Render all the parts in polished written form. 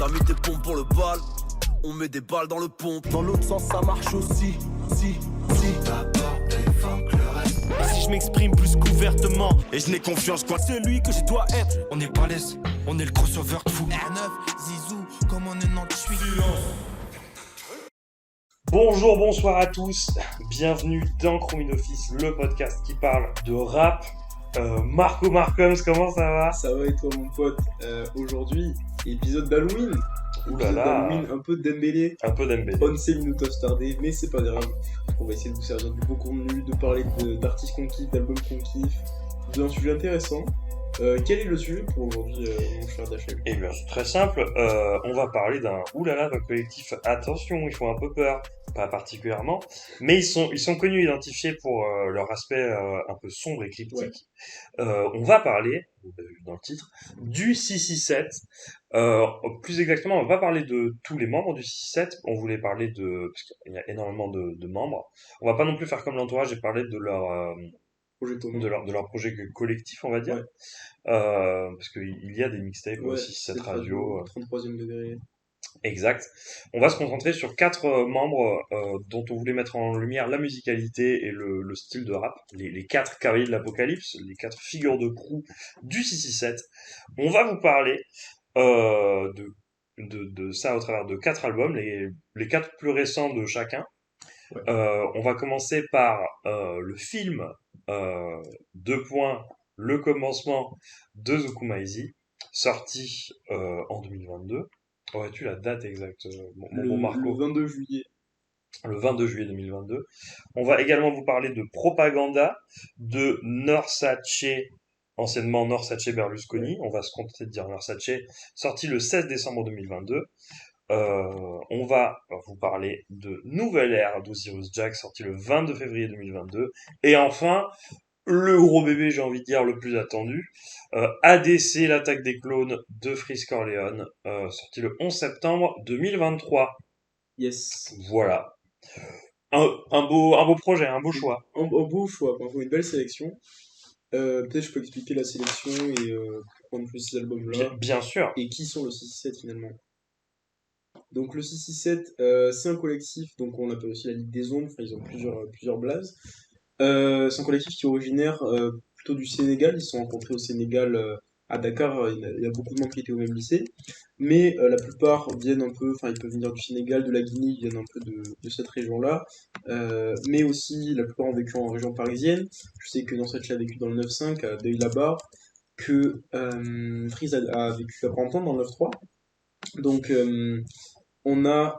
T'as mis tes pompes pour le bal, on met des balles dans le pompe. Dans l'autre sens ça marche aussi, si. D'abord défends que le reste. Et si je m'exprime plus qu'ouvertement, et je n'ai confiance qu'en celui que je dois être. On est balèze, on est le crossover de fou. R9, Zizou, comme on est Nantes, je suis. Bonjour, bonsoir à tous, bienvenue dans Chromine Office, le podcast qui parle de rap. Marco Marcoms, comment ça va? Ça va et toi mon pote? Aujourd'hui, épisode d'Halloween. Ouh là là. D'Halloween, un peu Dembélé. Un peu d'Embélé. On sait minutes of tardé, mais c'est pas grave. On va essayer de vous servir du beau contenu, de parler d'artistes qu'on kiffe, d'albums qu'on kiffe, d'un sujet intéressant. Quel est le sujet pour aujourd'hui, mon cher Dachel? Eh bien, c'est très simple, on va parler d'un collectif, attention, ils font un peu peur, pas particulièrement, mais ils sont connus et identifiés pour leur aspect un peu sombre et cryptique. Ouais. On va parler, vous l'avez vu dans le titre, du 667. Plus exactement, on va pas parler de tous les membres du 667, on voulait parler parce qu'il y a énormément de membres. On va pas non plus faire comme l'entourage et parler de leur projet collectif, on va dire. Ouais. Parce qu'il y a des mixtapes aussi, cette radio. 33e degré. Exact. On va se concentrer sur 4 membres dont on voulait mettre en lumière la musicalité et le style de rap. Les 4 cavaliers de l'apocalypse, les 4 figures de proue du 667. On va vous parler de ça au travers de 4 albums, les 4 plus récents de chacun. Ouais. On va commencer par le film Le commencement de Zoukoumaïzi, sorti en 2022. Aurais-tu la date exacte, mon Marco? Le 22 juillet. Le 22 juillet 2022. On va également vous parler de Propaganda de Norsace, anciennement Norsace Berlusconi. On va se contenter de dire Norsace, sorti le 16 décembre 2022. On va vous parler de Nouvelle Ère d'Osiris Jack, sorti le 22 février 2022. Et enfin, le gros bébé, j'ai envie de dire, le plus attendu, ADC, l'attaque des clones de Freeze Corleone, sorti le 11 septembre 2023. Yes. Voilà. Un beau projet, un beau choix. Un beau choix, une belle sélection. Peut-être je peux expliquer la sélection et pourquoi on fait ces albums-là. Bien sûr. Et qui sont le 667 finalement. Donc le 667, c'est un collectif, donc on appelle aussi la Ligue des Ombres, ils ont plusieurs blazes. C'est un collectif qui est originaire plutôt du Sénégal, ils se sont rencontrés au Sénégal, à Dakar, il y a beaucoup de membres qui étaient au même lycée, mais la plupart viennent un peu, ils peuvent venir du Sénégal, de la Guinée, ils viennent un peu de cette région-là, mais aussi la plupart ont vécu en région parisienne. Je sais que Norsace a vécu dans le 9-5, à Deuil-la-Barre, que Freeze a vécu à Brantôme dans le 9-3, donc on a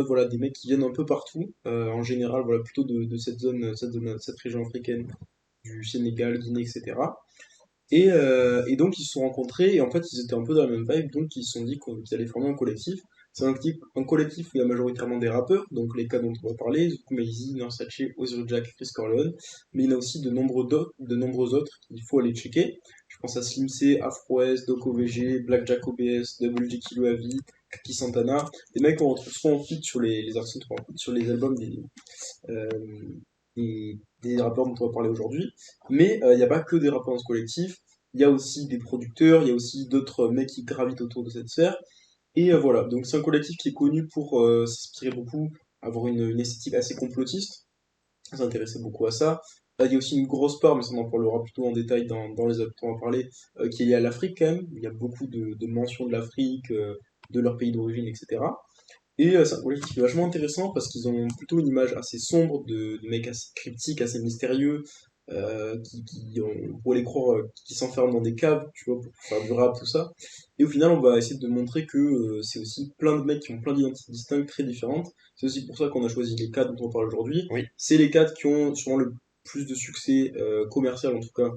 voilà des mecs qui viennent un peu partout, en général voilà plutôt de cette région africaine, du Sénégal, Guinée, etc. Et donc ils se sont rencontrés et en fait ils étaient un peu dans la même vibe, donc ils se sont dit qu'ils allaient former un collectif. C'est un collectif où il y a majoritairement des rappeurs, donc les cas dont on va parler, Zoukoumaïzi, Norsace, Osiris Jack, Freeze Corleone, mais il y en a aussi de nombreux autres qu'il faut aller checker. Je pense à Slim C, Afro S, Doc OVG, Black Jack OBS, Double J Kilo Avi, Kaki Santana, des mecs qu'on retrouve soit en feat sur les artistes, sur les albums des rappeurs dont on va parler aujourd'hui, mais il n'y a pas que des rappeurs dans ce collectif, il y a aussi des producteurs, il y a aussi d'autres mecs qui gravitent autour de cette sphère, et voilà, donc c'est un collectif qui est connu pour s'inspirer beaucoup, avoir une esthétique assez complotiste, s'intéresser beaucoup à ça. Il y a aussi une grosse part, mais ça on en parlera plutôt en détail dans les albums dont on va parler, qui est liée à l'Afrique quand même, il y a beaucoup de mentions de l'Afrique, de leur pays d'origine, etc. Et c'est un collectif qui est vachement intéressant parce qu'ils ont plutôt une image assez sombre de mecs assez cryptiques, assez mystérieux, on pourrait les croire qui s'enferment dans des caves, tu vois, pour faire du rap, tout ça. Et au final, on va essayer de montrer que c'est aussi plein de mecs qui ont plein d'identités distinctes, très différentes. C'est aussi pour ça qu'on a choisi les 4 dont on parle aujourd'hui. Oui. C'est les 4 qui ont sûrement le plus de succès commercial, en tout cas,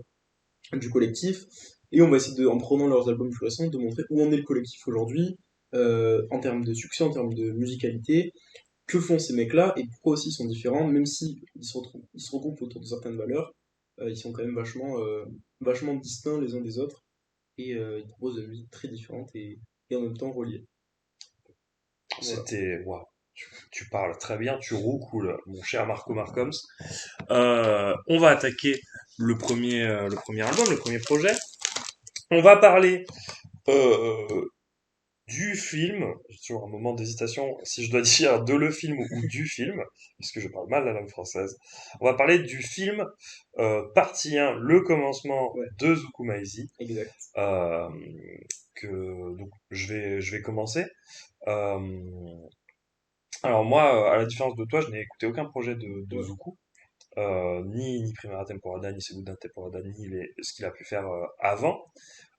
du collectif. Et on va essayer en prenant leurs albums plus récents, de montrer où en est le collectif aujourd'hui, en termes de succès, en termes de musicalité, que font ces mecs-là et pourquoi aussi ils sont différents, même si ils se regroupent autour de certaines valeurs, ils sont quand même vachement distincts les uns des autres et ils proposent une musique très différente et en même temps reliée. C'était waouh. Tu parles très bien, tu roucoules, mon cher Marco Marcoms. On va attaquer le premier album, le premier projet. On va parler du film, j'ai toujours un moment d'hésitation si je dois dire de le film ou du film, puisque je parle mal la langue française. On va parler du film partie 1, le commencement Ouais, de Zukumaisi, exact. euh, donc je vais commencer. Euh, alors moi, à la différence de toi, je n'ai écouté aucun projet de Ouais. Zuku, ni Primera Temporada, ni Segunda Temporada, ni ce qu'il a pu faire avant.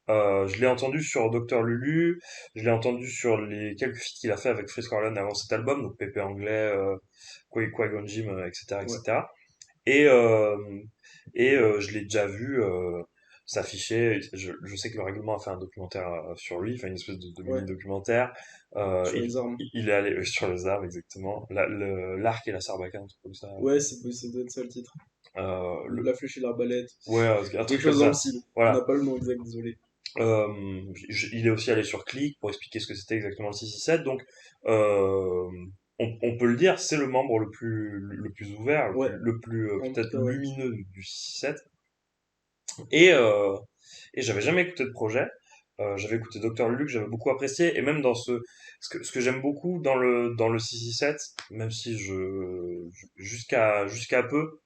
Je l'ai entendu sur Docteur Lulu, je l'ai entendu sur les quelques feats qu'il a fait avec Frisk Orleans avant cet album, donc Pépé Anglais, Qui-Gon Jinn, etc., Ouais. etc. Et, euh, et je l'ai déjà vu s'afficher. Je sais que le règlement a fait un documentaire sur lui, enfin une espèce de Ouais. mini-documentaire. Sur les armes. Il est allé sur les armes, exactement. L'arc et la sarbacane, un truc comme ça. Ouais, ça doit être ça le titre. Euh, Ou le, la flèche et l'arbalète. ouais, un Quelque truc comme chose dans le ça. style. On n'a Voilà. pas le nom exact, désolé. Il est aussi allé sur Click pour expliquer ce que c'était exactement le 667. Donc, euh, on peut le dire, c'est le membre le plus ouvert, Ouais, le plus en tout peut-être cas, ouais. lumineux du 667. Et j'avais jamais écouté de projet. J'avais écouté Dr. Luke, j'avais beaucoup apprécié. Et même dans ce que j'aime beaucoup dans le 667, même si jusqu'à peu,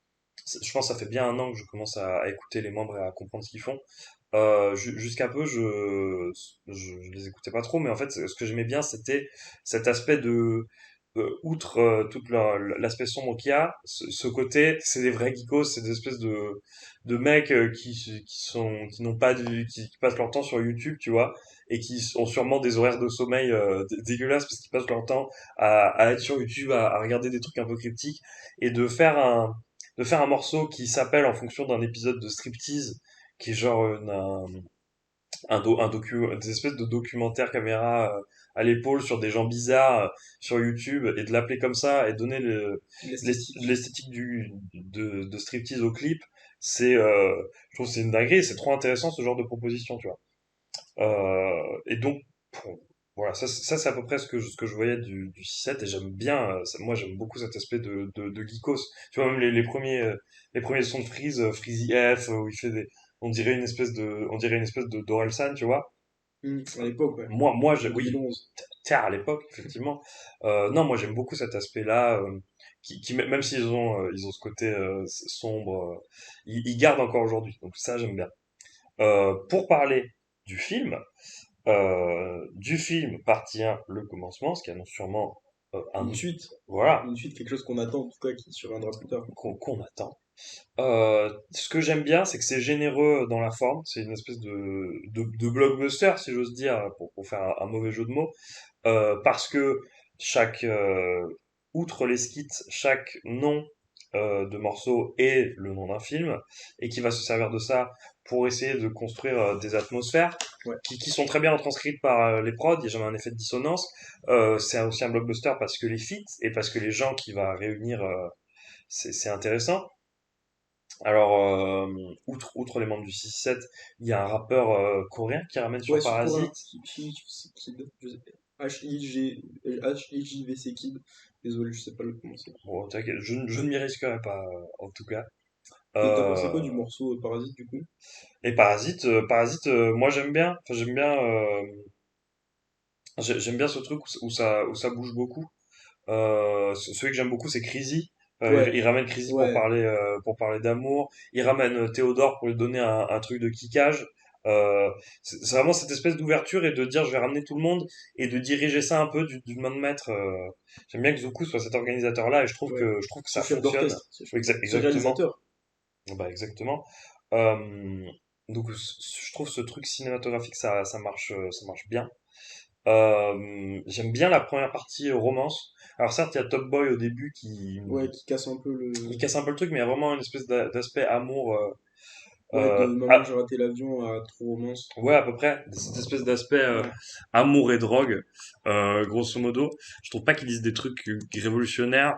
je pense que ça fait bien un an que je commence à écouter les membres et à comprendre ce qu'ils font. Jusqu'à peu, je les écoutais pas trop, mais en fait, ce que j'aimais bien, c'était cet aspect outre tout l'aspect sombre qu'il y a, ce côté, c'est des vrais geekos, c'est des espèces de mecs qui n'ont pas qui passent leur temps sur YouTube, tu vois, et qui ont sûrement des horaires de sommeil dégueulasses parce qu'ils passent leur temps à être sur YouTube, à regarder des trucs un peu cryptiques, et de faire un morceau qui s'appelle en fonction d'un épisode de striptease qui est genre des espèces de documentaires caméra à l'épaule sur des gens bizarres sur YouTube et de l'appeler comme ça et donner L'esthétique. l'esthétique de striptease au clip, je trouve que c'est une dinguerie, et c'est trop intéressant ce genre de proposition, tu vois. Et donc, bon, voilà, ça c'est à peu près ce que je voyais du 6-7 et j'aime bien, moi j'aime beaucoup cet aspect de geekos. Tu vois, même les premiers sons de Freeze, Freezy F, où il fait on dirait une espèce de d'Orelsan, tu vois. À l'époque, ouais. En Oui, 2011. tiens, à l'époque, effectivement. Non, moi j'aime beaucoup cet aspect-là, même s'ils ont ce côté sombre, ils gardent encore aujourd'hui. Donc ça, j'aime bien. Pour parler du film, partie 1, le commencement, ce qui annonce sûrement Une suite. voilà, Une suite, quelque chose qu'on attend, en tout cas, qui surviendra plus tard. qu'on attend. Ce que j'aime bien, c'est que c'est généreux dans la forme. C'est une espèce de blockbuster, si j'ose dire, pour faire un mauvais jeu de mots. Parce que chaque, outre les skits, chaque nom de morceau est le nom d'un film, et qui va se servir de ça pour essayer de construire des atmosphères Ouais. qui sont très bien retranscrites par les prods, il n'y a jamais un effet de dissonance. C'est aussi un blockbuster parce que les feats et parce que les gens qui va réunir, c'est intéressant. Alors, outre les membres du 6-7, il y a un rappeur coréen qui ramène sur Ouais, sud-coréen. Parasite. Kid. HIJVC Kid. Désolé, je sais pas le prononcer. Bon, t'inquiète, je ne m'y risquerai pas, en tout cas. Et t'as pensé quoi Euh, du morceau Parasite, du coup? et Parasite, moi j'aime bien. Enfin, j'aime bien ce truc où ça bouge beaucoup. Celui que j'aime beaucoup, c'est Crazy. Il, Ouais, il ramène Crazy ouais. pour parler d'amour. Il ramène Théodore pour lui donner un truc de kickage. C'est vraiment cette espèce d'ouverture et de dire je vais ramener tout le monde et de diriger ça un peu d'une main de maître. J'aime bien que Zuku soit cet organisateur-là et je trouve Ouais. que je trouve que Ce ça chef fonctionne. d'orchestre, ce chef d'orchestre. Ce Exactement. réalisateur. Bah exactement. Euh, donc je trouve ce truc cinématographique ça marche bien. J'aime bien la première partie romance. Alors certes, il y a Top Boy au début Ouais, qui casse un peu qui le. casse un peu le truc, mais il y a vraiment une espèce d'aspect amour. Ouais, de Maman, Ah, j'ai raté l'avion à True Romance. ouais, à peu près. Cette espèce d'aspect Ouais. amour et drogue, grosso modo. Je trouve pas qu'ils disent des trucs révolutionnaires.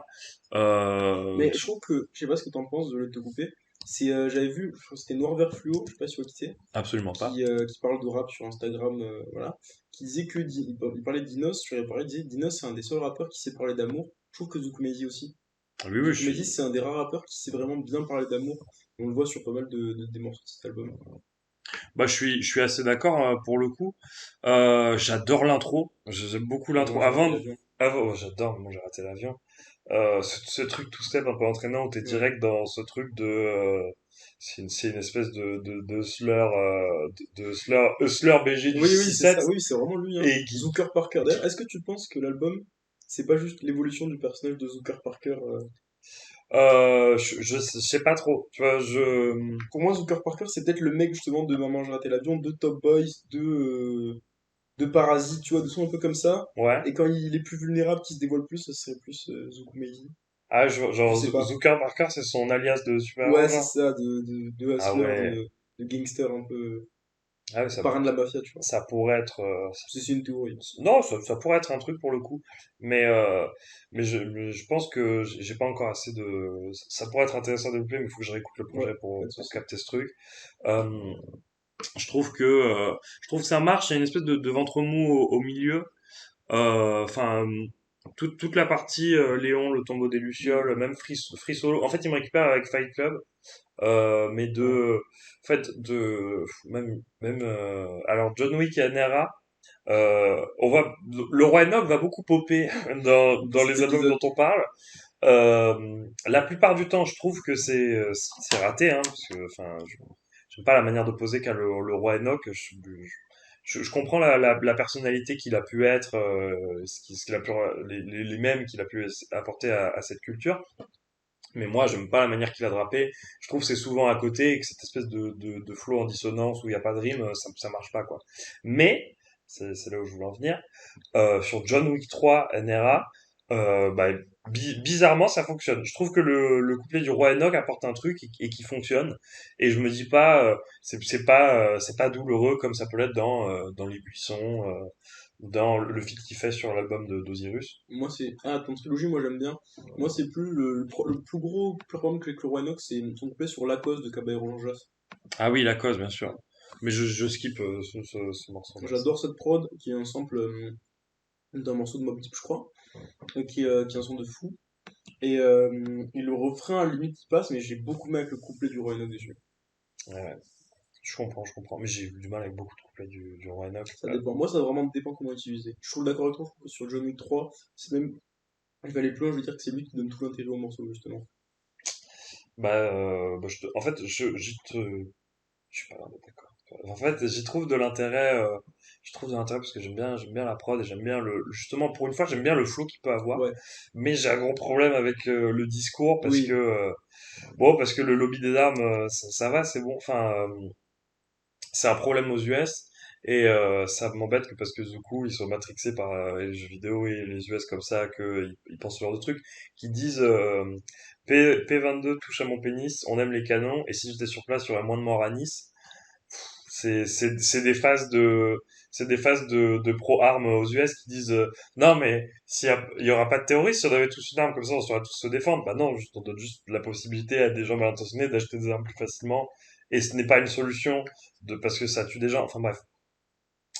Euh, Mais je trouve que, je sais pas ce que t'en penses, de te couper. J'avais vu, je crois que c'était Noir Vert Fluo, je sais pas si tu vois qui c'est, Absolument pas. qui parle de rap sur Instagram, voilà, qui disait il parlait de Dinos, il disait Dinos c'est un des seuls rappeurs qui sait parler d'amour. Je trouve que Zukumezi aussi. Oui, oui, Zukumezi c'est un des rares rappeurs qui sait vraiment bien parler d'amour. On le voit sur pas mal des morceaux de cet album. Bah, je suis assez d'accord pour le coup. J'adore l'intro. J'aime beaucoup l'intro. Maman, j'ai raté l'avion. Oh, j'adore. Moi, j'ai raté l'avion. Ce truc tout step un peu entraînant où t'es Ouais. direct dans ce truc de. C'est une espèce de slur, slur BG du Oui, oui, c'est 6-7 ça. Oui, c'est vraiment lui, hein. et qui. Zucker Parker. D'ailleurs, est-ce que tu penses que l'album, c'est pas juste l'évolution du personnage de Zucker Parker? Je sais pas trop. Tu vois, Pour moi, Zucker Parker, c'est peut-être le mec justement de Maman, j'ai raté l'avion, de Top Boys, de Parasite, tu vois, de sons un peu comme ça. Ouais. Et quand il est plus vulnérable, qui se dévoile plus, ça serait plus Zouk Mehdi. Ah, Je genre, sais pas. Zucker Parker, c'est son alias de super-héros, Ouais, c'est genre. ça, de Ah hustler, ouais. de gangster un peu, Ah ouais, ça, parrain de la mafia, tu vois. ça pourrait être. C'est une théorie. Non, ça pourrait être un truc pour le coup, mais je pense que j'ai pas encore assez de. Ça pourrait être intéressant à développer, mais il faut que je réécoute le Ouais, projet pas de pour souci. capter ce truc. Euh, je trouve que ça marche. Il y a une espèce de ventre mou au milieu. Enfin, toute la partie Léon, le tombeau des Mm. lucioles, même Free Solo. En fait, il me récupère avec Fight Club, mais Ouais. en fait, alors John Wick et Nera. Le roi Enoch va beaucoup popper Dans dans cet les albums épisode. dont on parle. La plupart du temps, je trouve que c'est raté, hein, parce que, enfin, j'aime pas la manière de poser qu'a le roi Enoch. Je comprends la personnalité qu'il a pu être, ce qu'il a pu, les mèmes qu'il a pu apporter à cette culture. Mais moi, j'aime pas la manière qu'il a drapé. Je trouve que c'est souvent à côté et que cette espèce de flow en dissonance où il n'y a pas de rime, ça marche pas, quoi. Mais, c'est là où je voulais en venir, sur John Wick 3 NRA, bah, bizarrement, ça fonctionne. Je trouve que le couplet du roi Enoch apporte un truc et qui fonctionne. Et je me dis pas, c'est pas douloureux comme ça peut l'être dans Les Buissons, dans le feat qu'il fait sur l'album d'Osiris. Moi, c'est. Ah, ton trilogie, moi j'aime bien. Moi, c'est plus le plus gros problème que avec le Roi Enoch, c'est son couplet sur Lacoste de Caballero Jean-Jacques. Ah oui, la cause, bien sûr. Mais je skip ce morceau-là. J'adore cette prod qui est un sample d'un morceau de Mobb Deep, je crois, qui est un son de fou. Et le refrain, à la limite, il passe, mais j'ai beaucoup de mal avec le couplet du Roi Enoch dessus. Ouais, ouais. Je comprends. Mais j'ai eu du mal avec beaucoup de couplets du Roi Enoch. Ça dépend. Moi, ça vraiment dépend comment utiliser. Je trouve d'accord avec toi, je trouve que sur John Wick 3, c'est même. Je vais aller plus loin, je veux dire que c'est lui qui donne tout l'intérêt au morceau, justement. En fait, je suis pas vraiment d'accord. En fait, j'y trouve de l'intérêt. Je trouve de l'intérêt parce que j'aime bien la prod et j'aime bien justement, pour une fois, j'aime bien le flow qu'il peut avoir. Ouais, Mais j'ai un gros problème avec le discours oui, parce que le lobby des armes, ça va, c'est bon. Enfin, c'est un problème aux US et ça m'embête que parce que du coup ils sont matrixés par les jeux vidéo et les US comme ça que ils pensent ce genre de trucs qui disent P22 touche à mon pénis, on aime les canons et si j'étais sur place il y aurait moins de morts à Nice. C'est des phases de pro-armes aux US qui disent non mais il y aura pas de terroristes si on avait tous une arme comme ça on saurait tous se défendre. Bah non, on donne juste la possibilité à des gens mal intentionnés d'acheter des armes plus facilement et ce n'est pas une solution parce que ça tue des gens. Enfin bref,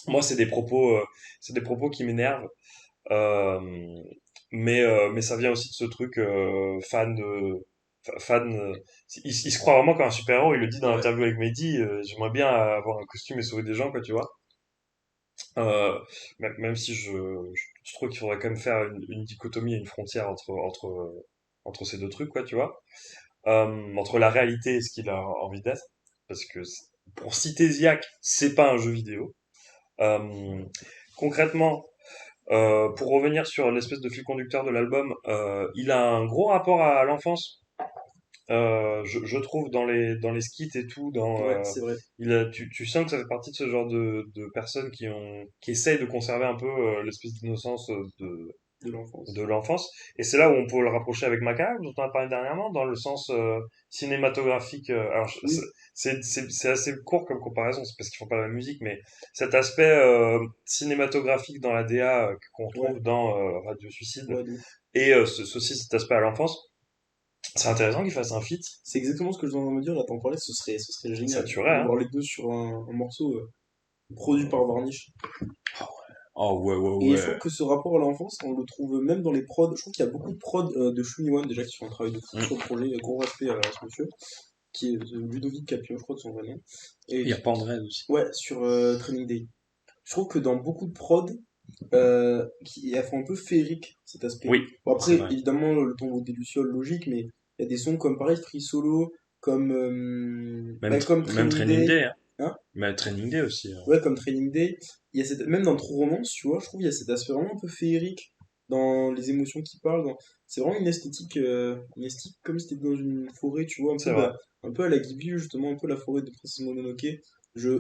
moi c'est des propos qui m'énervent. Euh, mais ça vient aussi de ce truc fan. Il se croit vraiment comme un super-héros. Il le dit dans ouais. l'interview avec Mehdi. J'aimerais bien avoir un costume et sauver des gens, quoi, tu vois. Euh, même si je trouve qu'il faudrait quand même faire une dichotomie et une frontière entre ces deux trucs, quoi, tu vois. Entre la réalité et ce qu'il a envie d'être. Parce que pour citer Ziak, c'est pas un jeu vidéo. Euh, Concrètement, pour revenir sur l'espèce de fil conducteur de l'album, il a un gros rapport à l'enfance. Je trouve dans les skits et tout, Ouais, c'est vrai. tu sens que ça fait partie de ce genre de personnes qui essayent de conserver un peu l'espèce d'innocence De de l'enfance. l'enfance. Et c'est là où on peut le rapprocher avec Maca, dont on a parlé dernièrement, dans le sens cinématographique. Alors, Oui, c'est assez court comme comparaison, c'est parce qu'ils font pas la même musique, mais cet aspect cinématographique dans la DA qu'on ouais, trouve dans Radio Suicide, ouais, de ouf. et ceci, cet aspect à l'enfance, c'est intéressant qu'ils fassent un feat. C'est exactement ce que je viens de me dire, là, t'en parlais, ce serait Ça génial. tuerait, De hein. voir les deux sur un morceau produit par Varnish. Oh ouais, ouais, Et je trouve ouais. que ce rapport à l'enfance, on le trouve même dans les prods. Je trouve qu'il y a beaucoup de prods de Shuniwan déjà qui font un travail de fou Mm. sur le projet. Il y a gros respect à ce monsieur. qui est Ludovic Capio, je crois de son vrai nom. Et Il y a Pandred aussi. ouais, sur Training Day. Je trouve que dans beaucoup de prod, elles font un peu féerique cet aspect. Oui, Bon, c'est après, vrai. évidemment, le tombeau des Lucioles, logique, mais il y a des sons comme pareil, Free Solo, comme, comme Même Training Training Day. Day, hein. Hein. Mais Training Day aussi. Ouais, comme Training Day. Il y a même dans True Romance, tu vois, je trouve il y a cet aspect vraiment un peu féerique dans les émotions qui parlent. C'est vraiment une esthétique comme si t'étais dans une forêt, tu vois, C'est vrai. un peu à la Ghibli, justement, un peu la forêt de Princesse Mononoke.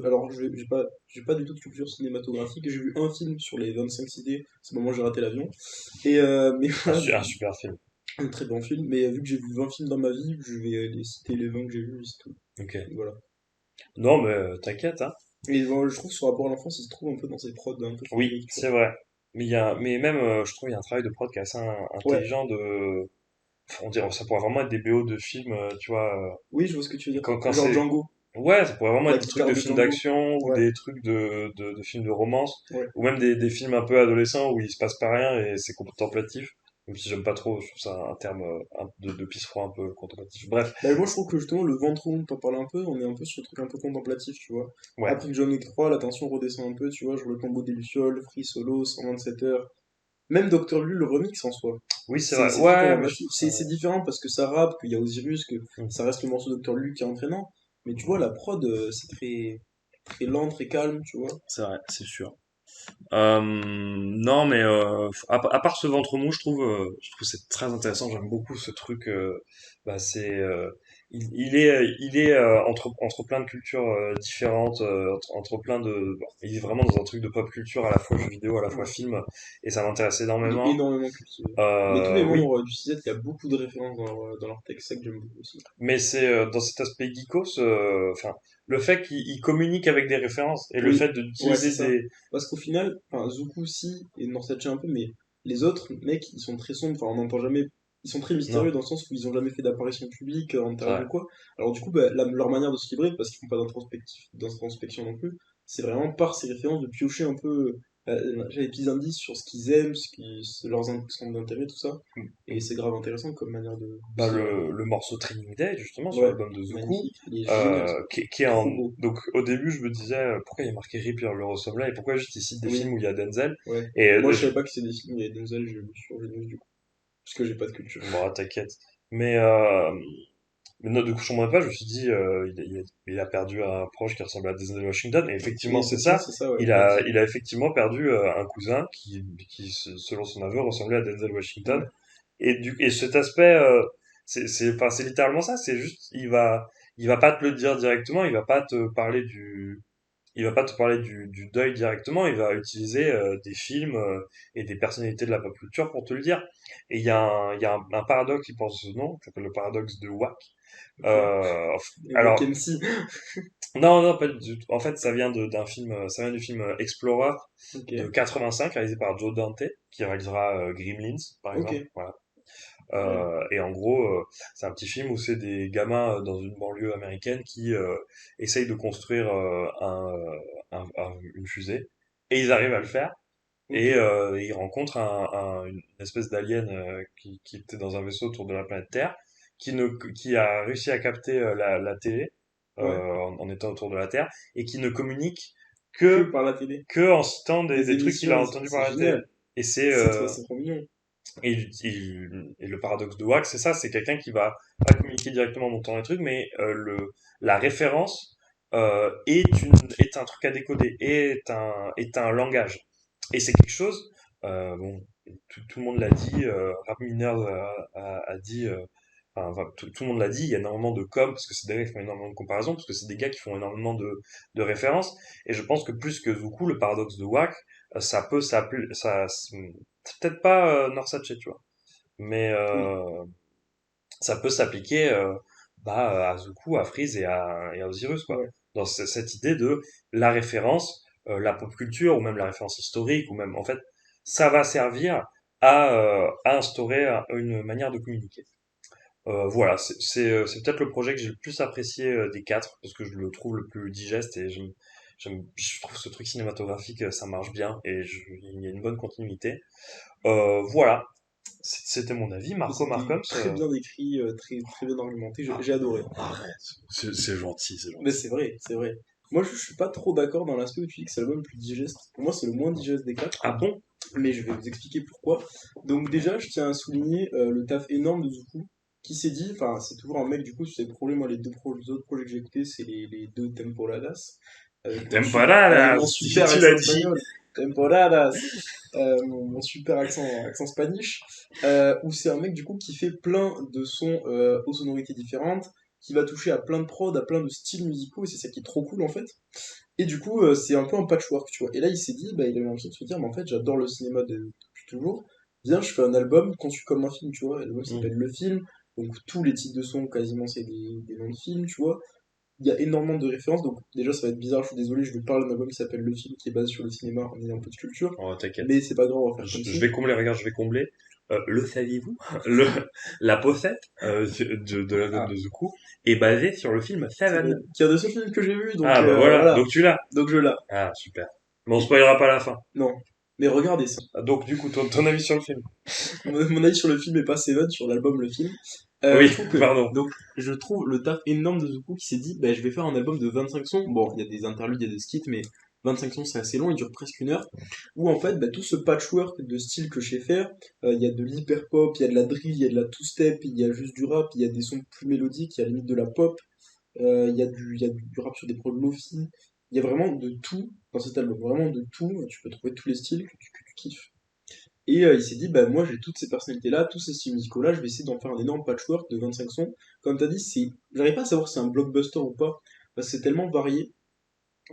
Alors, j'ai pas du tout de culture cinématographique. J'ai vu un film sur les 25 cités. C'est le moment où j'ai raté l'avion. Mais voilà, Un super film. un très bon film. Mais vu que j'ai vu 20 films dans ma vie, je vais les citer les 20 que j'ai vus, c'est tout. Ok. Voilà. Non, mais t'inquiète, hein. Et bon, je trouve ce rapport à l'enfance, il se trouve un peu dans ces prods un peu Oui, féeriques, tu vois. c'est vrai. Mais même, je trouve, il y a un travail de prod qui est assez Ouais, intelligent on dirait, ça pourrait vraiment être des BO de films, tu vois, oui, je vois ce que tu veux dire. quand Genre c'est, Django, ouais, ça pourrait vraiment la être des trucs guitare de de films Django. d'action ou Ouais, des trucs de films de romance, ouais. ou même des films un peu adolescents où il se passe pas rien et c'est contemplatif. Même si j'aime pas trop, je trouve ça un terme de pisse-froid un peu contemplatif. Bref, Bah, moi, je trouve que justement, le ventre rond, t'en parles un peu, on est un peu sur le truc un peu contemplatif, tu vois. ouais, Après que John Wick 3, la tension redescend un peu, tu vois, genre le tombeau des Lucioles, Free Solo, 127 heures. Même Doctor Lu, le remix en soi. oui, c'est vrai. C'est très Ouais, mais je contemplatif. trouve ça. C'est différent parce que ça rappe, qu'il y a Osiris, que Hmm. ça reste le morceau Docteur Lu qui est entraînant. Mais tu vois, la prod, c'est très lent, très calme, tu vois. C'est vrai, c'est sûr. Non, mais à part ce ventre mou, je trouve c'est très intéressant. J'aime beaucoup ce truc. Bah, c'est, il est entre plein de cultures différentes, entre plein de. Bon, il est vraiment dans un truc de pop culture à la fois jeux vidéo, à la fois Ouais. film, et ça m'intéresse Il est énormément. énormément cultivé. Mais tous les Oui, membres du CZ, il y a beaucoup de références dans leur texte, c'est ça que j'aime beaucoup aussi. mais c'est dans cet aspect geekos, enfin, le fait qu'il communique avec des références et le Oui, fait ouais, c'est d'utiliser ça. des. Parce qu'au final, enfin, Zuko aussi, et Norsache un peu, mais les autres mecs, ils sont très sombres, enfin, on n'entend jamais. Ils sont très mystérieux Non, dans le sens où ils ont jamais fait d'apparition publique en c'est interview vrai. ou quoi. Alors, du coup, bah, leur manière de se livrer, parce qu'ils font pas d'introspection non plus, c'est vraiment par ces références de piocher un peu les petits indices sur ce qu'ils aiment, leurs centres d'intérêt, tout ça. Et c'est grave intéressant comme manière de Bah, se livrer. le morceau Training Day, justement, sur Ouais, l'album de Zuku, magnifique. Il est génial, ce qui est en. trop beau. Donc, au début, je me disais, pourquoi il y a marqué Rip Your Love là et pourquoi juste il cite des films Oui, où il y a Denzel? ouais. Et Moi, je savais pas que c'était des films, il y avait Denzel, j'ai vu sur les news du coup. Parce que j'ai pas de culture. bon, t'inquiète. Mais, non, du coup, je comprends pas, je me suis dit, il a perdu un proche qui ressemble à Denzel Washington, et Et effectivement, c'est effectivement, ça. c'est ça, ouais, il l'a dit. Il a effectivement perdu un cousin selon son aveu, ressemblait à Denzel Washington. Ouais. Et cet aspect, enfin, c'est littéralement ça. C'est juste, il va pas te le dire directement. Il va pas te parler du deuil directement. Il va utiliser des films et des personnalités de la pop culture pour te le dire. Et il y a un paradoxe qui porte ce nom, qui s'appelle le paradoxe de Wack. Ok. Euh, Et alors, Mackenzie. non, pas du tout. En fait, d'un film, ça vient du film Explorer Ok. de 85, réalisé par Joe Dante, qui réalisera Gremlins, par Ok. exemple. Voilà. Ouais. Et en gros, c'est un petit film où c'est des gamins dans une banlieue américaine qui essayent de construire une fusée. Et ils arrivent à le faire. Ok. Et ils rencontrent une espèce d'alien qui était dans un vaisseau autour de la planète Terre, qui a réussi à capter la télé Ouais. en étant autour de la Terre, et qui ne communique Que que, par la télé. que en citant Des des trucs qu'il a émissions, entendus c'est par la télé. génial. Et c'est C'est trop mignon. et le paradoxe de Wax, c'est ça, c'est quelqu'un qui va pas communiquer directement en montant les trucs, mais la référence est un truc à décoder, est un langage. Et c'est quelque chose, bon, tout le monde l'a dit, Rap Miners a dit, tout le monde l'a dit, il y a énormément de com, parce que c'est des gars qui font énormément de comparaisons, parce que c'est des gars qui font énormément de références, et je pense que plus que Zuku, le paradoxe de Wack, ça peut s'appeler, c'est peut-être pas Norsace, tu vois, mais Oui. ça peut s'appliquer bah, à Zuku, à Freeze et à Osiris, quoi. Ouais. Dans cette idée de la référence, la pop culture, ou même la référence historique, ou même, en fait, ça va servir à instaurer une manière de communiquer. Voilà, c'est peut-être le projet que j'ai le plus apprécié des quatre, parce que je le trouve le plus digeste, et je trouve ce truc cinématographique, ça marche bien, et il y a une bonne continuité. Voilà. C'était mon avis, Marco C'était Marcoms. très bien écrit, très bien argumenté, j'ai adoré. Arrête, c'est gentil, c'est Mais gentil. c'est vrai, c'est vrai. Moi, je suis pas trop d'accord dans l'aspect où tu dis que c'est l'album le plus digeste. Pour moi, c'est le moins digeste des quatre, Ah bon? mais je vais vous expliquer pourquoi. Donc déjà, je tiens à souligner le taf énorme de Zuku, qui s'est dit, enfin, c'est toujours un mec, du coup, sur ses projets, moi, les autres projets que j'ai écoutés, c'est les deux Temporadas, avec mon Temporadas, super tu l'as accent dit. espagnol, Temporadas, mon super accent spanish, où c'est un mec, du coup, qui fait plein de sons aux sonorités différentes, qui va toucher à plein de prods, à plein de styles musicaux, et c'est ça qui est trop cool, en fait. Et du coup, c'est un peu un patchwork, tu vois. Et là, il s'est dit, bah, il a eu l'impression de se dire, mais en fait, j'adore le cinéma depuis toujours. Viens, je fais un album conçu comme un film, tu vois. Et l'album s'appelle Le Film. Donc, tous les titres de sons, quasiment, c'est des noms de films, tu vois. Il y a énormément de références. Donc, déjà, ça va être bizarre, je suis désolé, je vais parler d'un album qui s'appelle Le Film, qui est basé sur le cinéma en ayant un peu de culture. Oh, t'inquiète. Mais c'est pas grave, on va faire comme Je si. vais combler, regarde, je vais combler. Le saviez-vous? Le, la pochette de l'album Ah, de Zuku est basée sur le film c'est vrai. Seven. Qui est un des seuls films que j'ai vu, donc Ah bah voilà, voilà. donc tu l'as. Donc, je l'ai. Ah super. Mais on spoilera pas la fin. Non. Mais regardez ça. Ah, donc du coup, ton avis sur le film? Mon avis sur le film est pas Seven, sur l'album Le Film. Oui, Je trouve que, pardon. donc, je trouve le taf énorme de Zuko qui s'est dit, bah, je vais faire un album de 25 sons. Bon, il y a des interludes, il y a des skits, mais 25 sons c'est assez long, il dure presque une heure. Où en fait, bah, tout ce patchwork de style que je sais faire, il y a de l'hyper pop, il y a de la drill, il y a de la two-step, il y a juste du rap, il y a des sons plus mélodiques, il y a limite de la pop, il y a du rap sur des prods lofi. Il y a vraiment de tout dans cet album, vraiment de tout. Tu peux trouver tous les styles que tu kiffes. Et il s'est dit, bah moi j'ai toutes ces personnalités-là, tous ces styles musicaux-là, je vais essayer d'en faire un énorme patchwork de 25 sons. Comme t'as dit, j'arrive pas à savoir si c'est un blockbuster ou pas, parce que c'est tellement varié.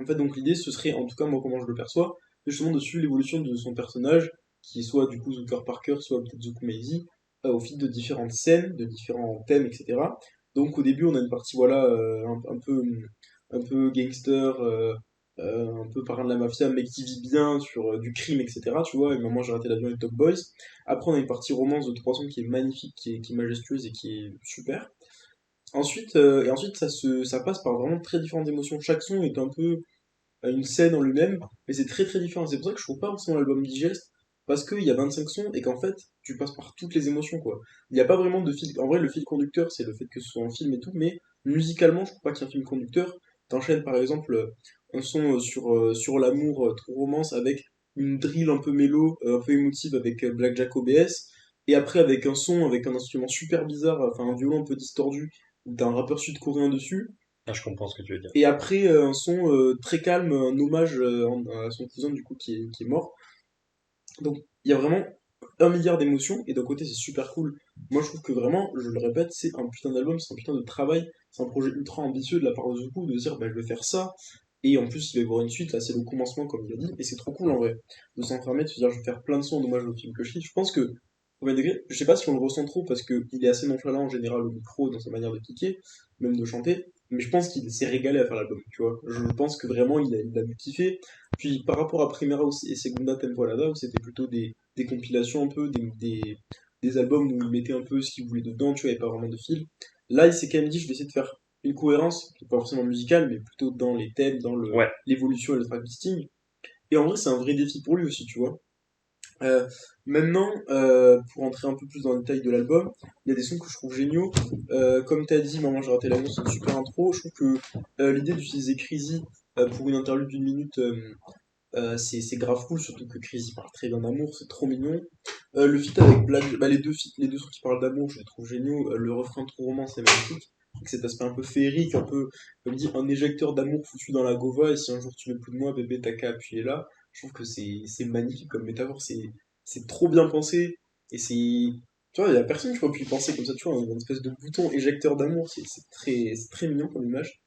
En fait, donc l'idée, ce serait, en tout cas moi comment je le perçois, c'est justement de suivre l'évolution de son personnage, qui est soit du coup Zucker Parker, soit peut-être Zuku Meizi, au fil de différentes scènes, de différents thèmes, etc. Donc au début, on a une partie, voilà, un peu gangster, un peu parrain de la mafia, mec qui vit bien sur du crime, etc. Tu vois, et Maman j'ai raté l'avion et Top Boys. Après, on a une partie romance de 300 qui est magnifique, qui est majestueuse et qui est super. Ensuite, ça passe par vraiment très différentes émotions. Chaque son est un peu une scène en lui-même, mais c'est très très différent. C'est pour ça que je trouve pas forcément l'album digeste, parce qu'il y a 25 sons et qu'en fait, tu passes par toutes les émotions, quoi. Il n'y a pas vraiment de fil. En vrai, le fil conducteur, c'est le fait que ce soit un film et tout, mais musicalement, je trouve pas qu'il y ait un film conducteur. T'enchaînes par exemple un son sur l'amour, true romance, avec une drill un peu mélo, un peu émotive avec Black Jack OBS, et après avec un son, avec un instrument super bizarre, enfin un violon un peu distordu, où t'as un rappeur sud-coréen dessus, Ah, je comprends ce que tu veux dire. et après, un son très calme, un hommage à son cousin du coup qui est mort. Donc il y a vraiment un milliard d'émotions, et d'un côté c'est super cool. Moi je trouve que vraiment, je le répète, c'est un putain d'album, c'est un putain de travail, c'est un projet ultra ambitieux de la part de Zuko de dire bah, je vais faire ça, et en plus il va y avoir une suite, là c'est le commencement comme il a dit, et c'est trop cool en vrai, de s'enfermer, de se dire je vais faire plein de sons en hommage au film que je kiffe. Je pense que, au premier degré, je sais pas si on le ressent trop parce qu'il est assez nonchalant en général au micro dans sa manière de kicker, même de chanter, mais je pense qu'il s'est régalé à faire l'album, tu vois. Je pense que vraiment il a dû kiffer. Puis par rapport à Primera et Segunda Temporada, où c'était plutôt des compilations un peu, des albums où il mettait un peu ce qu'il voulait dedans, tu vois, il n'y avait pas vraiment de fil. Là, il s'est quand même dit, je vais essayer de faire une cohérence, qui n'est pas forcément musicale, mais plutôt dans les thèmes, dans Ouais. l'évolution et le track listing. Et en vrai, c'est un vrai défi pour lui aussi, tu vois. Maintenant, pour entrer un peu plus dans le détail de l'album, il y a des sons que je trouve géniaux. Comme tu as dit, Maman j'ai raté l'avion, c'est une super intro. Je trouve que l'idée d'utiliser Crazy pour une interlude d'une minute, c'est grave cool, surtout que Crazy parle très bien d'amour, c'est trop mignon. Le feat avec Black, bah, les deux sons qui parlent d'amour, je les trouve géniaux. Le refrain trop roman, c'est magnifique. Avec cet aspect un peu féerique, un peu, comme dit, un éjecteur d'amour foutu dans la gova, et si un jour tu veux plus de moi, bébé, t'as qu'à appuyer là. Je trouve que c'est magnifique comme métaphore, c'est trop bien pensé, et tu vois, il y a personne qui aurait pu y penser comme ça, tu vois, une espèce de bouton éjecteur d'amour, c'est très mignon comme image.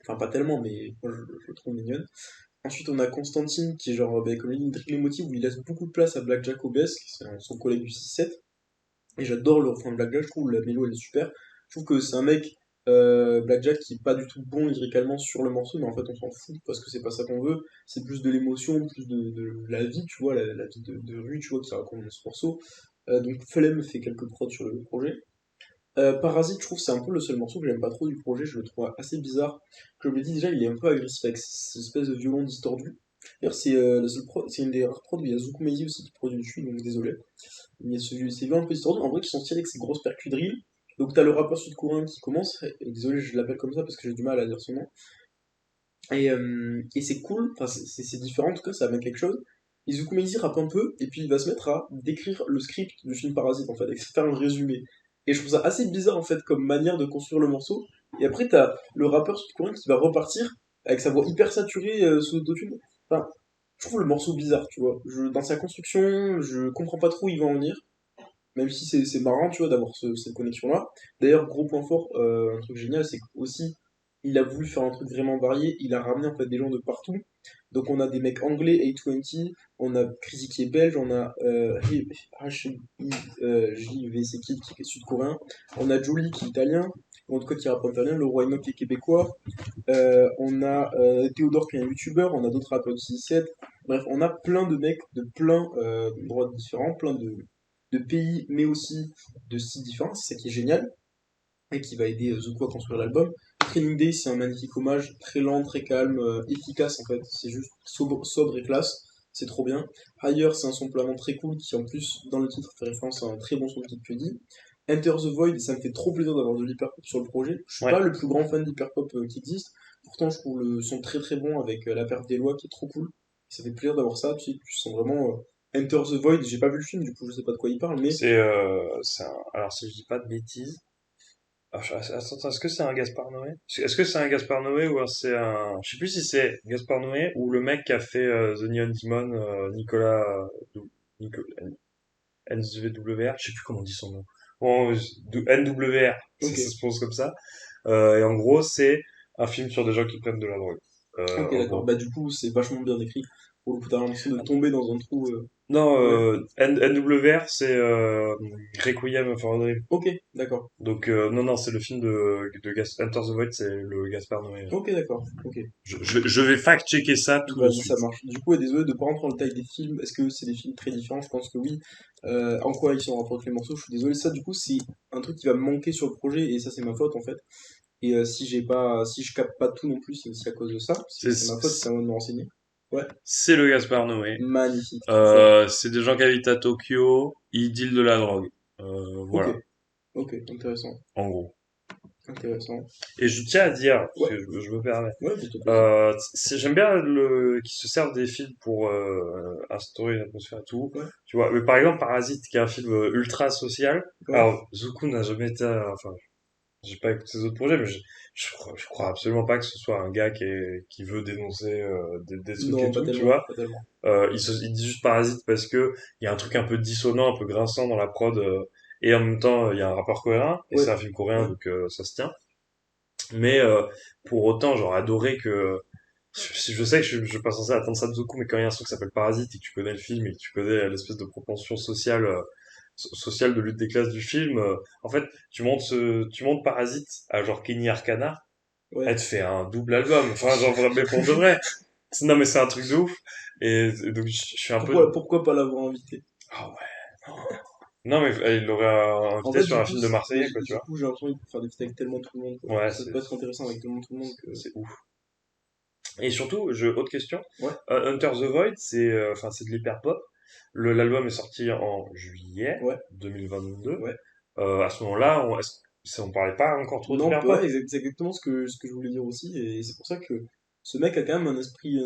Enfin, pas tellement, mais moi je le trouve mignonne. Ensuite, on a Constantine, qui est genre, bah, comme il dit, une drill émotive où il laisse beaucoup de place à Black Jack Obes, qui est son collègue du 6-7. Et j'adore le refrain de Black Jack, je trouve la mélo elle est super. Je trouve que c'est un mec, Black Jack, qui est pas du tout bon lyricalement sur le morceau, mais en fait on s'en fout parce que c'est pas ça qu'on veut. C'est plus de l'émotion, plus de la vie, tu vois, la vie de rue, tu vois, qui raconte dans ce morceau. Donc Flemme fait quelques prods sur le projet. Parasite, je trouve que c'est un peu le seul morceau que j'aime pas trop du projet, je le trouve assez bizarre. Comme je l'ai dit déjà, il est un peu agressif avec cette espèce de violon distordu. D'ailleurs, c'est une des rares prods où il y a Zuko Meiji aussi qui produit dessus, donc désolé. Mais c'est bien un peu distordu. En vrai, qui sont stylés avec ces grosses percus drill. Donc, t'as le rappeur sud-coréen qui commence, et désolé, je l'appelle comme ça parce que j'ai du mal à dire son nom. Et c'est cool, enfin, c'est différent en tout cas, ça amène quelque chose. Izuku Meiji rappe un peu, et puis il va se mettre à décrire le script du film Parasite en fait, et faire un résumé. Et je trouve ça assez bizarre en fait comme manière de construire le morceau. Et après, t'as le rappeur sud-coréen qui va repartir avec sa voix hyper saturée sous l'autotune. Enfin, je trouve le morceau bizarre, tu vois. Dans sa construction, je comprends pas trop où il va en venir. Même si c'est marrant, tu vois, d'avoir cette connexion-là. D'ailleurs, gros point fort, un truc génial, c'est qu'aussi, il a voulu faire un truc vraiment varié. Il a ramené en fait des gens de partout. Donc on a des mecs anglais, A20, on a Crazy qui est belge, on a JVC Kid qui est sud-coréen, on a Jolie qui est italien, ou en tout cas qui rappe en italien, le Roi Enoch qui est québécois, on a Théodore qui est un youtubeur, on a d'autres rappeurs du 6-7. Bref, on a plein de mecs de plein d'endroits différents, plein de pays, mais aussi de styles différents, c'est ça qui est génial, et qui va aider Zuko à construire l'album. Training Day, c'est un magnifique hommage, très lent, très calme, efficace en fait, c'est juste sobre et classe, c'est trop bien. Ailleurs, c'est un samplement très cool qui en plus, dans le titre, fait référence à un très bon son de Kid Cudi. Enter the Void, ça me fait trop plaisir d'avoir de l'hyperpop sur le projet. Je suis Ouais. pas le plus grand fan d'hyperpop qui existe, pourtant je trouve le son très très bon avec la perte des lois qui est trop cool. Ça fait plaisir d'avoir ça, tu sens vraiment Enter the Void, j'ai pas vu le film, du coup je sais pas de quoi il parle, mais Alors, si je dis pas de bêtises. Attends, est-ce que c'est un Gaspard Noé? Est-ce que c'est un Gaspard Noé ou c'est un. Je sais plus si c'est Gaspard Noé ou le mec qui a fait The Neon Demon, Nicolas. Nico- NWR, je sais plus comment on dit son nom. Bon, NWR, ok. ça se prononce comme ça. Et en gros, c'est un film sur des gens qui prennent de la drogue. Ok, En d'accord. gros. Bah, du coup, c'est vachement bien écrit. Pour le coup, t'as l'impression de tomber dans un trou. Non, Ouais. NWR, c'est Requiem for a Dream. Ok, d'accord. Donc, non, non, c'est le film de Enter the Void, c'est le Gaspard Noé. Ok, d'accord. Ok. Je vais fact-checker ça tout de Vas-y, ça suite. marche. Du coup, désolé de pas rentrer dans le détail des films. Est-ce que c'est des films très différents? Je pense que oui. En quoi ils sont en rapport avec les morceaux? Je suis désolé. Ça, du coup, c'est un truc qui va me manquer sur le projet. Et ça, c'est ma faute, en fait. Et si je capte pas tout non plus, c'est aussi à cause de ça. C'est ma faute, c'est à moi de me renseigner. Ouais. C'est le Gaspard Noé. Magnifique. Trop fort. C'est des gens qui habitent à Tokyo, ils dealent de la drogue. Ok. Voilà, Ok. Intéressant. en gros. Intéressant. Et je tiens à dire, parce Ouais. que je me permets, Ouais, s'il te plaît. j'aime bien qu'ils se servent des films pour instaurer une atmosphère et tout. Ouais. Tu vois, mais par exemple, Parasite, qui est un film ultra social. Ouais. Alors, Zuko n'a jamais été, enfin, j'ai pas écouté ses autres projets, mais je crois absolument pas que ce soit un gars qui veut dénoncer des trucs et Non, pas tout, tu tellement. vois. Pas tellement. Il dit juste Parasite parce que il y a un truc un peu dissonant, un peu grinçant dans la prod, et en même temps, il y a un rappeur coréen, et Ouais. c'est un film coréen, Ouais. donc ça se tient. Mais pour autant, j'aurais adoré que. Je sais que je suis pas censé attendre ça de Zuko, mais quand il y a un truc qui s'appelle Parasite et que tu connais le film et que tu connais l'espèce de propension sociale, sociale de lutte des classes du film, en fait, tu montes Parasite à genre Kenny Arcana, Ouais. elle te fait un double album. Enfin, genre, mais pour de vrai. Non, mais c'est un truc de ouf. Et donc, je suis un peu. Pourquoi pas l'avoir invité? Ah ouais. Non, mais il l'aurait En invité fait, sur un film de Marseillais, quoi, tu du vois. coup, j'ai l'impression qu'il peut faire des feats avec tellement tout le monde, quoi. Ouais, Ça c'est peut être intéressant avec tellement tout le monde que. c'est ouf. Et surtout, autre question. Ouais, Hunter the Void, enfin, c'est de l'hyper pop. L'album est sorti en juillet ouais, 2022. ouais. À ce moment-là, on parlait pas encore trop Non, d'hyper ouais, pop. c'est exactement ce que je voulais dire aussi, et c'est pour ça que ce mec a quand même un esprit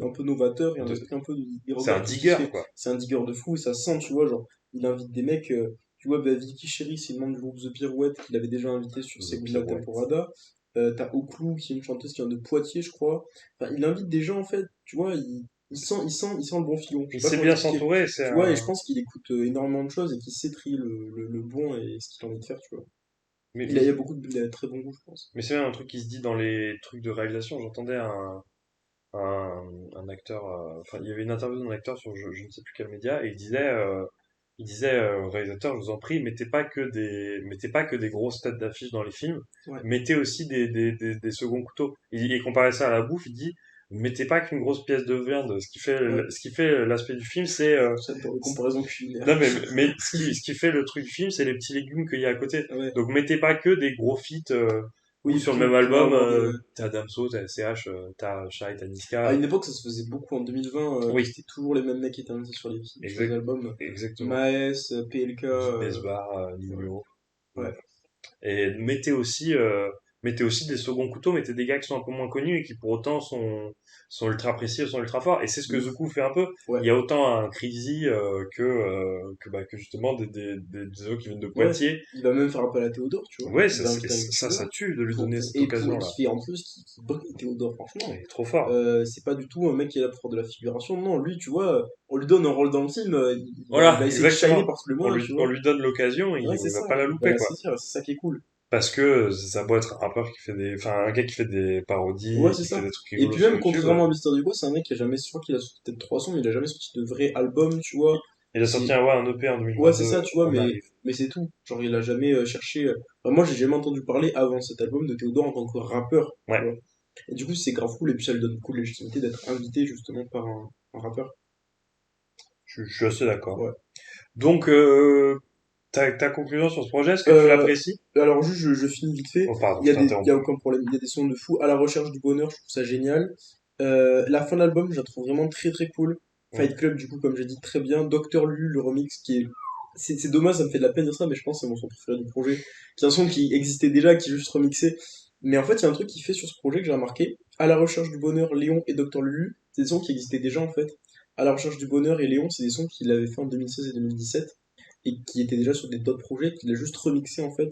un peu novateur et un De- esprit un peu. Il C'est un regarde tout ce qui se digger, fait. quoi. C'est un digger de fou, et ça se sent, tu vois, genre, il invite des mecs. Tu vois, bah, Vicky Sherry, c'est le membre du groupe The Pirouette qu'il avait déjà invité sur The Segunda Pirouette. Temporada. T'as Oklou, qui est une chanteuse qui vient de Poitiers, je crois. Enfin, il invite des gens, en fait, tu vois, il sent le bon filon. Je Il sais pas sait comment bien expliquer. s'entourer, c'est Tu vois, et un. je pense qu'il écoute énormément de choses et qu'il sait trier le bon et ce qu'il a envie de faire, tu vois. Mais, Il a beaucoup il a très bon goût, je pense. mais c'est même un truc qui se dit dans les trucs de réalisation. J'entendais un acteur, enfin, il y avait une interview d'un acteur sur je ne sais plus quel média, et il disait au réalisateur, je vous en prie, mettez pas que des grosses têtes d'affiche dans les films, Ouais. mettez aussi des seconds couteaux. Il comparait ça à la bouffe, il dit, mettez pas qu'une grosse pièce de viande. Ouais. Ce qui fait l'aspect du film, c'est, J'adore les comparaisons culinaires. non, mais ce qui fait le truc du film, c'est les petits légumes qu'il y a à côté. Ouais. Donc mettez pas que des gros feats, Ou sur le même album, t'as Damso, t'as SCH, t'as Shai, t'as Niska. À une époque, ça se faisait beaucoup en 2020. Oui. C'était toujours les mêmes mecs qui étaient invités sur les albums. Exactement. Maes, PLK. Besbar, Nino. Ouais. Et mettez aussi des seconds couteaux, mettez des gars qui sont un peu moins connus et qui pour autant sont ultra précis, sont ultra forts. Et c'est ce que Zuku fait un peu. Ouais. Il y a autant un Crazy que justement des autres qui viennent de Poitiers. Il va même faire un peu à la Théodore, tu vois. Ouais, Il va inviter un ça tue de lui donner cette et occasion-là. qui fait en plus, qui brille Théodore, franchement. Il est trop fort. C'est pas du tout un mec qui est là pour faire de la figuration. Non, lui, tu vois, on lui donne un rôle dans le film. Voilà, il va essayer de shiner par tous les moyens, on lui donne l'occasion et il c'est va ça. pas la louper, quoi. C'est ça qui est cool. Parce que ça doit être un rappeur qui fait un gars qui fait des parodies, Ouais, qui c'est ça. fait des trucs Et rigolos puis sur même, YouTube. contrairement à Mister Dugo, c'est un mec qui a jamais, je crois qu'il a sorti peut-être 300, mais il a jamais sorti de vrai album, tu vois. Il a sorti un EP en 2022. Ouais, c'est ça, tu vois, on arrive. mais c'est tout. Genre, il a jamais cherché. Enfin, moi, j'ai jamais entendu parler avant cet album de Théodore en tant que rappeur. Tu Ouais. vois. Et du coup, c'est grave cool, et puis ça lui donne beaucoup de légitimité d'être invité justement par un rappeur. Je suis assez d'accord. Ouais. Donc, ta conclusion sur ce projet, est-ce que tu l'apprécies? Alors, juste, je finis vite fait. Oh, pardon, Il y a aucun problème. Il y a des sons de fou. À la recherche du bonheur, je trouve ça génial. La fin de l'album, je la trouve vraiment très très cool. Fight Club, du coup, comme j'ai dit, très bien. Docteur Lu, le remix, qui est. C'est dommage, ça me fait de la peine de dire ça, mais je pense que c'est mon son préféré du projet. C'est un son qui existait déjà, qui est juste remixé. Mais en fait, il y a un truc qui fait sur ce projet que j'ai remarqué. À la recherche du bonheur, Léon et Docteur Lulu, c'est des sons qui existaient déjà en fait. À la recherche du bonheur et Léon, c'est des sons qu'il avait fait en 2016 et 2017 et qui étaient déjà sur d'autres projets qu'il a juste remixé en fait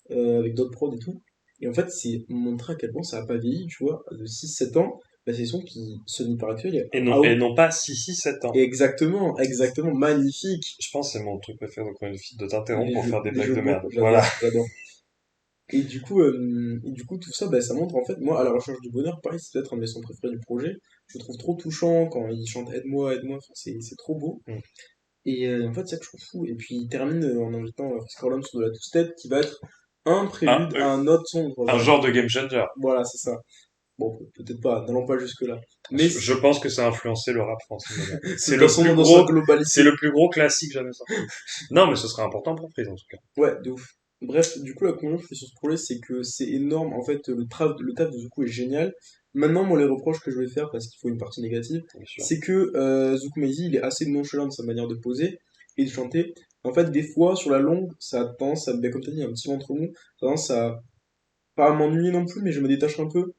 avec d'autres prods et tout. Et en fait, c'est montrer à quel point ça a pas vieilli, tu vois, de 6-7 ans. Bah, c'est des sons qui sonnent par actuel. Et non pas 6-7 ans. Exactement, magnifique. Je pense que c'est mon truc préféré de t'interrompre pour faire des Les blagues jeux de mots, merde. j'adore, Voilà. j'adore. Et du coup, tout ça, bah, ça montre en fait, moi, à la recherche du bonheur, pareil, c'est peut-être un de mes sons préférés du projet. Je le trouve trop touchant quand il chante Aide-moi, aide-moi, enfin, c'est trop beau. Et en fait, c'est ça que je trouve fou. Et puis il termine en invitant Chris Corleone sur de la two-step qui va être un prélude à un autre son. Un genre de game changer. Voilà, c'est ça. Bon, peut-être pas, n'allons pas jusque-là. Mais je pense que ça a influencé le rap français. C'est le plus gros classique jamais sorti. Non, mais ce sera important pour Freeze en tout cas. Ouais, de ouf. Bref, du coup, la conclusion que je fais sur ce projet, c'est que c'est énorme. En fait, le taf de Zuku est génial. Maintenant, moi, les reproches que je vais faire, parce qu'il faut une partie négative, c'est que Zuku Meizi, il est assez nonchalant de sa manière de poser et de chanter. En fait, des fois, sur la longue, ça a tendance à, comme t'as dit, un petit ventre mou, ça a tendance à pas à m'ennuyer non plus, mais je me détache un peu.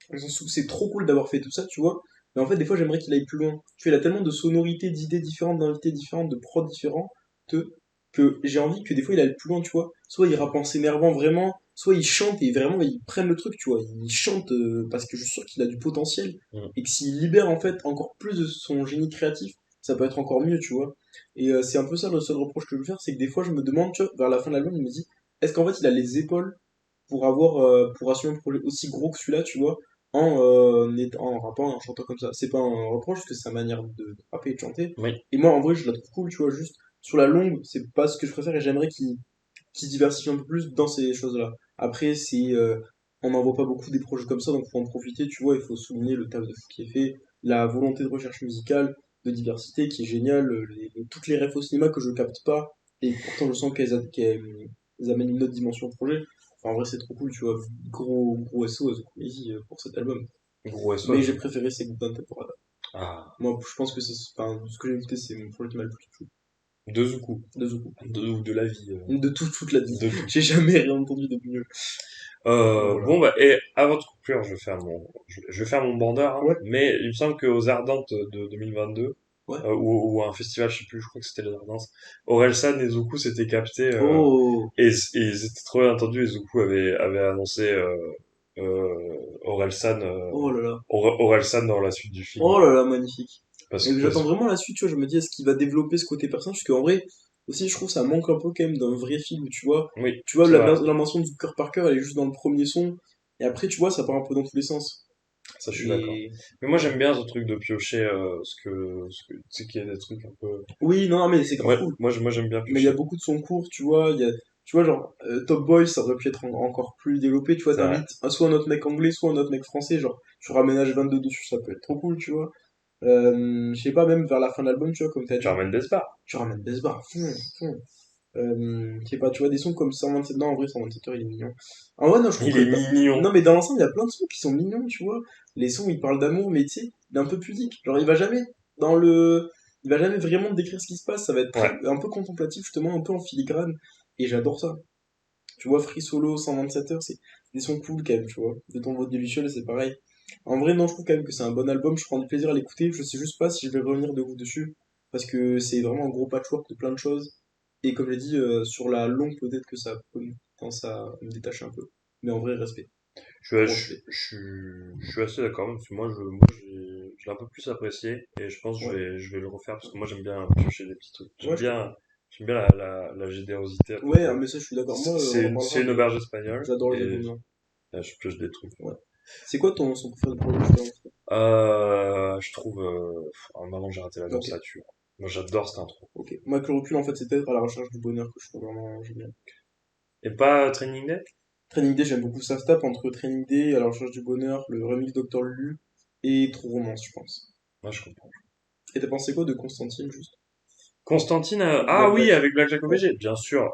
Dans le sens où c'est trop cool d'avoir fait tout ça, tu vois. Mais en fait, des fois, j'aimerais qu'il aille plus loin. Tu vois, il a tellement de sonorités, d'idées différentes, d'invités différentes, de prods différentes, que j'ai envie que des fois, il aille plus loin, tu vois. Soit il rappe en s'énervant vraiment, soit il chante et vraiment, il prenne le truc, tu vois. Il chante parce que je suis sûr qu'il a du potentiel. Et que s'il libère, en fait, encore plus de son génie créatif, ça peut être encore mieux, tu vois. Et c'est un peu ça le seul reproche que je veux faire, c'est que des fois, je me demande, tu vois, vers la fin de l'album, je me dis, est-ce qu'en fait, il a les épaules pour assumer un projet aussi gros que celui-là, tu vois, en rappant et en chantant comme ça. C'est pas un reproche, parce que c'est sa manière de rapper et de chanter. Oui. Et moi, en vrai, je la trouve cool, tu vois, juste sur la longue, c'est pas ce que je préfère et j'aimerais qu'il diversifie un peu plus dans ces choses-là. Après, on n'en voit pas beaucoup des projets comme ça, donc faut en profiter, tu vois, il faut souligner le taf de fou qui est fait, la volonté de recherche musicale, de diversité qui est géniale, toutes les refs au cinéma que je capte pas, et pourtant je sens qu'elles amènent une autre dimension au projet. Enfin, en vrai, c'est trop cool, tu vois. Gros SO à Zukumezi pour cet album. Gros SO. Mais j'ai préféré Segunda Temporada. Ah. Moi, je pense que ce que j'ai écouté, c'est mon projet qui m'a le plus touché. De Zuku. De la vie. De toute la vie. J'ai jamais rien entendu de mieux. Voilà. Bon, bah, et avant de conclure, je vais faire mon bandeur, hein, ouais. Mais il me semble qu'aux Ardentes de 2022, ouais. Ou à un festival, je sais plus, je crois que c'était les Ardentes, Orelsan et Zuku s'étaient captés, et ils étaient trop bien entendus, et Zuku avait annoncé, Orelsan, Orelsan dans la suite du film. Oh là là, magnifique. Et j'attends vraiment la suite, tu vois, je me dis, est-ce qu'il va développer ce côté personnage, parce qu'en vrai, aussi, je trouve que ça manque un peu quand même d'un vrai film, tu vois. Oui, tu vois, la mention de Zucker Parker, elle est juste dans le premier son, et après, tu vois, ça part un peu dans tous les sens. Ça, je suis d'accord. Mais moi, j'aime bien ce truc de piocher, tu sais qu'il y a des trucs un peu... Oui, non, mais c'est grave cool. Moi, j'aime bien piocher. Mais il y a beaucoup de sons courts, tu vois, tu vois, genre, Top Boy, ça aurait pu être encore plus développé, tu vois, t'invites soit un autre mec anglais, soit un autre mec français, genre, tu ramènes H22 dessus, ça peut être trop cool, tu vois. Je sais pas, même vers la fin de l'album, tu vois, comme t'as dit. Tu ramènes Besbar. Tu ramènes Besbar, Je sais pas, tu vois, des sons comme 127, non, en vrai, 127 heures, il est mignon. En vrai, non, je trouve Il que est mignon. non, mais dans l'ensemble, il y a plein de sons qui sont mignons, tu vois. Les sons, ils parlent d'amour, mais tu sais, il est un peu pudique. Genre, il va jamais dans le. Il va jamais vraiment décrire ce qui se passe. Ça va être Ouais. un peu contemplatif, justement, un peu en filigrane. Et j'adore ça. Tu vois, Free Solo, 127 heures, c'est des sons cool quand même, tu vois. De ton vote délicieux, c'est pareil. En vrai, non, je trouve quand même que c'est un bon album. Je prends du plaisir à l'écouter. Je sais juste pas si je vais revenir de ouf dessus. Parce que c'est vraiment un gros patchwork de plein de choses. Et comme j'ai dit, sur la longue, peut-être que ça peut me tendance à me détacher un peu. Mais en vrai, respect. Je, Gros je, respect. je suis assez d'accord, parce que moi, je l'ai un peu plus apprécié, et je pense que Ouais. je vais le refaire, parce que moi, j'aime bien piocher des petits trucs. Ouais, je comprends. J'aime bien la générosité à Ouais, propos. mais ça, je suis d'accord. Moi, on en C'est parlera, une mais auberge espagnole, j'adore les et albums bien. là, je pioche des trucs. Ouais. C'est quoi ton son préféré de Paul justement? Je trouve, un moment j'ai raté la Ok, danse là-dessus. Moi, j'adore cette intro. ok. Moi, avec le recul, en fait, c'est peut-être à la recherche du bonheur que je trouve vraiment génial. Et pas Training Day? Training Day, j'aime beaucoup ça. Se tape entre Training Day, à la recherche du bonheur, le remix Dr. Lulu et True Romance, je pense. Moi, je comprends. Et t'as pensé quoi de Constantine, juste? Constantine, ah Black oui, Jack. avec Black Jack Ouais. OBG, bien sûr.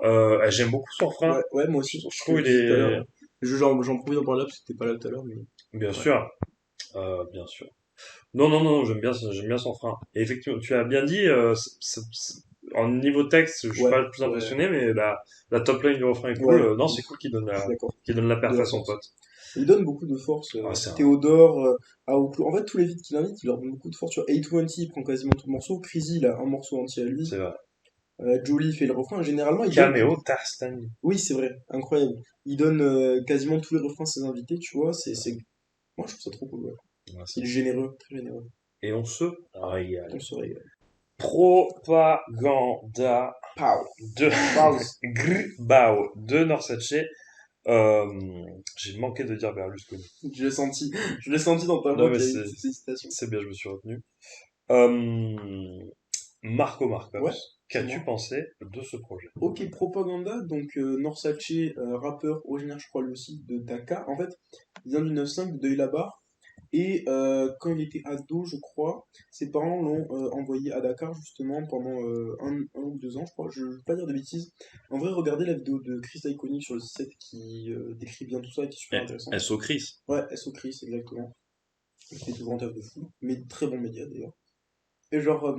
J'aime beaucoup son refrain. Ouais, ouais, moi Je, aussi. je Je trouve le il disais tout à l'heure. est, Ouais. J'en profite d'en parler là parce que t'étais pas là tout à l'heure, mais bien ouais. sûr, bien sûr. Non, non, non, j'aime bien son frein. Et effectivement, tu as bien dit, en niveau texte, je suis Ouais, pas le plus ouais, impressionné, mais la top line du refrain est cool. ouais, Non, de c'est ouf. cool Je suis d'accord. qu'il donne la De perf la à son force. pote. Il donne beaucoup de force. Ah, c'est un, Théodore, Aoklo. En fait, tous les feats qu'il invite, il leur donne beaucoup de force. Tu vois, 820, il prend quasiment tout le morceau. Crazy, il a un morceau entier à lui. c'est vrai. Jolie fait le refrain. Généralement, il donne. Cameo Tarstani. Oui, c'est vrai, incroyable. Il donne quasiment tous les refrains à ses invités, tu vois. Moi, je trouve ça trop cool, ouais. Ouais, Il est généreux, très généreux. et on se régale. On se régale. Propaganda Pow! de Pause. Grbao de Norsace. J'ai manqué de dire Berlusconi. Je l'ai senti. Je l'ai senti dans ta Non, voix mais qu'il y a une petite hésitation. c'est bien, je me suis retenu. Euh, Marco Ouais, Marcos, c'est qu'as-tu moi. pensé de ce projet? Ok, Propaganda, donc Norsace, rappeur originaire, je crois, lui aussi, de Dakar. En fait, il vient du 9-5 de Deuil-la-Barre. Et quand il était ado, je crois, ses parents l'ont envoyé à Dakar justement pendant un ou 2 ans, je crois. Je ne veux pas dire de bêtises. En vrai, regardez la vidéo de Chris Iconic sur le site qui décrit bien tout ça et qui est super intéressante. SO Chris. Ouais, SO Chris, exactement. Il fait toujours un taf de fou, mais très bon média d'ailleurs. Et genre,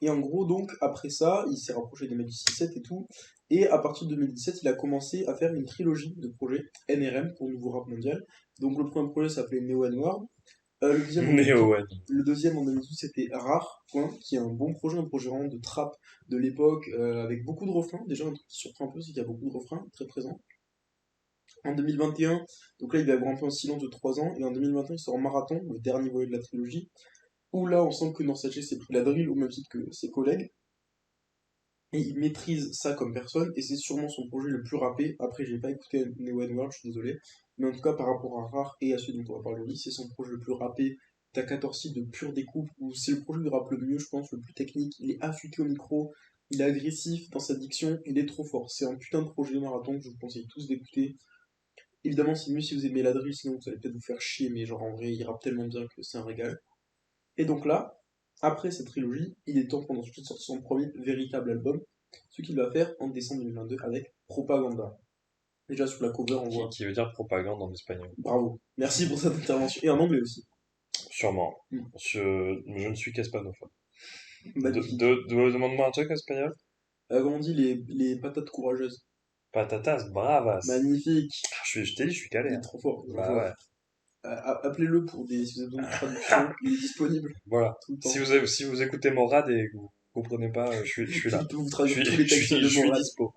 et en gros, donc, après ça, il s'est rapproché des mecs du 6-7 et tout. Et à partir de 2017, il a commencé à faire une trilogie de projets NRM pour Nouveau Rap Mondial. Donc, le premier projet s'appelait Neo N-Word. Le deuxième en Néo, 2012, ouais. le deuxième en 2012, c'était Rare, point, qui est un projet vraiment de trap de l'époque, avec beaucoup de refrains. Déjà, un truc qui surprend un peu, c'est qu'il y a beaucoup de refrains, très présents. En 2021, donc là, il va y avoir un peu un silence de 3 ans. Et en 2021, il sort Marathon, le dernier volet de la trilogie où là on sent que Norsace s'est pris la drill au même titre que ses collègues, et il maîtrise ça comme personne, et c'est sûrement son projet le plus rappé. Après, j'ai pas écouté Neo World, je suis désolé, mais en tout cas, par rapport à Rare et à celui dont on va parler aujourd'hui, c'est son projet le plus rappé. T'as 14 titres de pure découpe, où c'est le projet de rap le mieux, je pense, le plus technique. Il est affûté au micro, il est agressif dans sa diction, il est trop fort. C'est un putain de projet marathon que je vous conseille tous d'écouter. Évidemment, c'est mieux si vous aimez la drill, sinon vous allez peut-être vous faire chier, mais genre en vrai, il rappe tellement bien que c'est un régal. Et donc là, après cette trilogie, il est temps pour ensuite de sortir son premier véritable album, ce qu'il va faire en décembre 2022 avec Propaganda. Déjà sur la cover, on voit Qui veut dire propagande en espagnol. bravo, merci pour cette intervention, et en anglais aussi. Sûrement. Mm. Je ne suis qu'hispanophone. Magnifique. Demande-moi un truc en espagnol. Comment on dit les patates courageuses? Patatas bravas. Magnifique. Je t'ai dit, je suis calé. Il est Hein. trop fort, trop Bah fort. ouais. Appelez-le pour si vous avez besoin de traduction, il est disponible Voilà. tout le temps. Si vous écoutez Morad et que vous comprenez pas, je suis là. Il peut vous traduire tous les textes de Je suis morale. dispo.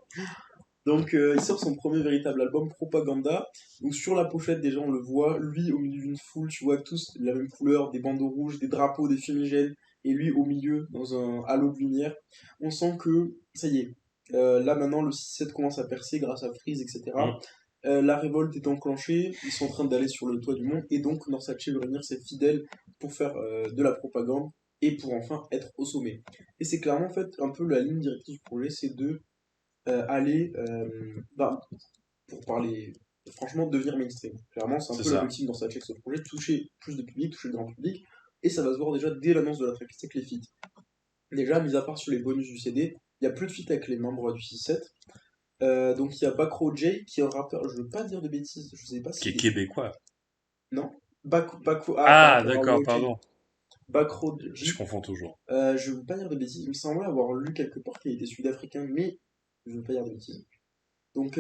Donc il sort son premier véritable album, Propaganda. Donc sur la pochette, déjà on le voit, lui au milieu d'une foule, tu vois tous la même couleur, des bandeaux rouges, des drapeaux, des fumigènes, et lui au milieu dans un halo de lumière. On sent que, ça y est, là maintenant le 6-7 commence à percer grâce à Freeze, etc. Mm. La révolte est enclenchée, ils sont en train d'aller sur le toit du monde, et donc Norsace veut réunir ses fidèles pour faire de la propagande, et pour enfin être au sommet. Et c'est clairement en fait un peu la ligne directrice du projet, c'est de aller, pour parler franchement, devenir mainstream. Clairement, c'est un C'est peu ça. l'objectif dans sa check ce projet, toucher plus de public, toucher le grand public, et ça va se voir déjà dès l'annonce de la tracklist avec les feats. Déjà, mis à part sur les bonus du CD, Il y a plus de feat avec les membres du 6-7. Donc il y a Bakro J qui est un rappeur, je veux pas dire de bêtises, je sais pas Qui est si. québécois. Non? Bakro, par Ah, rapport à d'accord, Woji. pardon. Bakro Je J, confonds toujours. je veux pas dire de bêtises, il me semblait avoir lu quelque part qu'il était sud-africain, mais je veux pas dire de bêtises. Donc,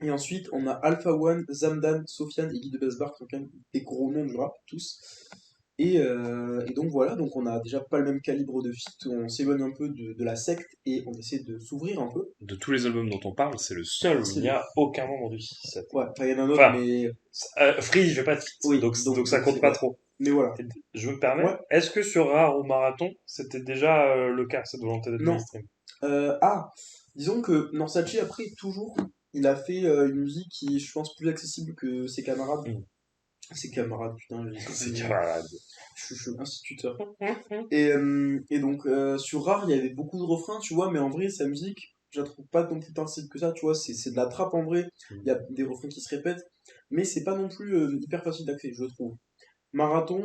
et ensuite, on a Alpha One, Zamdan, Sofiane et Guy de Besbar, qui sont quand même des gros noms du rap, tous. Et donc voilà, donc on a déjà pas le même calibre de feat, on s'éloigne un peu de la secte et on essaie de s'ouvrir un peu. De tous les albums dont on parle, c'est le seul où il C'est n'y a aucun membre du 6-7. Ouais, enfin, il y en a un autre, Enfin, mais Free, il fait pas de feat, oui, donc ça compte c'est pas ouais. trop. Mais voilà. Je me permets, Ouais, est-ce que sur Rare ou Marathon, c'était déjà le cas, cette volonté d'être non. mainstream? Ah, disons que Norsace, après, toujours, il a fait une musique qui est, je pense, plus accessible que ses camarades. Mm. Ses camarades, putain, C'est camarade. je suis instituteur. Et donc, sur Rare, il y avait beaucoup de refrains, tu vois, mais en vrai, sa musique, je la trouve pas non plus tant simple que ça, tu vois, c'est de la trappe en vrai, il y a des refrains qui se répètent, mais c'est pas non plus hyper facile d'accès, je trouve. Marathon,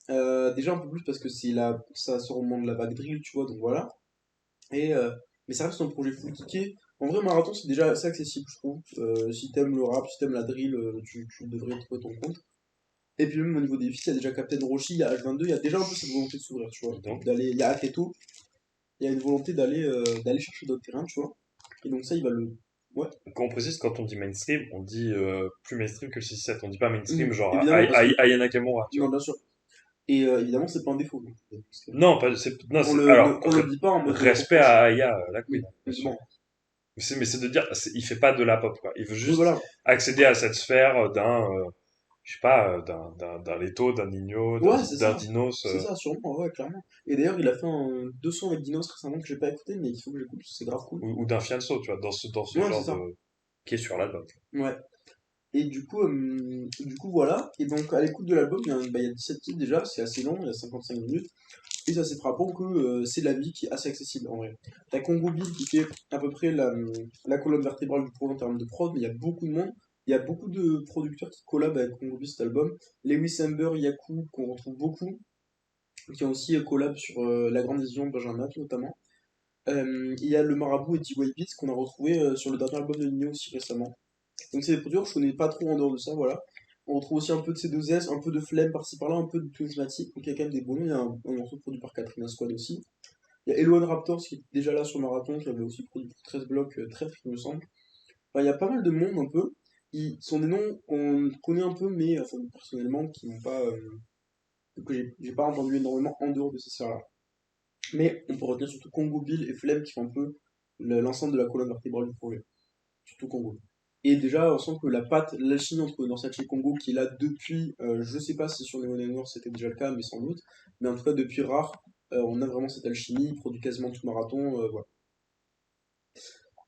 déjà un peu plus parce que ça sort au moment de la vague drill, tu vois, donc voilà. Et, mais ça reste un projet full kické. En vrai, Marathon, c'est déjà assez accessible, je trouve. Si t'aimes le rap, si t'aimes la drill, tu devrais trouver ton compte. Et puis même au niveau des filles, il y a déjà Captain Roshi, il y a H22, il y a déjà un peu cette volonté de s'ouvrir, tu vois. Dis donc. Il y a Aketo, il y a une volonté d'aller chercher d'autres terrains, tu vois. Et donc ça, il va le... Ouais. Quand on précise, quand on dit mainstream, on dit plus mainstream que le 6-7. On dit pas mainstream genre Évidemment, parce que... Aya Nakamura, tu Non, vois. bien sûr. Et évidemment, c'est pas un défaut. Donc, parce que Non, non, alors, qu'on le dit pas en mode respect reproche. à Aya, la Oui, queen, bien sûr. bon. Mais c'est de dire, il fait pas de la pop, quoi. Il veut Oui, juste voilà. accéder à cette sphère je sais pas, d'un Leto, d'un Nino, Ouais, c'est d'un ça. Dinos. C'est ça, sûrement, ouais, clairement. Et d'ailleurs, il a fait un 200 avec Dinos récemment que j'ai pas écouté, mais il faut que j'écoute, c'est grave cool. Ou d'un Fianso, tu vois, dans ce Ouais, c'est genre ça. de... qui est sur l'album. Ouais. Et du coup, voilà. Et donc, à l'écoute de l'album, il y a 17 titres déjà, c'est assez long, il y a 55 minutes. Et ça, c'est frappant que c'est la musique qui est assez accessible en vrai. T'as Congo Bill qui fait à peu près la colonne vertébrale du projet en termes de prod, mais il y a beaucoup de monde. Il y a beaucoup de producteurs qui collabent avec Congo Bill cet album. Lewis Amber, Yaku, qu'on retrouve beaucoup, qui ont aussi collab sur La Grande Vision, Benjamin notamment. Il y a Le Marabout et D.Y. Beats qu'on a retrouvé sur le dernier album de Nino aussi récemment. Donc c'est des producteurs que je connais pas trop en dehors de ça, voilà. On retrouve aussi un peu de C2S, un peu de Flemme par-ci par-là, un peu de Twinsmatic, donc il y a quand même des bons noms. Il y a un morceau produit par Katrina Squad aussi. Il y a Eloane Raptors qui est déjà là sur Marathon, qui avait aussi produit pour 13 blocs, traître il me semble. Enfin, il y a pas mal de monde un peu. Ils sont des noms qu'on connaît un peu, mais enfin, personnellement, qui n'ont pas, que j'ai pas entendu énormément en dehors de ces sphères-là. Mais on peut retenir surtout Congo Bill et Flemme qui font un peu l'ensemble de la colonne vertébrale du projet. Surtout Congo. Et déjà, on sent que la patte, l'alchimie entre Norsace et Congo, qui est là depuis, je sais pas si sur les Neon Noir c'était déjà le cas, mais sans doute, mais en tout cas depuis Rare, on a vraiment cette alchimie, il produit quasiment tout marathon, voilà.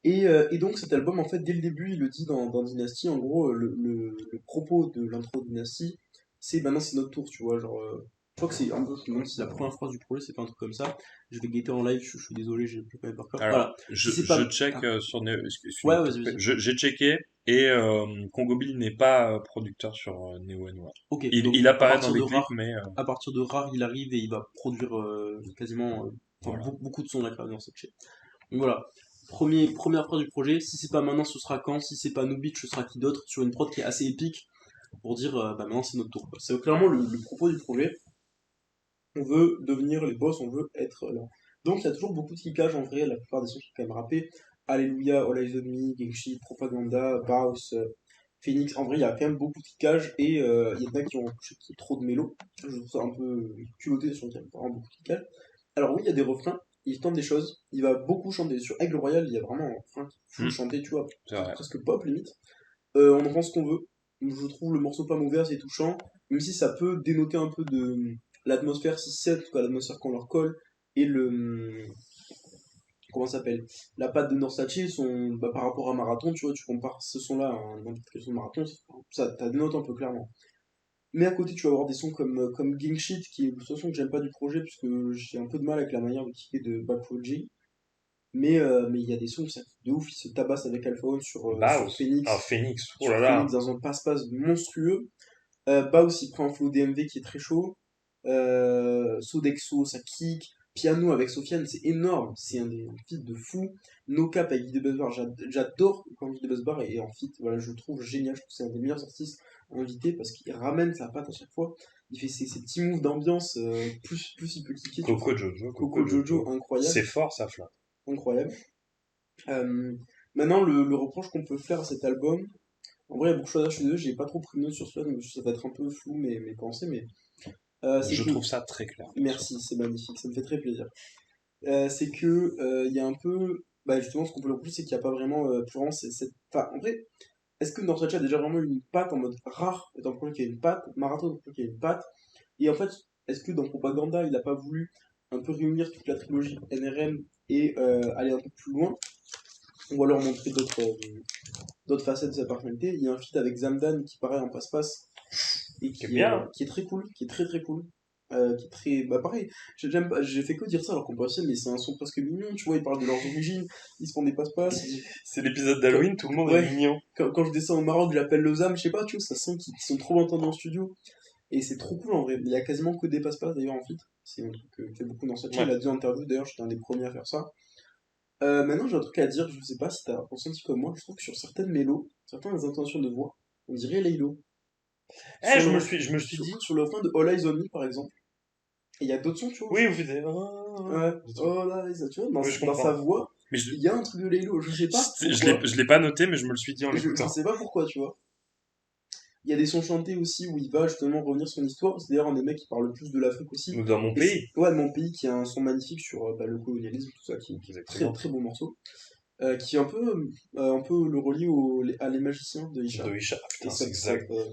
Et donc cet album, en fait, dès le début, il le dit dans Dynasty, en gros, le propos de l'intro de Dynasty, c'est maintenant c'est notre tour, tu vois, genre, je crois que c'est un peu, je me demande si la première phrase du projet, c'est pas un truc comme ça, je vais guetter en live, je suis désolé, j'ai plus quand même par cœur. Alors, Voilà, si c'est pas... je check Ah. sur Ouais, vas-y, vas-y. j'ai checké et Congo Bill n'est pas producteur sur Neo Noir. Ok, donc Il à apparaît dans partir de des clips, Rare, mais à partir de Rare, il arrive et il va produire quasiment enfin, voilà. beaucoup de sons de la carrière dans cette chaîne. Donc voilà, première phrase du projet, si c'est pas maintenant, ce sera quand, si c'est pas No Beach, ce sera qui d'autre, sur une prod qui est assez épique, pour dire bah maintenant c'est notre tour, quoi. C'est clairement le propos du projet. On veut devenir les boss, on veut être là. Donc il y a toujours beaucoup de kickage en vrai, la plupart des sons sont quand même rappés. Alléluia, All Eyes on Me, Gengshi, Propaganda, Baus, Phoenix. En vrai, il y a quand même beaucoup de kickage et il y en a qui ont trop de mélo. Je trouve ça un peu culotté sur qu'il y a vraiment beaucoup de kickage. Alors oui, il y a des refrains, il tente des choses, il va beaucoup chanter. Sur Aigle Royal, il y a vraiment un refrain qui faut chanter, tu vois, C'est vrai. presque pop limite. On en pense qu'on veut. Je trouve le morceau pas mauvais, c'est touchant, même si ça peut dénoter un peu de l'atmosphère 6-7, en tout cas l'atmosphère qu'on leur colle, et comment ça s'appelle, la patte de Norsace, par rapport à Marathon, tu vois, tu compares ce son-là à n'importe quel son de Marathon, ça dénote un peu clairement. Mais à côté, tu vas avoir des sons comme Gang Shit, qui est le seul son que j'aime pas du projet, puisque j'ai un peu de mal avec la manière de kicker de Backroad J. Mais il y a des sons, ça de ouf, il se tabasse avec Alpha One sur Baus. Ah, Phoenix. Phoenix. Oh Sur là là. Phoenix dans un passe-passe monstrueux. Baus il prend un flow DMV qui est très chaud. Sodexo ça kick. Piano avec Sofiane, c'est énorme, c'est un des feats de fou. No Cap avec Guy de Besbar, j'adore quand Guy de Besbar est en feat, voilà, je le trouve génial, je trouve que c'est un des meilleurs artistes invités parce qu'il ramène sa patte à chaque fois. Il fait ses petits moves d'ambiance, plus il peut kicker. Coco Jojo, incroyable. C'est fort, ça flamme. Incroyable. Maintenant, le reproche qu'on peut faire à cet album, en vrai, il y a beaucoup de choses à choisir, j'ai pas trop pris de notes sur cela, donc ça va être un peu flou mes pensées, mais Je trouve ça très clair. merci, c'est magnifique, ça me fait très plaisir. C'est que il y a un peu, bah justement, ce qu'on peut le reprocher, c'est qu'il n'y a pas vraiment, plus vraiment enfin, en vrai, est-ce que Northwatch a déjà vraiment une patte en mode rare est un projet qui a une patte, Marathon est un projet qui a une patte, et en fait, est-ce que dans Propaganda, il n'a pas voulu un peu réunir toute la trilogie NRM et aller un peu plus loin, ou alors montrer d'autres facettes de sa personnalité? Il y a un feat avec Zamdan qui paraît en passe-passe et C'est bien. qui est très cool, qui est très très cool. Qui est très. Bah pareil, j'ai fait que dire ça alors qu'on peut mais c'est un son presque mignon, tu vois, ils parlent de leurs origines, ils se font des passe-passe. C'est l'épisode d'Halloween, tout le monde Ouais. est mignon. Quand je descends au Maroc, j'appelle Lausanne, je sais pas, tu vois, ça sent qu'ils sont trop entendus en studio. Et c'est trop cool en vrai. Il y a quasiment que des passe-passe d'ailleurs en feat. C'est un truc que fait beaucoup dans cette chaîne. Ouais. Il a dit en interview d'ailleurs, j'étais un des premiers à faire ça. Maintenant, j'ai un truc à dire, je sais pas si t'as ressenti comme moi, je trouve que sur certaines mélos, certaines intentions de voix, on dirait Laylo. Eh, Sur je me suis dit. sur le refrain de All Eyes on Me par exemple. Et il y a d'autres sons, tu vois. Oui, vous dites. Ouais, All Eyes, tu vois, Oui, je dans sa comprends. voix, Mais il y a un truc de Laylo, je sais pas je l'ai pas noté, mais je me le suis dit en je l'écoutant. sais pas pourquoi, tu vois. Il y a des sons chantés aussi où il va justement revenir sur son histoire. C'est d'ailleurs un des mecs qui parle le plus de l'Afrique aussi. Dans mon Et pays. ouais, de mon pays, qui a un son magnifique sur le colonialisme, tout ça, qui est très Exactement. très beau morceau. Qui est un peu le relie à Les Magiciens de Isha. De Isha. Et Putain, c'est exact. euh,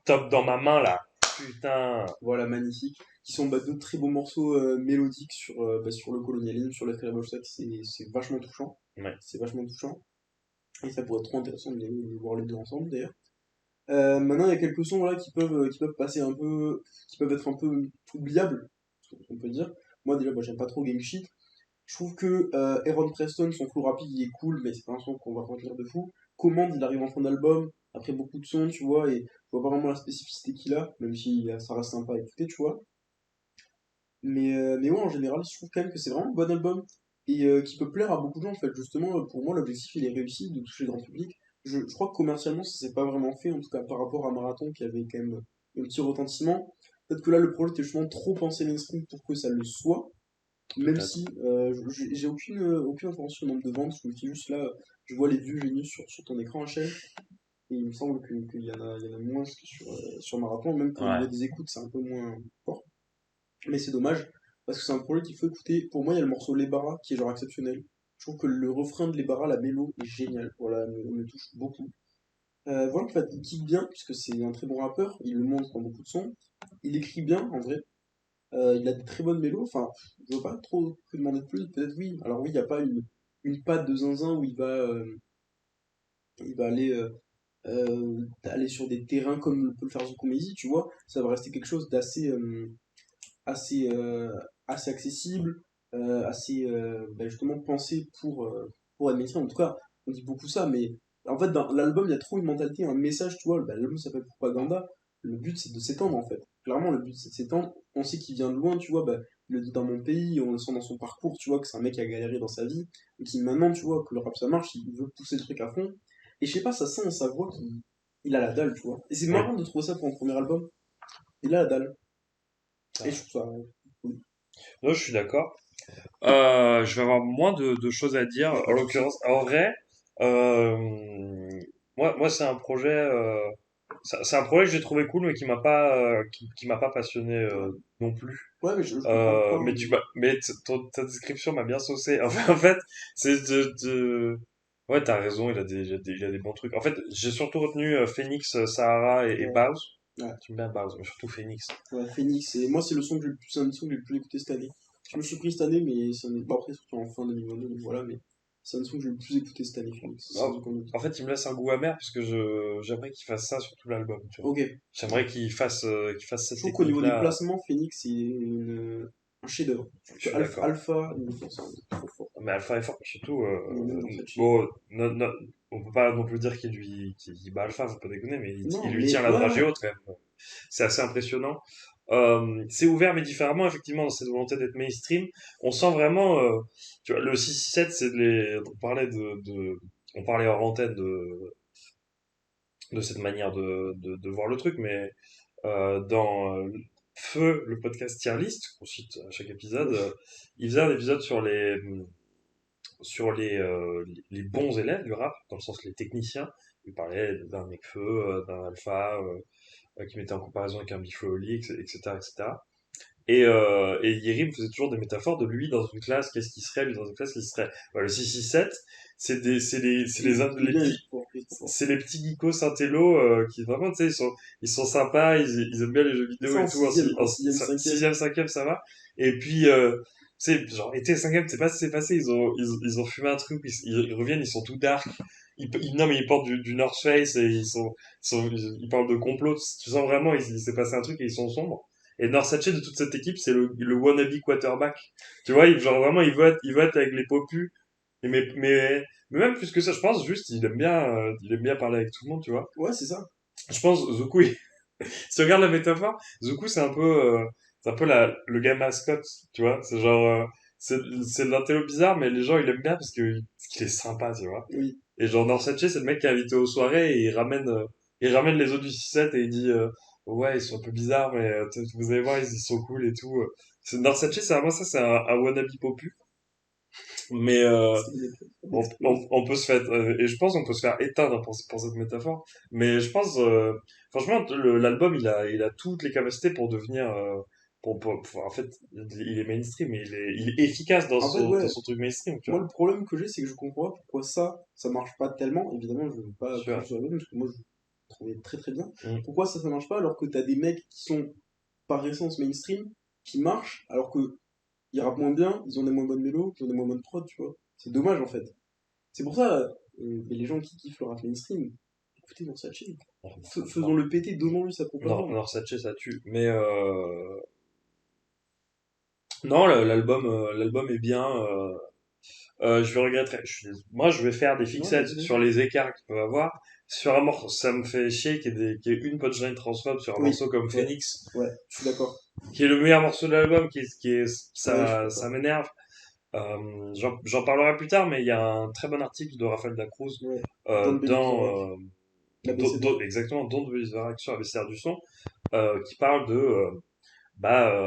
Top dans ma main, là. Putain. voilà, magnifique. Qui sont deux très beaux morceaux mélodiques sur le colonialisme, sur l'esclavage, ça, c'est vachement touchant. Ouais. C'est vachement touchant. Et ça pourrait être trop intéressant de voir les deux ensemble d'ailleurs. Maintenant, il y a quelques sons voilà, qui peuvent passer un peu, qui peuvent être un peu oubliables, on peut dire. Moi, déjà, j'aime pas trop Gang Shit. Je trouve que Aaron Preston, son flow rapide, il est cool, mais c'est pas un son qu'on va retenir de fou. Command, il arrive en fin d'album, après beaucoup de sons, tu vois, et je vois pas vraiment la spécificité qu'il a, même si ça reste sympa à écouter, tu vois. Mais ouais, en général, je trouve quand même que c'est vraiment un bon album, et qui peut plaire à beaucoup de gens, en fait. Justement, pour moi, l'objectif, il est réussi de toucher le grand public. Je crois que commercialement, ça s'est pas vraiment fait, en tout cas par rapport à Marathon, qui avait quand même un petit retentissement. Peut-être que là, le projet était justement trop pensé mainstream pour que ça le soit. Même Peut-être. si j'ai aucune information sur le nombre de ventes, je me dis juste là, je vois les vues génies sur ton écran HL, et il me semble qu'il y en a moins que sur Marathon, même qu'au niveau Ouais. des écoutes, c'est un peu moins fort. Mais c'est dommage, parce que c'est un projet qu'il faut écouter. Pour moi, il y a le morceau Les Barras qui est genre exceptionnel. Je trouve que le refrain de Les Barras, la mélo, est génial. Voilà, me touche beaucoup. Voilà, en fait, il kick bien, puisque c'est un très bon rappeur, il le montre dans beaucoup de sons. Il écrit bien, en vrai. Il a des très bonnes mélos, enfin, je veux pas trop te demander de plus, peut-être oui. Alors oui, il n'y a pas une patte de zinzin où il va aller sur des terrains comme peut le faire The Comedy, tu vois. Ça va rester quelque chose assez, euh, assez accessible, assez justement pensé pour être mainstream. En tout cas, on dit beaucoup ça, mais en fait, dans l'album, il y a trop une mentalité, un message, tu vois. L'album s'appelle Propaganda. Le but, c'est de s'étendre, en fait. Clairement, le but, c'est de s'étendre. On sait qu'il vient de loin, tu vois. Il le dit dans mon pays, on le sent dans son parcours, tu vois, que c'est un mec qui a galéré dans sa vie, et qui maintenant, tu vois, que le rap ça marche, il veut pousser le truc à fond. Et je sais pas, ça sent dans sa voix qu'il a la dalle, tu vois. Et c'est Oui. marrant de trouver ça pour un premier album. Il a la dalle. Et je trouve ça cool. Non, je suis d'accord. Je vais avoir moins de choses à dire. En l'occurrence, en vrai, euh, moi, c'est un projet. C'est un projet que j'ai trouvé cool, mais qui m'a pas passionné non plus. Ouais, mais je comprends. Mais ta description m'a bien saucé. En fait, c'est ouais, t'as raison. Il a des bons trucs. En fait, j'ai surtout retenu Phoenix, Sahara et Ouais. Baus. Ouais. J'aime bien Baus, mais surtout Phoenix. Ouais, Phoenix, et moi c'est le son que j'ai le plus, c'est un des sons que j'ai le plus écouté cette année. Je me suis pris cette année, mais ça n'est pas après, surtout en fin 2022, donc voilà, mais c'est un des sons que j'ai le plus écouté cette année, Phoenix. Ah, en fait, il me laisse un goût amer parce que j'aimerais qu'il fasse ça sur tout l'album, tu vois. Ok. J'aimerais qu'il fasse Je cette trouve qu'au niveau des technique-là. placements, Phoenix c'est un chef-d'œuvre. Je suis Alpha, d'accord. Alpha, c'est trop fort. Mais Alpha est fort, surtout, Il est même dans cette chaîne. bon, on peut pas non plus dire qu'il bat Alpha, faut pas déconner, mais Non, il lui mais tient la ouais, dragée ouais. haute quand même. C'est assez impressionnant. C'est ouvert mais différemment, effectivement, dans cette volonté d'être mainstream. On sent vraiment, tu vois, le 667, on parlait hors antenne de cette manière de voir le truc, mais dans Feu, le podcast Tier List, qu'on cite à chaque épisode, il faisait un épisode sur les bons élèves du rap, dans le sens les techniciens. Il parlait d'un Nekfeu, d'un Alpha, qui mettait en comparaison avec un Biflo-Oli, etc., etc. Et Yeri me faisait toujours des métaphores de lui dans une classe, qu'est-ce qu'il serait, lui dans une classe, qu'est-ce qu'il serait. Le 667, c'est les petits geekos intello qui vraiment, tu sais, ils sont sympas, ils aiment bien les jeux vidéo Ça, et en tout. sixième, en En sixième, cinquième. sixième, cinquième, ça va. Et puis, tu sais, genre, été cinquième, c'est pas ce qui s'est passé. Ils ont fumé un truc, ils reviennent, ils sont tout dark. Non, mais ils portent du North Face et ils parlent de complot. Tu sens vraiment, il s'est passé un truc et ils sont sombres. Et Norsace de toute cette équipe, c'est le wannabe quarterback. Tu vois, genre vraiment, il veut être avec les popus. Mais même plus que ça, je pense juste, il aime bien parler avec tout le monde, tu vois. Ouais, c'est ça. Je pense, Zuku, si tu regardes la métaphore, Zuku, c'est un peu le gars mascotte, tu vois. C'est genre, c'est de l'intello bizarre, mais les gens, ils l'aiment bien parce qu'il est sympa, tu vois. Oui. Et genre, Norsace, c'est le mec qui est invité aux soirées et il ramène les autres du 6-7 et il dit, ouais, ils sont un peu bizarres, mais vous allez voir, ils sont cool et tout. Norsace, c'est vraiment ça, c'est un wannabe popu. Mais on peut se faire, et je pense qu'on peut se faire éteindre pour cette métaphore. Mais je pense, franchement, l'album, il a toutes les capacités pour devenir, en fait, il est mainstream, mais il est efficace dans En fait, son, ouais, dans son truc mainstream, tu moi, vois. le problème que j'ai, c'est que je comprends pas pourquoi ça marche pas tellement. Évidemment, je veux pas Tu vois. cracher sur l'album, parce que moi, je le trouvais très très bien. Mm. Pourquoi ça marche pas alors que t'as des mecs qui sont par essence mainstream, qui marchent, alors que ils rappent moins bien, ils ont des moins bonnes mélos, ils ont des moins bonnes prods, tu vois. C'est dommage en fait. C'est pour ça, mais les gens qui kiffent le rap mainstream, écoutez dans sa chaîne. Faisons le péter, donnons-lui sa Non, propagande. Norsace, ça tue. Mais non, l'album est bien. Je regretterais. Moi, je vais faire des Non, fixettes vas-y, sur vas-y. les écarts qu'il peut avoir. Sur un morceau, ça me fait chier qu'il y ait une punchline transphobe sur un Oui, morceau comme ouais, Phoenix, ouais, je suis d'accord. qui est le meilleur morceau de l'album, Ouais, je suis ça d'accord. m'énerve. J'en parlerai plus tard, mais il y a un très bon article de Raphaël Dacruz Ouais. Don't Believe the Rock, l'ABCD. exactement, Don't Believe the Hype sur ABCR du son, qui parle de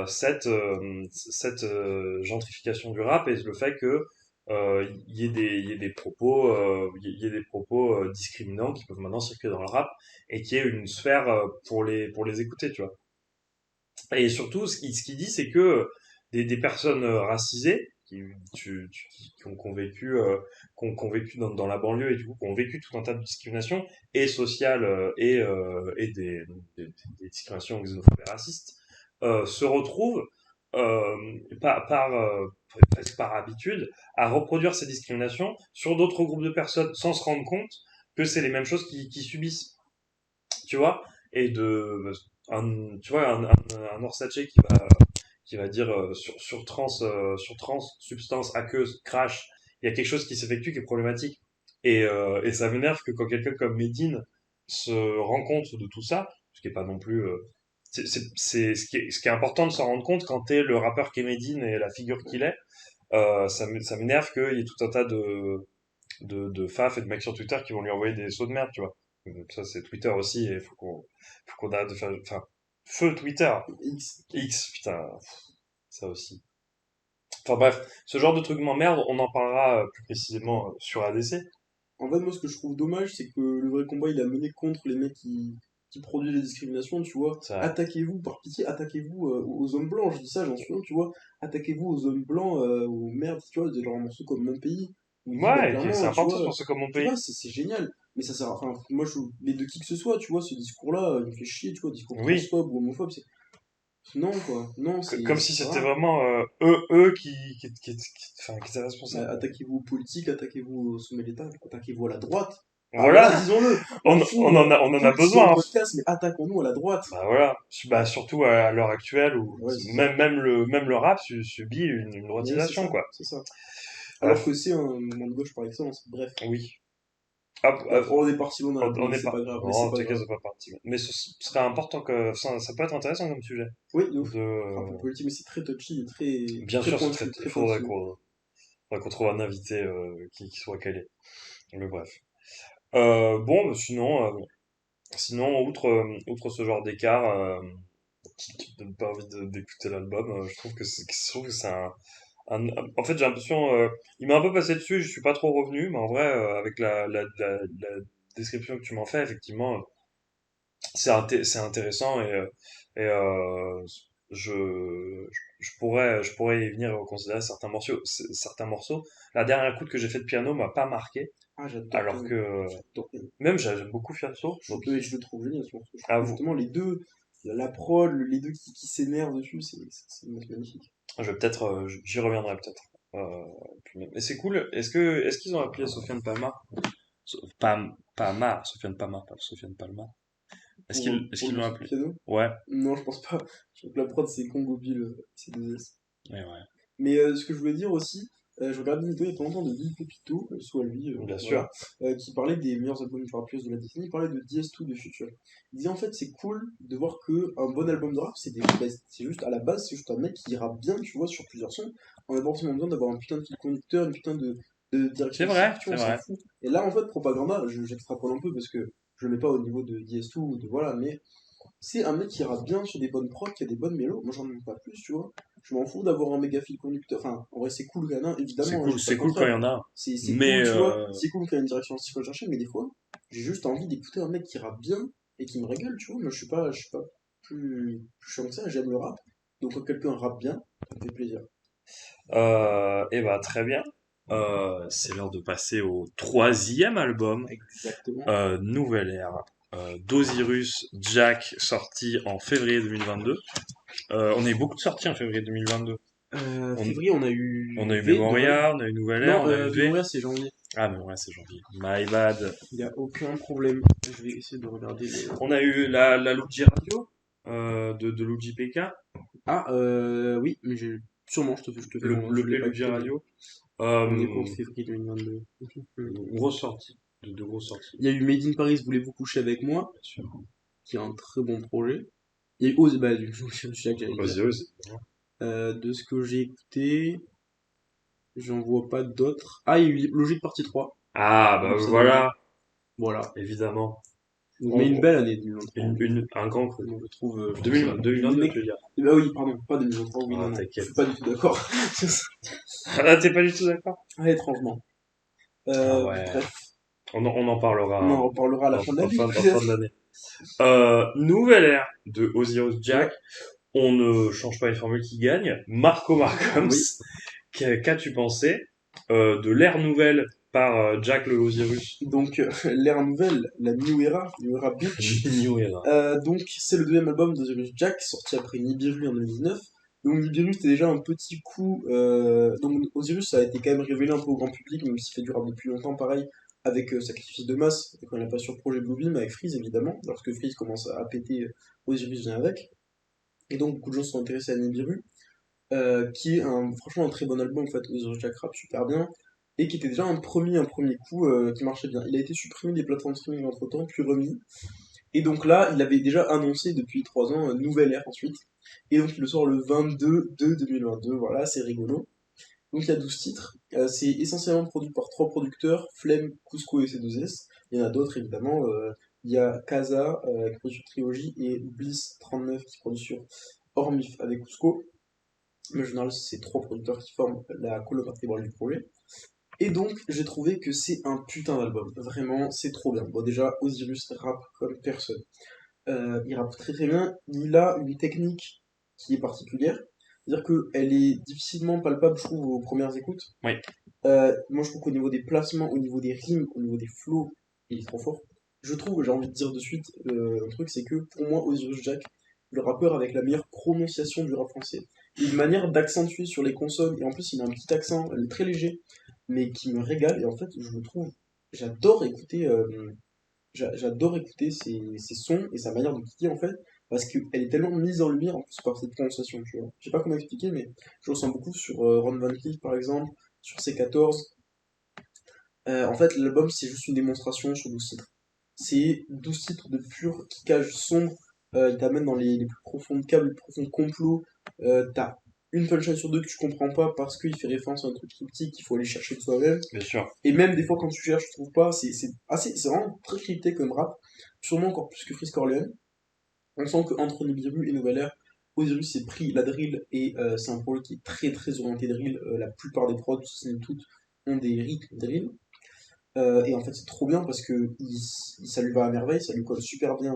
cette gentrification du rap et le fait que il y ait des propos discriminants qui peuvent maintenant circuler dans le rap et qu'il y ait une sphère pour les écouter, tu vois. Et surtout, ce qu'il dit, c'est que des personnes racisées qui ont vécu, qui ont vécu dans la banlieue et du coup qui ont vécu tout un tas de discriminations et sociales et des discriminations xénophobes et racistes se retrouvent presque par habitude à reproduire ces discriminations sur d'autres groupes de personnes sans se rendre compte que c'est les mêmes choses qu'ils subissent, tu vois. Et tu vois, un Orsace qui va dire sur trans, substance aqueuse, crash, il y a quelque chose qui s'effectue qui est problématique. Et ça m'énerve que quand quelqu'un comme Medine se rend compte de tout ça, ce qui est pas non plus. Ce qui est important de s'en rendre compte quand t'es le rappeur qu'est Medine et la figure qu'il est. Ça m'énerve qu'il y ait tout un tas de faf et de mecs sur Twitter qui vont lui envoyer des sauts de merde, tu vois. Ça, c'est Twitter aussi, et faut qu'on arrête de faire. Enfin, feu Twitter. X. X, putain, ça aussi. Enfin bref, ce genre de truc m'emmerde, on en parlera plus précisément sur ADC. En fait, moi, ce que je trouve dommage, c'est que le vrai combat, il a mené contre les mecs qui produisent les discriminations, tu vois. Ça, Attaquez-vous, par pitié, attaquez-vous aux hommes blancs, je dis ça, j'en suis un, tu vois. Attaquez-vous aux hommes blancs, aux merdes, tu vois, de genre un morceau comme Mon Pays. Où il dit, bah, ouais, c'est clairement, tu important de vois, penser comme mon je sais pays. pas, c'est génial. Mais ça sert enfin, moi, mais de qui que ce soit, tu vois, ce discours-là, il me fait chier, tu vois, discours Oui, transphobe ou homophobe, c'est. Non, quoi. Non, comme c'est si pas c'était grave. vraiment eux enfin, qui étaient responsables. Bah, attaquez-vous aux politiques, attaquez-vous au sommet de l'État, attaquez-vous à la droite. Ah voilà, Voilà, disons-le, on, on on fout en a, on en a politisons le besoin, hein. podcast, mais attaquons-nous à la droite. Bah voilà, bah, surtout à l'heure actuelle où Ouais, c'est ça. même le rap subit une Mais c'est droitisation, ça, quoi. c'est ça. Alors Bref, que c'est un mouvement de gauche par excellence. Bref. oui. On est parti loin dans la on blague, est c'est pas. pas grave, mais Non, c'est pas t'inquiète, grave. c'est pas parti. Mais ce serait important que. Ça peut être intéressant comme sujet. Oui, de ouf. De... Un peu politique, mais c'est très touchy et très, Bien très sûr, c'est très. pointu, Il très faudrait pointu. qu'on trouve un invité qui soit calé. Mais bref. Bon, bah, sinon, outre ce genre d'écart qui donne pas envie d'écouter l'album, je trouve que c'est en fait, j'ai l'impression, il m'a un peu passé dessus, je suis pas trop revenu, mais en vrai, avec la description que tu m'en fais, effectivement, c'est intéressant et je pourrais y venir considérer certains morceaux. La dernière écoute que j'ai fait de piano m'a pas marqué, Ah, j'adore alors Piano. que J'adore Piano. même j'aime beaucoup Fianso, donc Je le trouve génial ce morceau. Je trouve à que vous. justement, les deux, la prod, les deux qui s'énervent dessus, c'est magnifique. Je vais peut-être, j'y reviendrai peut-être. Mais c'est cool. Est-ce qu'ils ont appelé Sofiane Palma? Sofiane Palma, pas Sofiane Palma. Est-ce Pour qu'ils le l'ont appelé? piano? Ouais. Non, je pense pas. Je trouve que la prod, c'est Congo Bill, c'est deux S. Ouais, ouais. Mais ce que je voulais dire aussi, je regardais une vidéo il y a pas longtemps de Lil Pepito, soit lui, Bien sûr. voilà, qui parlait des meilleurs albums de rap US de la décennie, il parlait de DS2 de Future. Il disait en fait c'est cool de voir que un bon album de rap, c'est juste à la base, c'est juste un mec qui rappe bien, tu vois, sur plusieurs sons. On a pas forcément besoin d'avoir un putain de fil conducteur, une putain de C'est direction vrai, artistique, tu c'est vois, on s'en vrai. fout. Et là en fait, Propaganda, j'extrapole un peu parce que je le mets pas au niveau de DS2 ou de voilà, mais c'est un mec qui rappe bien sur des bonnes prods, qui a des bonnes mélos. Moi, j'en demande pas plus, tu vois. Je m'en fous d'avoir un méga fil conducteur. Enfin, en vrai, c'est cool, Ganin, évidemment, hein, je dis pas C'est le cool quand il y contraire. en a. C'est Mais cool, tu vois. C'est cool qu'il y ait une direction artistique à chercher, mais des fois, j'ai juste envie d'écouter un mec qui rappe bien et qui me régale, tu vois. Moi, je suis pas plus chiant que ça, j'aime le rap. Donc, quand quelqu'un rappe bien, ça me fait plaisir. et bah très bien. C'est l'heure de passer au troisième album, Exactement. Nouvelle Ère, d'Osiris Jack, sorti en février 2022. On a eu beaucoup de sorties en février 2022. On, Février, on a eu on a eu V de Run. Memoria, on a eu Nouvelle Ère, Non, on a eu V. Memoria, c'est janvier. Ah, Memoria, c'est janvier. My bad. Il n'y a aucun problème. Je vais essayer de regarder les... On a eu la Luigi Radio de Luigi PK, Ah, oui, mais j'ai... Sûrement, je te fais confiance, le je l'ai P pas Luigi écouté, mais Radio. on est contre février 2022. Grosse sortie, de grosses sorties, Il y a eu Made in Paris, voulez-vous coucher avec moi, bien sûr. qui est un très bon projet. Il y a eu Oz, bah, je suis là que j'allais dire. Osiris. De ce que j'ai écouté, j'en vois pas d'autres. Ah, il y a eu Logique partie 3, Ah, bah donc ça donne... voilà, Voilà. évidemment. Donc, mais une On- belle année 2023. un grand cru. Donc, je trouve... 2022, mec... tu veux dire. Bah oui, pardon, pas 2023, oui, Ah, non, non. Je t'inquiète. suis pas du tout d'accord. Ah, t'es pas du tout d'accord? Ouais, étrangement. Ah ouais, Bref, on en parlera on en reparlera à la fin de l'année, en fin peut-être. de l'année. Nouvelle ère de Osiris Jack. On ne change pas une formule qui gagne. Marco Marcoms, Oui. qu'as-tu pensé de l'ère nouvelle par Jack le Osiris? Donc, l'ère nouvelle, la New Era Beach. New Era. Donc, c'est le deuxième album d'Osiris Jack, sorti après Nibiru en 2019. Donc, Nibiru, c'était déjà un petit coup. Donc, Osiris, ça a été quand même révélé un peu au grand public, même s'il fait du rap depuis longtemps, pareil, avec Sacrifice de masse, et quand il n'a pas sur Projet Bluebeam, avec Freeze, évidemment. Lorsque Freeze commence à péter, Osiris vient avec. Et donc, beaucoup de gens se sont intéressés à Nibiru, qui est franchement un très bon album, en fait. Osiris Jack rappe super bien et qui était déjà un premier coup qui marchait bien. Il a été supprimé des plateformes streaming entre temps, puis remis. Et donc là, il avait déjà annoncé depuis 3 ans Nouvelle Ère ensuite. Et donc il le sort le 22 de 2022, voilà, c'est rigolo. Donc il y a 12 titres. C'est essentiellement produit par 3 producteurs, Flemme, Cusco et C2S. Il y en a d'autres évidemment. Il y a Kaza qui produit sur Trilogy et Bliss39 qui produit sur Ormif avec Cusco. Mais en général, c'est 3 producteurs qui forment la colonne vertébrale du projet. Et donc, j'ai trouvé que c'est un putain d'album. Vraiment, c'est trop bien. Bon, déjà, Osiris rappe comme personne. Il rappe très très bien. Il a une technique qui est particulière. C'est-à-dire qu'elle est difficilement palpable, je trouve, aux premières écoutes. Oui. Moi, je trouve qu'au niveau des placements, au niveau des rimes, au niveau des flows, il est trop fort. Je trouve, j'ai envie de dire de suite, un truc, c'est que pour moi, Osiris Jack, le rappeur avec la meilleure prononciation du rap français. Il a une manière d'accentuer sur les consonnes, et en plus, il a un petit accent très léger, mais qui me régale. Et en fait, je le trouve, j'adore écouter, j'adore écouter ses sons et sa manière de kicker, en fait, parce qu'elle est tellement mise en lumière, en plus, par cette prononciation, tu vois. Je sais pas comment expliquer, mais je ressens beaucoup sur Ron Van Cleef, par exemple, sur C14, En fait, l'album, c'est juste une démonstration sur 12 titres. C'est 12 titres de pur kickage sombre. Il t'amène dans les plus profondes câbles, les plus profonds complots. T'as une punchline sur deux que tu comprends pas parce qu'il fait référence à un truc cryptique qu'il faut aller chercher de soi-même. Bien sûr. Et même des fois, quand tu cherches, tu trouves pas. C'est vraiment très crypté comme rap. Sûrement encore plus que Freeze Corleone. On sent qu'entre Nibiru et Nouvelle Ère, Osiris s'est pris la drill et c'est un projet qui est très très orienté drill. La plupart des prods, si ce n'est toutes, ont des rythmes drill. Et en fait, c'est trop bien parce que ça lui va à merveille, ça lui colle super bien,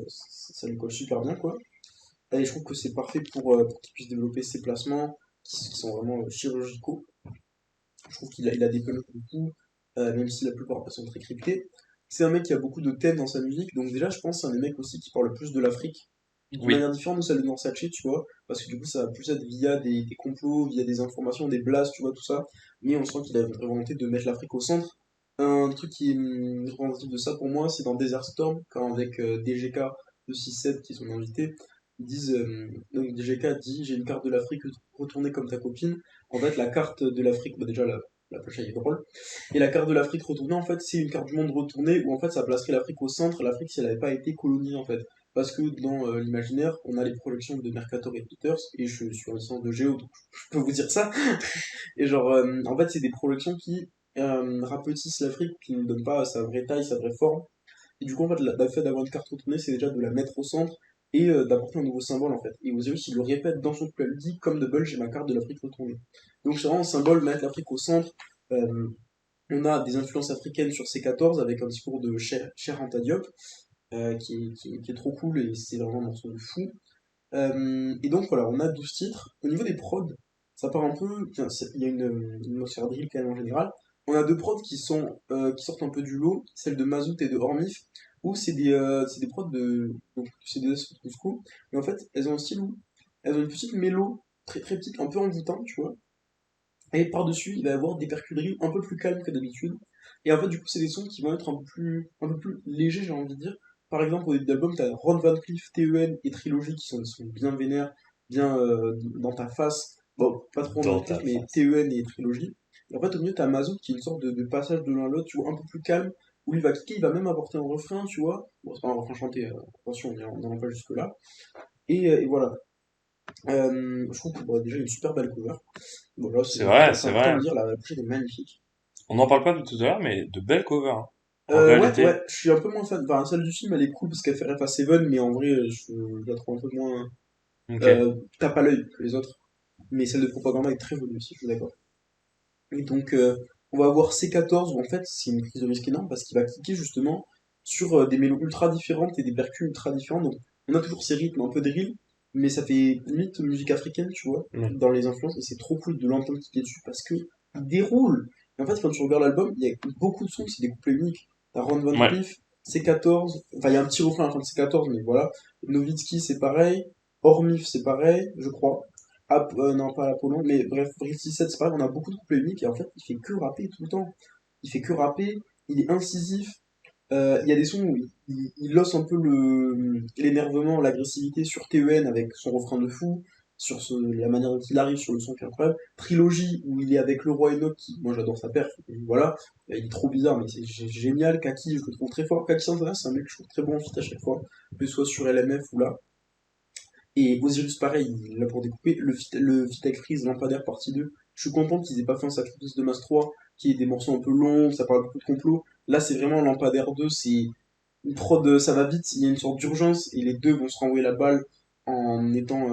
ça lui colle super bien quoi. Et je trouve que c'est parfait pour qu'il puisse développer ses placements qui sont vraiment chirurgicaux. Je trouve qu'il a déconné beaucoup, même si la plupart sont très cryptés. C'est un mec qui a beaucoup de thèmes dans sa musique, donc déjà je pense que c'est un des mecs aussi qui parle le plus de l'Afrique, d'une Oui. manière différente de celle de Norsace, tu vois, parce que du coup ça va plus être via des complots, via des informations, des blasts, tu vois, tout ça, mais on sent qu'il a une vraie volonté de mettre l'Afrique au centre. Un truc qui est représentatif de ça pour moi, c'est dans Desert Storm, quand avec DGK de 6-7 qui sont invités, ils disent, donc DGK dit j'ai une carte de l'Afrique retournée comme ta copine. En fait, la carte de l'Afrique, bah déjà la pochette est drôle. Et la carte de l'Afrique retournée, en fait, c'est une carte du monde retournée où en fait ça placerait l'Afrique au centre, l'Afrique si elle n'avait pas été colonisée en fait. Parce que dans l'imaginaire, on a les projections de Mercator et Peters, et je suis en licence de Géo, donc je peux vous dire ça. Et genre, en fait, c'est des projections qui rapetissent l'Afrique, qui ne donnent pas sa vraie taille, sa vraie forme. Et du coup, en fait, le fait d'avoir une carte retournée, c'est déjà de la mettre au centre et d'apporter un nouveau symbole en fait. Et Osiris, il le répète dans son club, il dit comme Double, j'ai ma carte de l'Afrique retournée. Donc c'est vraiment un symbole, mettre l'Afrique au centre. Euh, on a des influences africaines sur C14 avec un discours de Cher Anta Diop qui est trop cool et c'est vraiment un morceau de fou. Et donc voilà, on a 12 titres. Au niveau des prods, ça part un peu. Tiens, il y a une atmosphère drill quand même en général. On a deux prods qui sortent un peu du lot, celle de Mazout et de Hormif, où c'est des prods donc c'est des Moscou, mais en fait elles ont un style où elles ont une petite mélo très très petite, un peu envoûtante, tu vois. Et par-dessus, il va y avoir des percuteries un peu plus calmes que d'habitude. Et en fait, du coup, c'est des sons qui vont être un peu plus légers, j'ai envie de dire. Par exemple, au début d'album, t'as Ron Van Cleef, TEN et Trilogy qui sont des sons bien vénères, bien dans ta face. Bon, pas trop Ron Dans Van Cleef, ta mais face. TEN et Trilogy. Et en fait, au milieu, t'as Mazout qui est une sorte de passage de l'un à l'autre, tu vois, un peu plus calme, où il va kicker, il va même apporter un refrain, tu vois. Bon, c'est pas un refrain chanté, attention, on n'en pas jusque-là. Et voilà. Je trouve que bon, déjà, une super belle cover. Bon, là, C'est vrai, c'est c'est important de vrai. le dire, la pochette est magnifique. On n'en parle pas depuis tout à l'heure, mais de belles covers, hein. En Ouais, réalité. ouais, je suis un peu moins fan. Enfin, celle du film, elle est cool parce qu'elle fait ref à Seven, mais en vrai, je la trouve un peu moins. Ok. Tape à l'œil que les autres. Mais celle de Propaganda est très jolie aussi, je suis d'accord. Et donc, on va avoir C14 où en fait, c'est une prise de risque énorme parce qu'il va cliquer justement sur des mélodies ultra différentes et des percus ultra différents. Donc, on a toujours ces rythmes un peu drill, mais ça fait limite musique africaine, tu vois, Ouais. dans les influences, et c'est trop cool de l'entendre cliquer dessus parce que il déroule. Et en fait, quand tu regardes l'album, il y a beaucoup de sons, c'est des couplets uniques. T'as Ron Van Ouais. Cleef, C14, enfin, il y a un petit refrain à la fin de C14, mais voilà. Nowitzki, c'est pareil. Hormif, c'est pareil, je crois. Non, pas Apollon, mais bref, Brief 17, c'est pareil, on a beaucoup de couplets uniques et en fait, il fait que rapper tout le temps. Il fait que rapper, il est incisif. Il y a des sons où il losse un peu l'énervement, l'agressivité sur TEN avec son refrain de fou, sur la manière dont il arrive sur le son qui est incroyable. Trilogie où il est avec le roi Enoch, qui, moi j'adore sa perf, et voilà, il est trop bizarre, mais c'est génial. Kaki, je le trouve très fort. Kaki Santana, c'est un mec que je trouve très bon en feat à chaque fois, que ce soit sur LMF ou là. Et Osiris, pareil, il l'a pour découper. Le feat avec Freeze, Lampadaire partie 2. Je suis content qu'ils aient pas fait un sacrifice de Mass 3, qui est des morceaux un peu longs, ça parle beaucoup de complot. Là, c'est vraiment Lampadaire 2, c'est une prod, ça va vite, il y a une sorte d'urgence, et les deux vont se renvoyer la balle en étant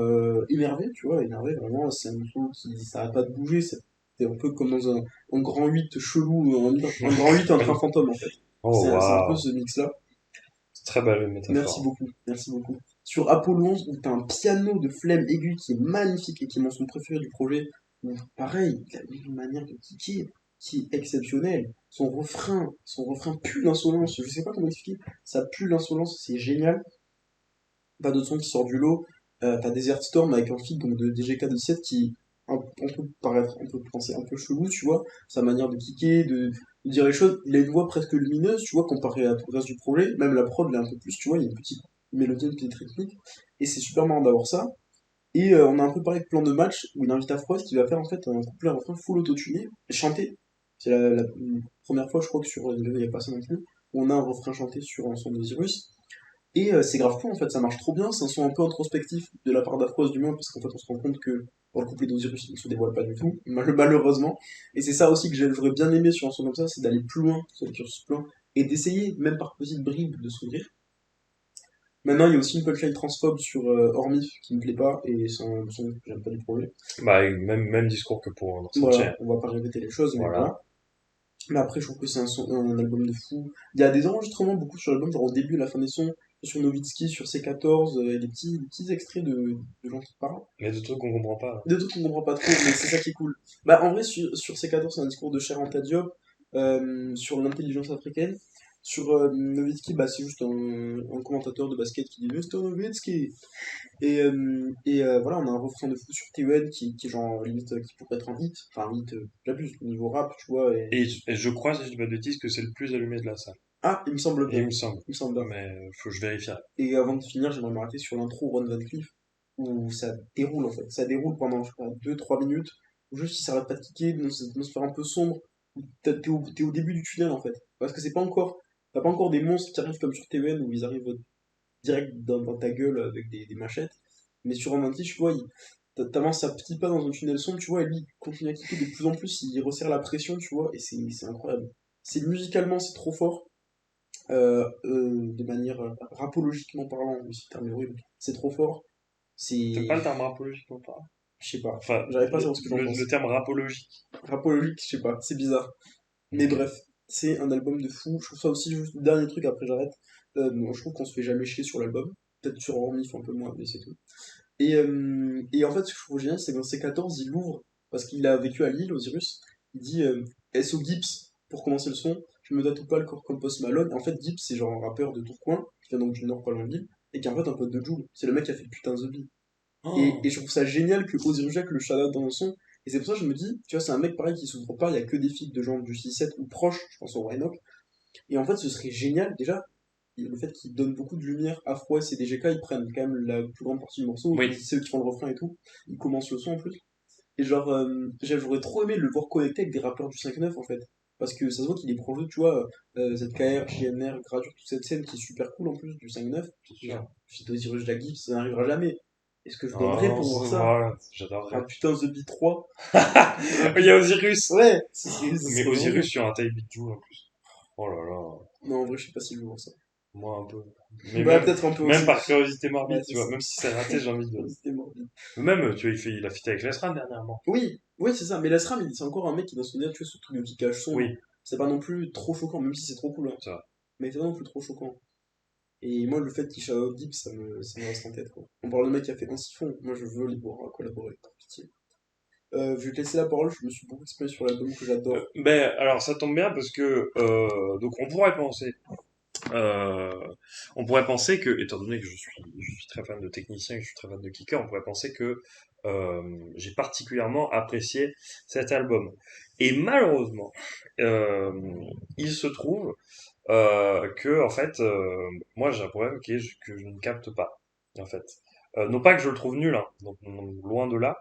énervés, tu vois, énervés, vraiment, c'est un morceau qui, ça arrête pas de bouger, c'est un peu comme dans un grand 8 chelou, un grand 8 et un train fantôme, en fait. Oh, C'est un peu waouh. ce mix-là. C'est très belle Merci métaphore. beaucoup, merci beaucoup. Sur Apollo 11, où t'as un piano de flemme aiguë qui est magnifique et qui est mon son préféré du projet, où pareil, il a une manière de kicker qui est exceptionnelle. Son refrain pue l'insolence, je sais pas comment expliquer, ça pue l'insolence, c'est génial. Pas d'autres sons qui sortent du lot. T'as Desert Storm avec un feat donc de DGK de 7 qui on peut paraître, on peut penser un peu chelou, tu vois, sa manière de kicker, de dire les choses. Il a une voix presque lumineuse, tu vois, comparé à tout le reste du projet. Même la prod, l'est un peu plus, tu vois, il y a une petite mélodie, une petite rythmique. Et c'est super marrant d'avoir ça. Et on a un peu pareil avec Plan de Match, où il invite Afroise qui va faire en fait un couplet, un refrain full autotuné, et chanter. C'est la première fois, je crois que sur il n'y a pas ça non plus, où on a un refrain chanté sur un son d'Osiris. Et c'est grave cool en fait, ça marche trop bien, c'est un son un peu introspectif de la part d'Afrose du moins, parce qu'en fait on se rend compte que pour le couplet d'Osiris, il ne se dévoile pas du tout, malheureusement. Et c'est ça aussi que j'aurais bien aimé sur un son comme ça, c'est d'aller plus loin sur le cursus plan, et d'essayer, même par petites bribes, de s'ouvrir. Maintenant, il y a aussi une punchline transphobe sur Hormif qui me plaît pas, et c'est un son que j'aime pas du projet. Bah, même discours que pour Voilà, North. on va pas répéter les choses, mais Voilà. voilà. Mais après, je trouve que c'est un album de fou. Il y a des enregistrements beaucoup sur l'album, genre au début et la fin des sons, sur Nowitzki, sur C14, et des petits extraits de gens qui parlent. Mais de trucs qu'on comprend pas. De trucs qu'on comprend pas trop, mais c'est ça qui est cool. Bah, en vrai, sur C14, c'est un discours de Cher Anta Diop, sur l'intelligence africaine. Sur Nowitzki, bah, c'est juste un commentateur de basket qui dit Mr. Nowitzki. Voilà, on a un refrain de fou sur TUN qui est genre limite qui pourrait être un hit. Enfin, un hit, j'abuse, niveau rap, tu vois. Et je crois, si je dis pas de bêtises, que c'est le plus allumé de la salle. Ah, il me semble Il bien. me semble. Il me semble bien. Mais faut que je vérifie. Et avant de finir, j'aimerais m'arrêter sur l'intro Ron Van Cleef, où ça déroule en fait. Ça déroule pendant, je sais pas, 2-3 minutes, où juste il s'arrête pas de kicker, dans cette atmosphère un peu sombre, où t'es au début du tunnel en fait. Parce que c'est pas encore, t'as pas encore des monstres qui arrivent comme sur TVN où ils arrivent direct dans ta gueule avec des machettes. Mais sur Ron Van Cleef, tu vois, t'avances à petits pas dans un tunnel sombre, tu vois, et lui, il continue à kicker de plus en plus, il resserre la pression, tu vois, et c'est incroyable. C'est musicalement, c'est trop fort de manière rapologiquement parlant, oui, c'est le terme est horrible, c'est trop fort. T'aimes C'est. pas le terme rapologique, non pas? Je sais pas. Enfin, J'arrive pas à savoir ce que j'en pense. le terme rapologique. Rapologique, je sais pas, c'est bizarre. Mais Ok. bref, c'est un album de fou. Je trouve ça aussi, juste le dernier truc, après j'arrête. Moi, je trouve qu'on se fait jamais chier sur l'album. Peut-être sur Hormif un peu moins, mais c'est tout. Et en fait, ce que je trouve génial, c'est que dans C14, il ouvre, parce qu'il a vécu à Lille, Osiris, il dit SO Gibbs, pour commencer le son, je me tatoue pas le corps comme Post Malone. En fait, Gibbs, c'est genre un rappeur de Tourcoing, qui vient donc du Nord, pas loin de Lille, et qui est en fait un pote de Jul. C'est le mec qui a fait Putain The Bee. Et Oh. je trouve ça génial que Osiris Jack le shout dans le son. Et c'est pour ça que je me dis, tu vois, c'est un mec pareil qui s'ouvre pas, il y a que des feats de gens du 6-7 ou proches, je pense au Rhinoc. Et en fait, ce serait génial, déjà, le fait qu'ils donnent beaucoup de lumière, Afro et DGK, ils prennent quand même la plus grande partie du morceau, Oui. c'est eux qui font le refrain et tout, ils commencent le son en plus. Et genre, j'aurais trop aimé le voir connecter avec des rappeurs du 5-9 en fait. Parce que ça se voit qu'il est proche de, tu vois, ZKR, JNR, Gradure, toute cette scène qui est super cool en plus du 5-9. C'est sûr. J'ai Osiris Jaggi, ça n'arrivera jamais. Est-ce que je donnerais Oh, pour voir ça? voilà, Ah j'adorerais. putain, The Beat 3. Il y a Osiris. Ouais, Mais Osiris sur un taille beat Joule en plus. Oh là là. Non, en vrai, je sais pas si je veux voir ça. Moi un peu. Mais Bah, même, peut-être un peu même aussi. par curiosité morbide, Ouais, tu c'est vois. ça. Même si c'est raté, j'ai envie de. C'était morbide. Même, tu vois, il a fité avec Lesran dernièrement. Oui, oui, c'est ça. Mais Lasram, c'est encore un mec qui, dans son tu vois, ce truc de petit cache sombre. Oui, C'est pas non plus trop choquant, même si c'est trop cool. Hein. c'est vrai. Mais c'est pas non plus trop choquant. Et moi, le fait qu'il shout Gibbs, ça me reste en tête. Quoi. On parle de mec qui a fait un siphon. Moi, je veux les voir collaborer, par pitié. Je vais te laisser la parole. Je me suis beaucoup exprimé sur l'album que j'adore. Ben, alors ça tombe bien parce que donc euh, on pourrait penser que, étant donné que je suis très fan de technicien et que je suis très fan de kicker, on pourrait penser que j'ai particulièrement apprécié cet album. Et malheureusement, euh, il se trouve que en fait, moi j'ai un problème que je ne capte pas. En fait, non pas que je le trouve nul, hein, donc loin de là.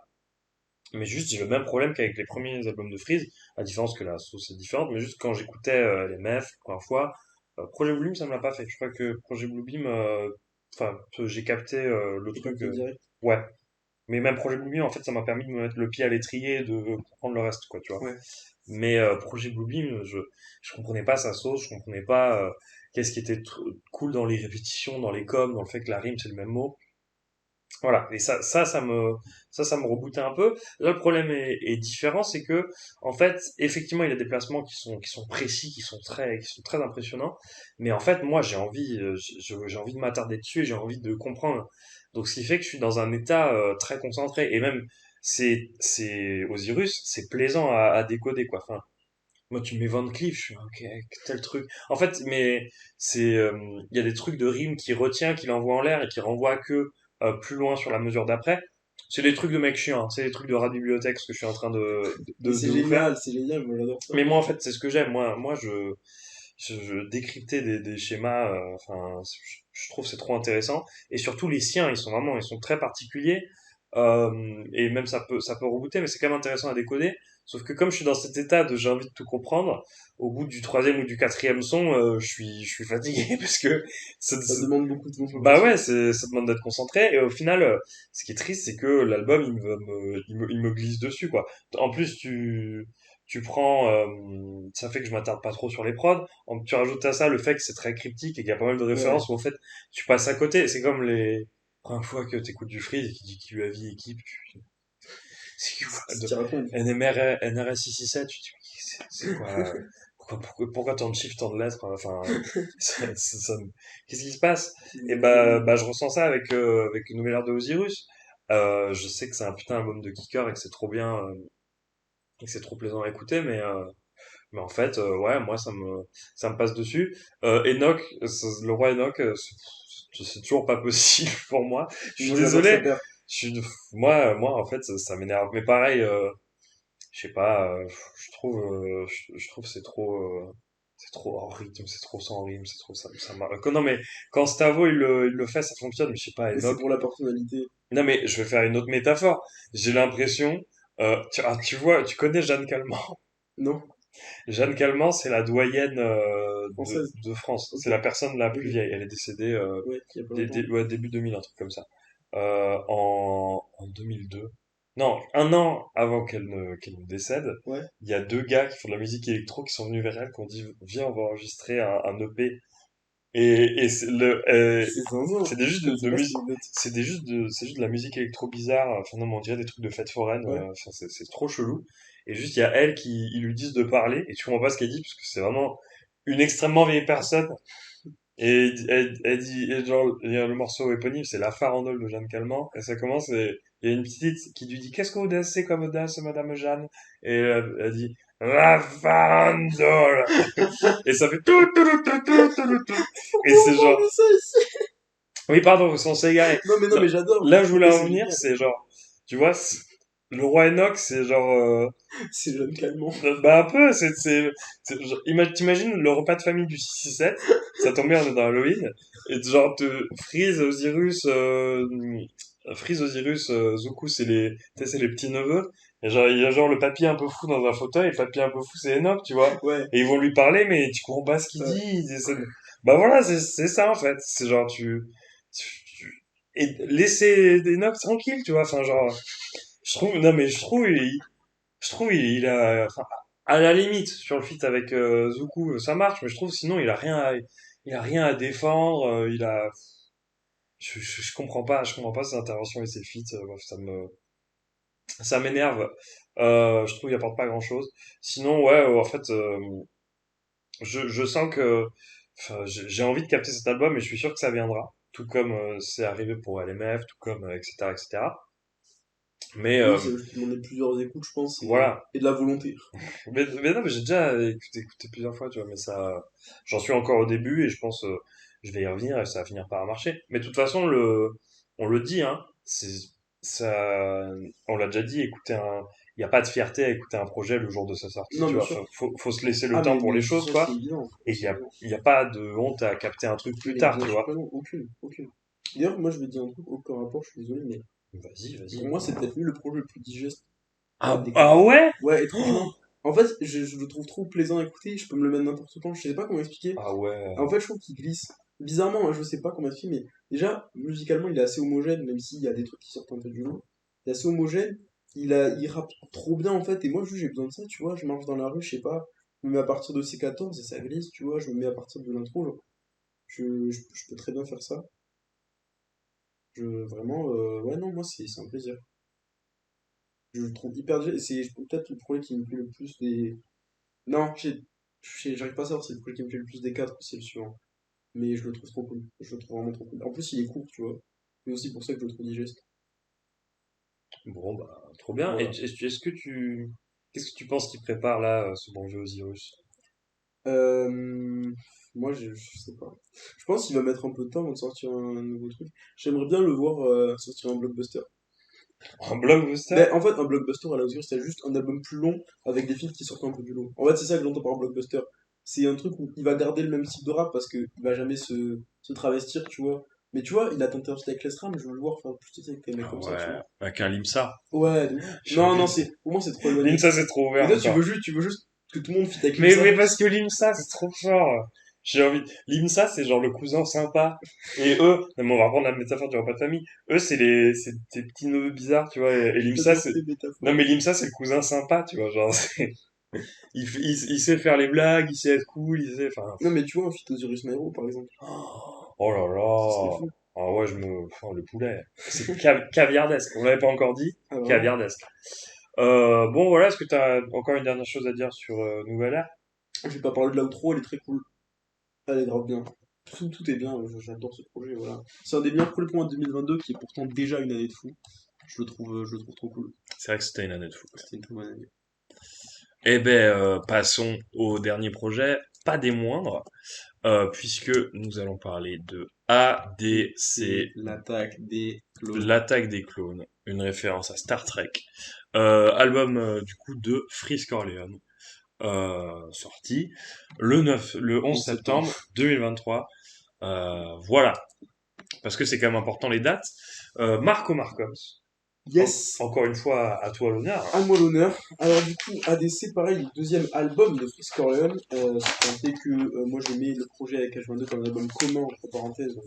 Mais juste, j'ai le même problème qu'avec les premiers albums de Freeze, à différence que la sauce est différente, mais juste quand j'écoutais les MEF, la première fois, Projet Bluebeam, ça me l'a pas fait. Je crois que Projet Bluebeam, enfin, j'ai capté le Et truc, comme direct. ouais. Mais même Projet Bluebeam, en fait, ça m'a permis de me mettre le pied à l'étrier et de comprendre le reste, quoi, tu vois. Ouais. Mais Projet Bluebeam, je comprenais pas sa sauce, je comprenais pas qu'est-ce qui était cool dans les répétitions, dans les coms, dans le fait que la rime, c'est le même mot. Voilà, et ça me rebootait un peu. Là, le problème est différent, c'est que, en fait, effectivement, il y a des placements qui sont précis, qui sont très impressionnants. Mais en fait, moi, j'ai envie de m'attarder dessus, et j'ai envie de comprendre. Donc, ce qui fait que je suis dans un état très concentré. Et même, Osiris, c'est plaisant à décoder, quoi. Enfin, moi, tu me mets Van Cleef, je suis ok, tel truc. En fait, mais il y a des trucs de rime qui retient, qui l'envoie en l'air et qui renvoie que plus loin sur la mesure d'après. C'est des trucs de mec chiant, hein. C'est des trucs de rat bibliothèque ce que je suis en train Mais de vous faire. c'est génial, moi j'adore ça. Mais moi, en fait, c'est ce que j'aime. Moi, je décryptais des schémas. Enfin, je trouve que c'est trop intéressant. Et surtout les siens, ils sont très particuliers. Et même ça peut rebooter, mais c'est quand même intéressant à décoder. Sauf que comme je suis dans cet état de j'ai envie de tout comprendre, au bout du troisième ou du quatrième son, je suis fatigué parce que Ça demande beaucoup de bah concentration. ouais, ça demande d'être concentré. Et au final, ce qui est triste, c'est que l'album, il me glisse dessus, quoi. En plus, tu prends, ça fait que je m'attarde pas trop sur les prods. Tu rajoutes à ça le fait que c'est très cryptique et qu'il y a pas mal de Ouais, références où en fait, tu passes à côté. C'est comme les premières fois que t'écoutes du Freeze et qui dit qu'il a vie équipe. C'est quoi ce de qu'il raconte. NRS 667, tu te dis, c'est quoi? Pourquoi tant de chiffres, tant de lettres? Enfin, qu'est-ce qui se passe? Et bah, je ressens ça avec une nouvelle ère de Osiris. Je sais que c'est un putain album de kicker et que c'est trop bien, et que c'est trop plaisant à écouter, mais en fait, ouais, moi, ça me passe dessus. Enoch, le roi Enoch, c'est toujours pas possible pour moi. Je suis Moi, j'adore sa désolé. paire. Je suis, moi, en fait, ça m'énerve. Mais pareil, je sais pas, je trouve que c'est trop hors rythme, c'est trop sans rime, c'est trop non, mais quand Stavo, il le fait, ça fonctionne, mais je sais pas, Mais c'est Enoch. pour la personnalité. Non, mais je vais faire une autre métaphore. J'ai l'impression, tu vois, tu connais Jeanne Calment. Non, Jeanne Calment, c'est la doyenne de, française. de France. Ok, C'est la personne la ok. plus vieille. Elle est décédée Ouais, il y a pas longtemps. ouais, début 2000, un truc comme ça. En 2002. Non, un an avant qu'elle ne décède, Ouais, il y a deux gars qui font de la musique électro qui sont venus vers elle, qui ont dit, viens, on va enregistrer un EP. Et c'est zinzin. c'est des juste Je ne sais de pas ce musique, qu'ils notent. c'est juste de la musique électro bizarre. Enfin, non, mais on dirait des trucs de fête foraine. Ouais. Enfin, c'est trop chelou. Et juste, il y a elle qui, ils lui disent de parler, et tu comprends pas ce qu'elle dit, parce que c'est vraiment une extrêmement vieille personne. Et elle dit, et genre, il y a le morceau éponyme, c'est La Farandole de Jeanne Calment, et ça commence, et il y a une petite qui lui dit, qu'est-ce que vous c'est comme audace, Madame Jeanne? Et elle dit, La Farandole! Et ça fait tout. Et Pourquoi c'est on parle genre, de ça ici? oui, pardon, on s'est égaré. Non, mais non, Non, mais j'adore. là où je voulais Mais en c'est venir, génial. c'est genre, tu vois, le roi Enoch, c'est genre, C'est Jeanne Calment. bah un peu, t'imagines le repas de famille du 667, ça tombe bien, on est dans Halloween, et genre, Freeze, Osiris, Zuko, c'est les petits-neveux, et genre, il y a genre le papy un peu fou dans un fauteuil, et le papy un peu fou, c'est Enoch, tu vois, Ouais. et ils vont lui parler, mais tu comprends pas ce qu'il dit, bah voilà, c'est ça, en fait, c'est genre, et laisser Enoch tranquille, tu vois, enfin, genre, je trouve, non, mais je trouve il a, enfin, à la limite, sur le feat avec Zuku, ça marche, mais je trouve sinon il a rien à défendre, je comprends pas ses interventions et ses feats, bref, ça m'énerve. Je trouve qu'il apporte pas grand-chose. Sinon, ouais, en fait, je sens que, enfin, j'ai envie de capter cet album et je suis sûr que ça viendra. Tout comme c'est arrivé pour LMF, tout comme, etc., etc. Mais Oui, ça va juste demander plusieurs écoutes, je pense, voilà. et de la volonté. Mais non, mais j'ai déjà écouté plusieurs fois, tu vois, mais j'en suis encore au début et je pense je vais y revenir et ça va finir par marcher. Mais de toute façon, on le dit, hein, ça, on l'a déjà dit, il n'y a pas de fierté à écouter un projet le jour de sa sortie, Non, tu bien vois. sûr. Enfin, faut se laisser le Ah, temps pour les mais choses, ça, quoi. c'est évident. Et il C'est y a, évident. il y a pas de honte à capter un truc plus Mais tard, bien tu sûr vois. que non, aucune, aucune. D'ailleurs, moi, je vais dire un truc aucun rapport, je suis désolé, mais Vas-y, pour vas-y. moi, c'est peut-être lui le projet le plus digeste à Ah, d'écoute. ah ouais? Ouais, Oh. étrangement. En fait, je le trouve trop plaisant à écouter, je peux me le mettre n'importe quand, je sais pas comment expliquer. Ah ouais. En fait, je trouve qu'il glisse. Bizarrement, hein, je sais pas comment expliquer, mais déjà, musicalement, il est assez homogène, même s'il y a des trucs qui sortent un peu du lot. Il est assez homogène, il rappe trop bien, en fait, et moi, juste, j'ai besoin de ça, tu vois, je marche dans la rue, je sais pas, je me mets à partir de C14 et ça glisse, tu vois, je me mets à partir de l'intro, genre, je peux très bien faire ça. Vraiment, ouais, non, moi, c'est un plaisir. Je le trouve hyper c'est peut-être le projet qui me plaît le plus des... Non, j'arrive pas à savoir si c'est le projet qui me plaît le plus des quatre ou c'est le suivant. Mais je le trouve trop cool. Je le trouve vraiment trop cool. En plus, il est court, tu vois. C'est aussi pour ça que je le trouve digeste. Bon, bah, trop bien. Et Voilà. qu'est-ce que tu penses qu'il prépare là, ce bon vieux Osiris? Euh, Moi, je sais pas. Je pense qu'il va mettre un peu de temps avant de sortir un nouveau truc. J'aimerais bien le voir sortir un blockbuster. Un blockbuster? Ben, en fait, un blockbuster à la hauteur, c'est juste un album plus long avec des films qui sortent un peu du lot. En fait, c'est ça que j'entends par blockbuster. C'est un truc où il va garder le même style de rap parce qu'il va jamais se travestir, tu vois. Mais tu vois, il a tenté ensuite avec l'Estram, je veux le voir faire plus de avec des mecs Ah comme ça, tu ouais, vois. avec un Limsa. Ouais, de ouf. J'ai Non, envie non, de- pour moi, c'est trop éloigné. Limsa, c'est trop Et ouvert toi, encore. tu veux juste que tout le monde fit avec Mais, Limsa. mais parce que Limsa, c'est trop fort. J'ai envie. Limsa, c'est genre le cousin sympa. Et eux, non, mais on va reprendre la métaphore du repas de famille. Eux, c'est des petits neveux bizarres, tu vois. Et Limsa, J'adore c'est. tes Non, métaphores. mais Limsa, c'est le cousin sympa, tu vois. Genre, il sait faire les blagues, il sait être cool, il sait. Enfin. Non, mais tu vois, un fit Osiris Nairo, par exemple. Oh là Ça serait là. fou. Ah ouais, enfin, le poulet. C'est caviardesque. On l'avait pas encore dit. Ah, vraiment. Caviardesque. Bon, voilà. Est-ce que t'as encore une dernière chose à dire sur Nouvelle Ère? Je vais pas parler de l'outro, elle est très cool. Elle est grave bien. Tout est bien, j'adore ce projet, voilà. C'est un des meilleurs projets pour moi de 2022, qui est pourtant déjà une année de fou. Je le trouve trop cool. C'est vrai que c'était une année de fou. C'était une très bonne année. Eh ben, passons au dernier projet, pas des moindres, puisque nous allons parler de ADC, C'est l'attaque des clones. l'attaque des clones, une référence à Star Trek, album du coup de Freeze Corleone, sorti le 11 septembre 2023. Voilà, parce que c'est quand même important les dates. Marco Marcos, Yes! encore une fois à toi l'honneur. À moi l'honneur. Alors du coup, ADC, pareil, le deuxième album de Freeze Corleone. C'est un fait que moi je mets le projet avec H22 comme un album commun, entre parenthèses, donc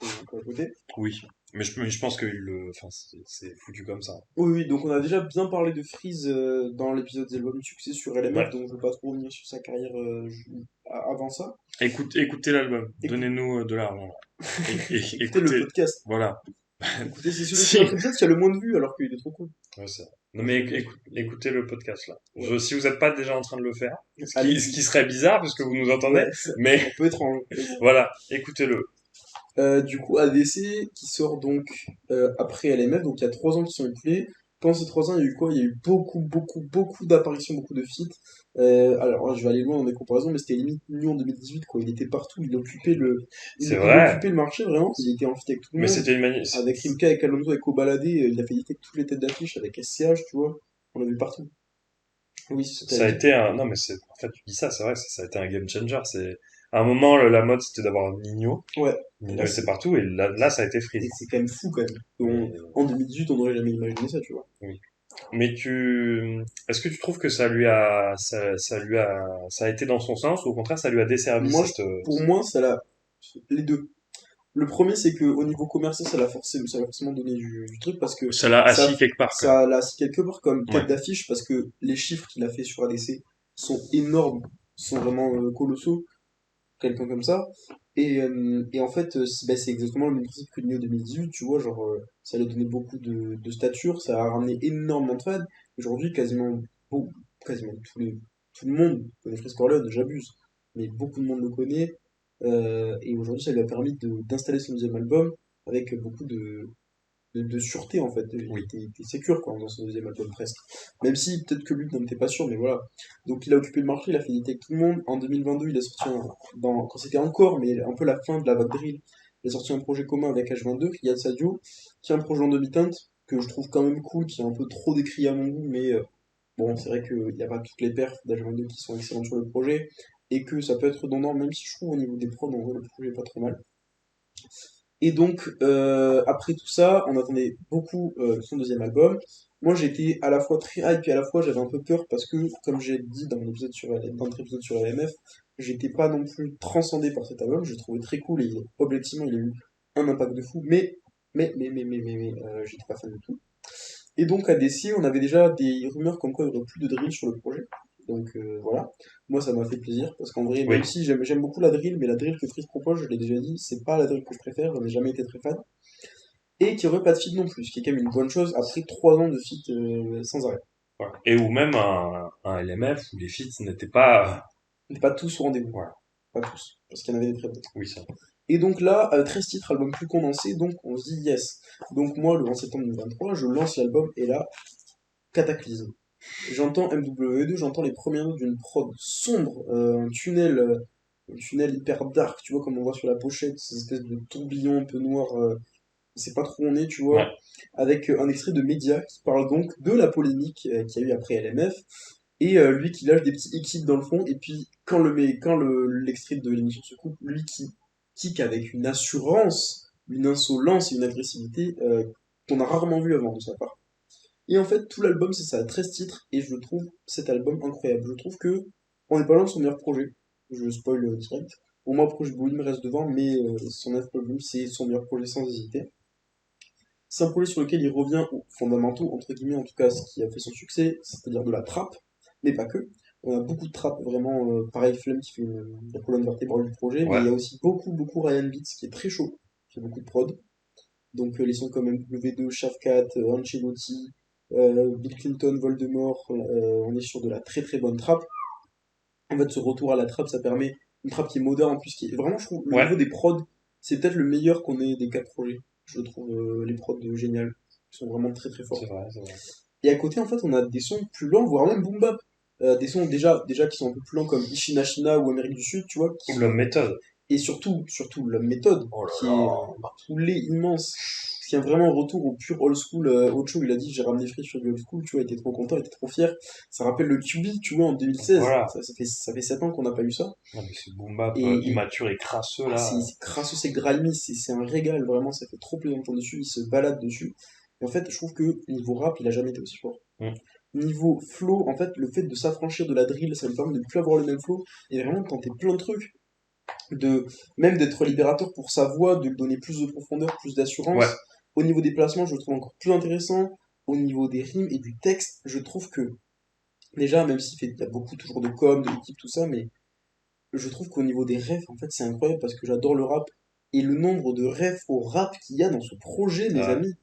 on peut à côté. Oui, mais je pense que enfin, c'est foutu comme ça. Oui, oui, donc on a déjà bien parlé de Freeze dans l'épisode des albums succès sur LMF, Ouais. donc je ne veux pas trop revenir sur sa carrière avant ça. Écoutez l'album, Écoute- donnez-nous de l'argent. Écoutez le podcast. Voilà. Écoutez, c'est Si. celui notre épisode qui a le moins de vues alors qu'il est trop cool. Ouais, c'est vrai. Non mais écoutez le podcast là. Ouais. Si vous n'êtes pas déjà en train de le faire, ce Allez-y. qui serait bizarre parce que vous nous entendez, Ouais, c'est mais un peu étrange. voilà, écoutez-le. Du coup, ADC qui sort donc après LMF, donc il y a 3 ans qui sont écoulés. Pendant ces 3 ans, il y a eu quoi? Il y a eu beaucoup d'apparitions, beaucoup de feats. Alors, je vais aller loin dans mes comparaisons, mais c'était limite nu en 2018, quoi. Il était partout, C'est il vrai. occupait le marché, vraiment. Il était en feat avec tout le Mais monde. c'était une manière. Avec Rimka, avec Alonso, avec Obalade, il a fait feat avec toutes les têtes d'affiche, avec SCH, tu vois. On l'a vu partout. Oui, Ça a été un. Non mais en fait tu dis ça, c'est vrai, ça a été un game changer. C'est à un moment la mode c'était d'avoir Nino. Ouais. Nino Là, était partout et là ça a été Et Freeze. c'est quand même fou, quand même. Mais, En 2018, on n'aurait jamais imaginé ça, tu vois. mais est-ce que tu trouves que ça a été dans son sens ou au contraire ça lui a desservi Moi, cette. pour moi, les deux. Le premier, c'est que au niveau commercial, ça l'a forcément donné du truc parce que Ça l'a ça, assis quelque part quand même. ça l'a assis quelque part comme tête Ouais. d'affiche parce que les chiffres qu'il a fait sur ADC sont énormes, sont vraiment colossaux, quelqu'un comme ça. Et en fait, c'est exactement le même principe que Neo 2018, tu vois, genre, ça lui a donné beaucoup de stature, ça a ramené énormément de fans. Aujourd'hui, quasiment tout le monde connaît Freeze Corleone, j'abuse, mais beaucoup de monde le connaît. Et aujourd'hui, ça lui a permis d'installer son deuxième album avec beaucoup de sûreté en fait. Oui. Il était sécure quoi, dans son deuxième album presque. Même si peut-être que lui n'en était pas sûr, mais voilà. Donc il a occupé le marché, il a fait des avec tout le monde. En 2022, il a sorti quand c'était encore, mais un peu la fin de la vague drill, il a sorti un projet commun avec H22, Riyad Sadio, qui est un projet en demi-teinte que je trouve quand même cool, qui est un peu trop décrit à mon goût, mais bon, c'est vrai qu'il n'y a pas toutes les perfs d'H22 qui sont excellentes sur le projet, et que ça peut être redondant, même si je trouve au niveau des prods, en vrai, le projet est pas trop mal. Et donc, après tout ça, on attendait beaucoup son deuxième album. Moi, j'étais à la fois très hype et à la fois j'avais un peu peur parce que, comme j'ai dit dans notre épisode sur LMF, j'étais pas non plus transcendé par cet album. Je le trouvais très cool et objectivement, il a eu un impact de fou, mais j'étais pas fan du tout. Et donc, à DC, on avait déjà des rumeurs comme quoi il n'y aurait plus de drill sur le projet. Donc voilà, moi ça m'a fait plaisir parce qu'en vrai, Oui. même si j'aime beaucoup la drill, mais la drill que Freeze propose, je l'ai déjà dit, c'est pas la drill que je préfère, j'en ai jamais été très fan. Et qu'il n'y aurait pas de feat non plus, ce qui est quand même une bonne chose après 3 ans de feat sans arrêt. Voilà. Et ou même un LMF où les feats n'étaient pas. On n'est pas tous au rendez-vous, Voilà. pas tous, parce qu'il y en avait des très bons. Oui, ça. Et donc là, 13 titres, album plus condensé, donc on se dit yes. Donc moi, le 20 septembre 2023, je lance l'album et là, cataclysme. J'entends MW2, j'entends les premières notes d'une prod sombre, un tunnel hyper dark, tu vois, comme on voit sur la pochette, ces espèces de tourbillons un peu noirs, on sait pas trop où on est, tu vois, Ouais. avec un extrait de Média qui parle donc de la polémique qu'il y a eu après LMF, et lui qui lâche des petits hits dans le fond, et puis quand l'extrait de l'émission se coupe, lui qui kick avec une assurance une insolence et une agressivité qu'on a rarement vu avant de sa part. Et en fait, tout l'album, c'est ça, 13 titres, et je trouve cet album incroyable. Je trouve que on n'est pas loin de son meilleur projet. Je spoil direct. Pour moi, Project Volume reste devant, mais son 9 volume, c'est son meilleur projet sans hésiter. C'est un projet sur lequel il revient aux fondamentaux, entre guillemets, en tout cas, ce qui a fait son succès, c'est-à-dire de la trappe, mais pas que. On a beaucoup de trappe, vraiment, pareil, Flem qui fait la colonne vertébrale du projet, mais il y a aussi beaucoup Ryan Beats qui est très chaud, qui fait beaucoup de prod. Donc les sons comme MW2, Shafkat, Ancelotti, Bill Clinton, Voldemort, on est sur de la très bonne trappe. En fait, ce retour à la trappe, ça permet une trappe qui est moderne en plus, qui est vraiment, je trouve, le niveau des prods, c'est peut-être le meilleur qu'on ait des 4 projets. Je trouve les prods géniales, ils sont vraiment très forts. C'est vrai. Et à côté, en fait, on a des sons plus lents, voire même boom bap. Des sons déjà qui sont un peu plus lents comme Ishina ou Amérique du Sud, tu vois. Ou la méthode. Et surtout la méthode, qui est un poulet immense. Qui a vraiment un retour au pur old school. Ocho, il a dit, j'ai ramené Free sur du old school, tu vois, il était trop content, il était trop fier. Ça rappelle le QB, tu vois, en 2016. Voilà. Ça fait 7 ans qu'on n'a pas eu ça. Non, mais c'est boom bap, Et immature et crasseux, là. C'est crasseux, c'est grimy, c'est un régal, vraiment, ça fait trop plaisir d'entendre dessus, il se balade dessus. Et en fait, je trouve que niveau rap, il a jamais été aussi fort. Niveau flow, en fait, le fait de s'affranchir de la drill, ça lui permet de ne plus avoir le même flow, et vraiment de tenter plein de trucs. Même d'être libérateur pour sa voix, de lui donner plus de profondeur, plus d'assurance. Ouais. Au niveau des placements, je le trouve encore plus intéressant. Au niveau des rimes et du texte, je trouve que, déjà, même s'il y a beaucoup toujours de com, de l'équipe, tout ça, mais je trouve qu'au niveau des refs, en fait, c'est incroyable parce que j'adore le rap. Et le nombre de refs au rap qu'il y a dans ce projet, mes amis,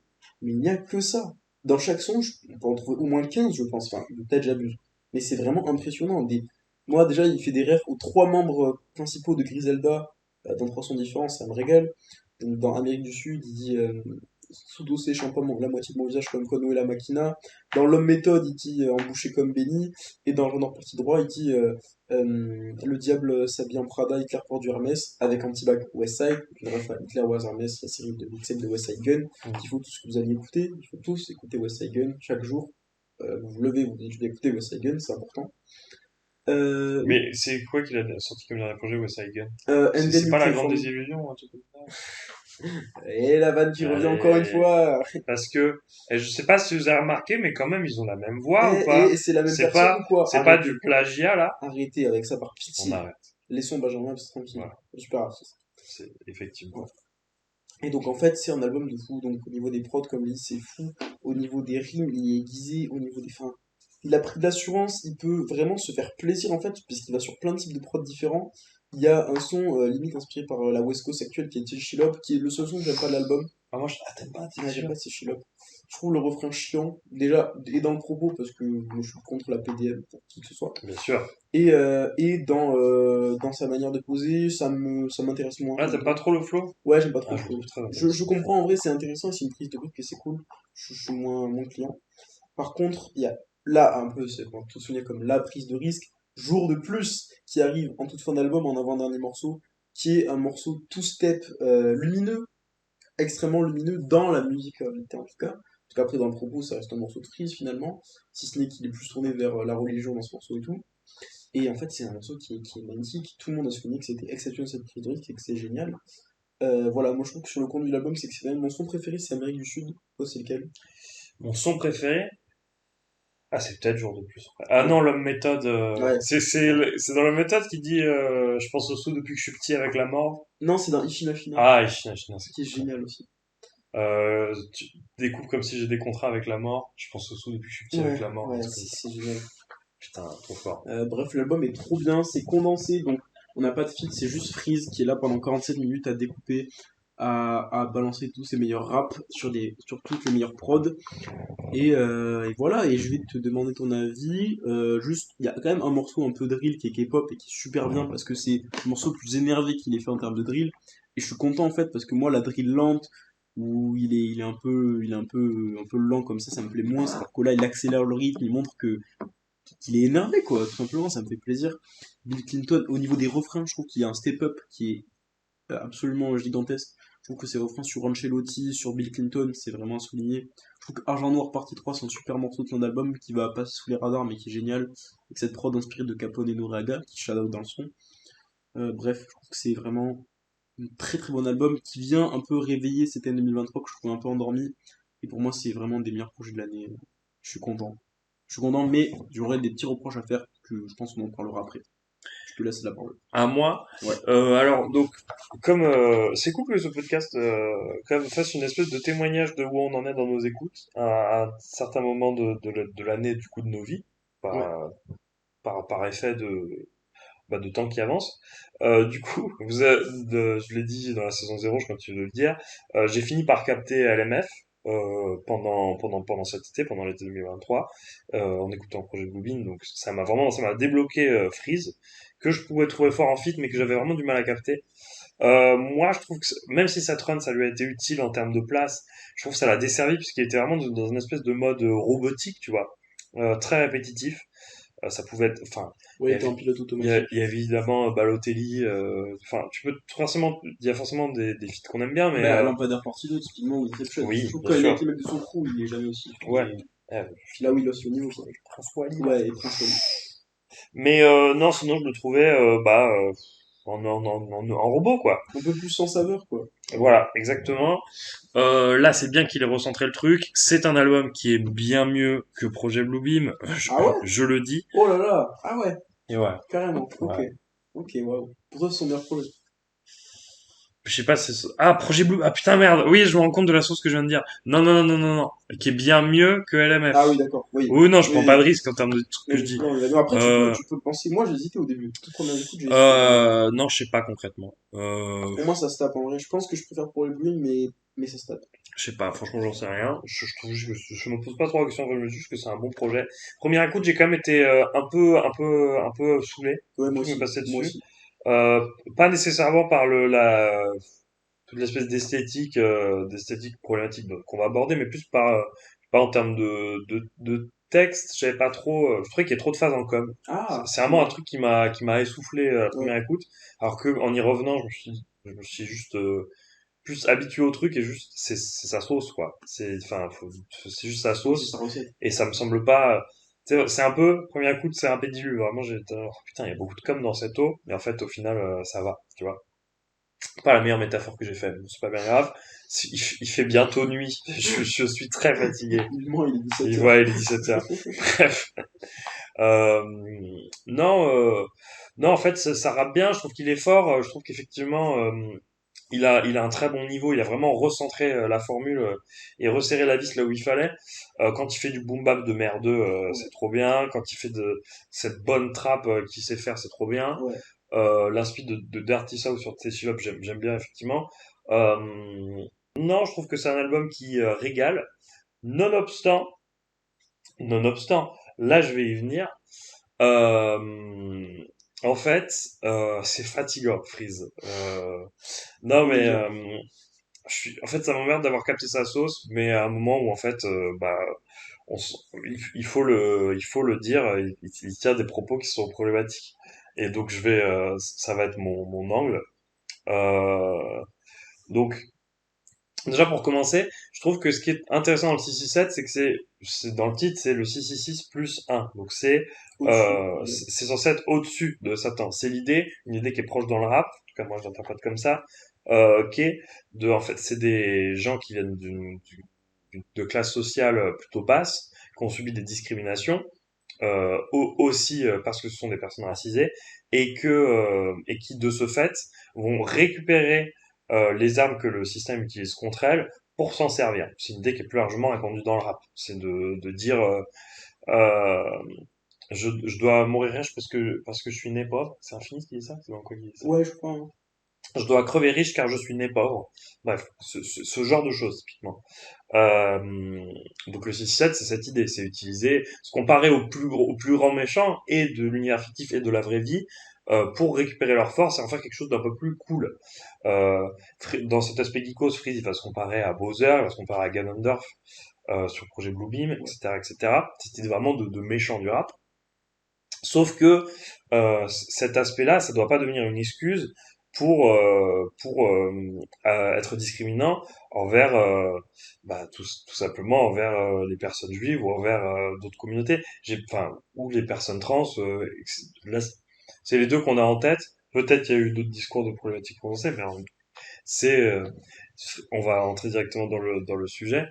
mais il n'y a que ça. Dans chaque son, on peut en trouver au moins 15, je pense. Enfin, peut-être j'abuse. Mais c'est vraiment impressionnant. Moi, déjà, il fait des refs aux 3 membres principaux de Griselda dans 3 sons différents, ça me régale. Donc, dans Amérique du Sud, il dit sous-dossé, champagne, la moitié de mon visage comme Kono et la Machina. Dans L'Homme Méthode, il dit embouché comme Benny. Et dans Genre Nord Partie Droit, il dit le diable s'habille en Prada, Hitler porte du Hermès, avec Antibac Westside. Une ref à Hitler was Hermès, la série de mixtape de Westside Gun. Il faut tous que vous alliez écouter. Il faut tous écouter Westside Gun chaque jour. Vous vous levez, vous dites je vais écouter Westside Gun, c'est important. Mais c'est quoi qu'il a sorti comme dernier projet Westside Gun? C'est C'est pas la grande désillusion, un truc comme ça. Et la vanne qui revient encore une fois. Parce que, je sais pas si vous avez remarqué, mais quand même, ils ont la même voix ou pas? Et c'est la même personne ou quoi? C'est pas du plagiat, là? Arrêtez avec ça par pitié. On arrête. Laissons Benjamin c'est tranquille. Voilà. Super artiste. C'est effectivement. Ouais. Et donc en fait, c'est un album de fou. Donc au niveau des prods, comme je dis, c'est fou. Au niveau des rimes, il est aiguisé. Au niveau des fins, il a pris de l'assurance. Il peut vraiment se faire plaisir en fait, puisqu'il va sur plein de types de prods différents. Il y a un son limite inspiré par la West Coast actuelle qui est Chillop, qui est le seul son que j'aime pas de l'album. Ah, moi, t'aimes pas, j'aime pas ces Chillop. Je trouve le refrain chiant, déjà, et dans le propos, parce que moi, je suis contre la PDM pour qui que ce soit. Bien sûr. Et dans sa manière de poser, ça m'intéresse moins. Ah, t'aimes pas trop le flow? Ouais, j'aime pas trop le flow. Je comprends, en vrai, c'est intéressant, c'est une prise de risque et c'est cool. Je suis moins client. Par contre, il y a là, un peu, c'est pour tout souligner comme la prise de risque, Jour de plus, qui arrive en toute fin d'album, en avant-dernier morceau, qui est un morceau two-step lumineux, extrêmement lumineux dans la musicalité en tout cas. Parce qu'après, dans le propos, ça reste un morceau de Freeze finalement, si ce n'est qu'il est plus tourné vers la religion dans ce morceau et tout. Et en fait, c'est un morceau qui est magnifique. Tout le monde a souligné que c'était exceptionnel cette prise de risque et que c'est génial. Voilà, moi je trouve que sur le contenu de l'album, c'est que c'est même mon son préféré, c'est Amérique du Sud. Toi, c'est lequel? Mon son préféré? Ah, c'est peut-être Jour de plus. Ah non, L'Homme Méthode. Ouais. C'est dans L'Homme Méthode qui dit je pense au sous depuis que je suis petit avec la mort. Non, c'est dans Ishina. Ah, Ishina, c'est qui est génial aussi. Tu découpes comme si j'ai des contrats avec la mort. Je pense au sous depuis que je suis petit avec la mort. Ouais, c'est génial. Putain, trop fort. Bref, l'album est trop bien, c'est condensé, donc on n'a pas de feat, c'est juste Freeze qui est là pendant 47 minutes à découper, à balancer tous ses meilleurs raps sur toutes les meilleures prods. Et voilà, et je vais te demander ton avis. Juste, il y a quand même un morceau un peu drill qui est K-pop et qui est super bien parce que c'est le morceau le plus énervé qu'il ait fait en termes de drill. Et je suis content en fait parce que moi, la drill lente, où il est un peu lent comme ça me plaît moins. Alors que là, il accélère le rythme, il montre qu'il est énervé quoi, tout simplement, ça me fait plaisir. Bill Clinton, au niveau des refrains, je trouve qu'il y a un step-up qui est absolument gigantesque. Je trouve que ses refrains sur Ancelotti, sur Bill Clinton, c'est vraiment à souligner. Je trouve que Argent Noir Partie 3, c'est un super morceau de fin d'album qui va passer sous les radars mais qui est génial. Avec cette prod inspirée de Capone et Noreaga, qui shout out dans le son. Bref, je trouve que c'est vraiment un très très bon album qui vient un peu réveiller cette année 2023 que je trouve un peu endormi. Et pour moi, c'est vraiment un des meilleurs projets de l'année. Je suis content. Je suis content, mais j'aurais des petits reproches à faire que je pense qu'on en parlera après. Je te laisse la parole. À moi. Ouais. Alors, donc, comme c'est cool que ce podcast quand même fasse une espèce de témoignage de où on en est dans nos écoutes à un certain moment de l'année du coup de nos vies, Ouais. par effet de temps qui avance. Du coup, je l'ai dit dans la saison 0, je continue de le dire, j'ai fini par capter LMF pendant cet été, pendant l'été 2023, en écoutant le projet de Bluebeam. Donc ça m'a débloqué Freeze, que je pouvais trouver fort en fit, mais que j'avais vraiment du mal à capter. Moi, je trouve que même si cette run, ça lui a été utile en termes de place, je trouve que ça l'a desservi puisqu'il était vraiment dans une espèce de mode robotique, tu vois, très répétitif. Ça pouvait être, enfin, il y Ouais, t'es avait, en pilote automatique. il y a évidemment Balotelli, enfin, il y a forcément des feats qu'on aime bien, mais Bah, Lampadaire Portillo, typiquement, ou Inception. Je oui, trouve bien que quand il est avec sûr, les mecs de son crew, il est jamais aussi. ouais. Euh, Puis là où il a au niveau, quoi. Prince Wally, là. Ouais, et Prince Wally. Mais non, sinon je le trouvais en robot, quoi. Un peu plus sans saveur, quoi. Voilà, exactement. Là, c'est bien qu'il ait recentré le truc. C'est un album qui est bien mieux que Projet Bluebeam, Ah ouais? je le dis. Oh là là! Ah ouais, Et ouais. carrément. Ok. Ouais. Ok, waouh. Pour toi, c'est son meilleur projet. Je sais pas, ah, Projet Blue, ah putain, merde, oui, je me rends compte de la sauce que je viens de dire. Non, qui est bien mieux que LMF. Ah oui, d'accord. Oui. Oui, non, je prends Oui, pas de oui. risque en termes de trucs que je dis. Non, mais après, Euh, tu peux penser. Moi, j'hésitais au début. Toute première écoute, j'ai hésité. non, je sais pas concrètement. Pour moi, ça se tape en vrai. Je pense que je préfère pour les Blues, mais ça se tape. Je sais pas, franchement, j'en sais rien. Je me pose pas trop la question, je me dis juste que c'est un bon projet. Première écoute, j'ai quand même été un peu saoulé. Ouais, Le moi truc m'est aussi. passé Moi dessus. aussi. Pas nécessairement par toute l'espèce d'esthétique problématique qu'on va aborder, mais plus pas en termes de texte. J'avais pas trop, je trouvais qu'il y a trop de phases en com. Ah! C'est vraiment un truc qui m'a essoufflé à la Ouais. première écoute. Alors que, en y revenant, je me suis juste, plus habitué au truc et juste c'est sa sauce quoi, c'est juste sa Oui, c'est sauce sa recette. et ça me semble pas, tu sais, c'est un peu premier coup c'est un pédilu vraiment, oh, putain il y a beaucoup de com dans cette eau mais en fait au final ça va, tu vois, pas la meilleure métaphore que j'ai faite, mais c'est pas bien grave. Il fait bientôt nuit, je suis très fatigué, Vivement, il est il 17h. voit il est 17h. Bref, euh, non non en fait ça rappe bien, je trouve qu'il est fort, je trouve qu'effectivement il a un très bon niveau, il a vraiment recentré la formule et resserré la vis là où il fallait. Quand il fait du boom bap de merdeux, c'est trop bien. Quand il fait de cette bonne trappe qu'il sait faire, c'est trop bien. Ouais. L'inspi de Dirty South sur Tessie Love, j'aime bien effectivement. Non, je trouve que c'est un album qui régale. Nonobstant, nonobstant, là je vais y venir. Euh, En fait, c'est fatigant, Freeze. Non, Faut le mais dire. en fait, ça m'emmerde d'avoir capté sa sauce, mais à un moment où en fait, il faut le dire, il tient des propos qui sont problématiques. Et donc ça va être mon angle. Euh, donc déjà pour commencer, je trouve que ce qui est intéressant dans le 667, c'est que c'est dans le titre, c'est le 666 plus 1. Donc Au-dessus. Ouais. c'est censé être au-dessus de Satan. C'est une idée qui est proche dans le rap. En tout cas, moi, je l'interprète comme ça. Qui est en fait, c'est des gens qui viennent de classe sociale plutôt basse, qui ont subi des discriminations, aussi parce que ce sont des personnes racisées, et qui de ce fait vont récupérer les armes que le système utilise contre elles pour s'en servir. C'est une idée qui est plus largement répandue dans le rap. C'est de dire euh, je dois mourir riche parce que je suis né pauvre. C'est Infini qui dit ça? C'est dans quoi qui dit ça? Ouais, je crois, hein. Je dois crever riche car je suis né pauvre. Bref, ce genre de choses, typiquement. Donc le 6-7, c'est cette idée, c'est utiliser, se comparer au plus grand méchant et de l'univers fictif et de la vraie vie pour récupérer leur force et en faire quelque chose d'un peu plus cool. Euh, dans cet aspect geekos, Freeze il va se comparer à Bowser, il va se comparer à Ganondorf sur le projet Bluebeam, etc., etc. C'était vraiment de méchants du rap. Sauf que cet aspect-là, ça doit pas devenir une excuse pour être discriminant envers tout simplement envers les personnes juives ou envers d'autres communautés. Ou les personnes trans. Là, c'est les deux qu'on a en tête. Peut-être qu'il y a eu d'autres discours de problématiques prononcés, mais C'est, on va entrer directement dans le sujet.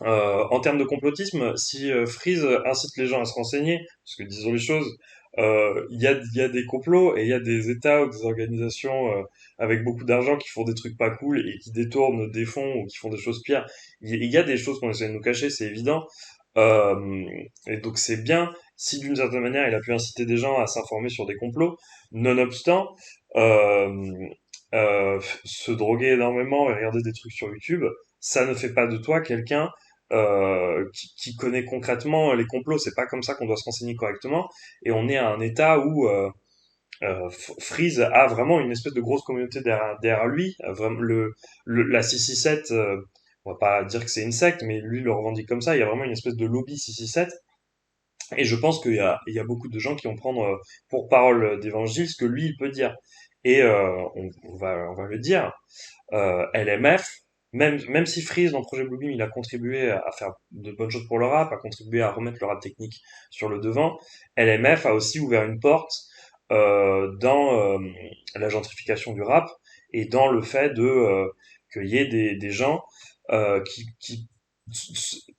En termes de complotisme, si Freeze incite les gens à se renseigner, parce que disons les choses, il y a des complots et il y a des États ou des organisations avec beaucoup d'argent qui font des trucs pas cool et qui détournent des fonds ou qui font des choses pires. Il y a des choses qu'on essaie de nous cacher, c'est évident. Euh, et donc c'est bien si d'une certaine manière il a pu inciter des gens à s'informer sur des complots. Nonobstant, euh, se droguer énormément et regarder des trucs sur YouTube, ça ne fait pas de toi quelqu'un qui connaît concrètement les complots. C'est pas comme ça qu'on doit se renseigner correctement. Et on est à un état où Freeze a vraiment une espèce de grosse communauté derrière lui. Vraiment, la 667, on va pas dire que c'est une secte, mais lui le revendique comme ça. Il y a vraiment une espèce de lobby 667. Et je pense il y a beaucoup de gens qui vont prendre pour parole d'évangile ce que lui il peut dire. Et on va le dire. LMF, même si Freeze dans le projet Bluebeam il a contribué à faire de bonnes choses pour le rap, a contribué à remettre le rap technique sur le devant, LMF a aussi ouvert une porte dans la gentrification du rap et dans le fait de qu'il y ait des gens qui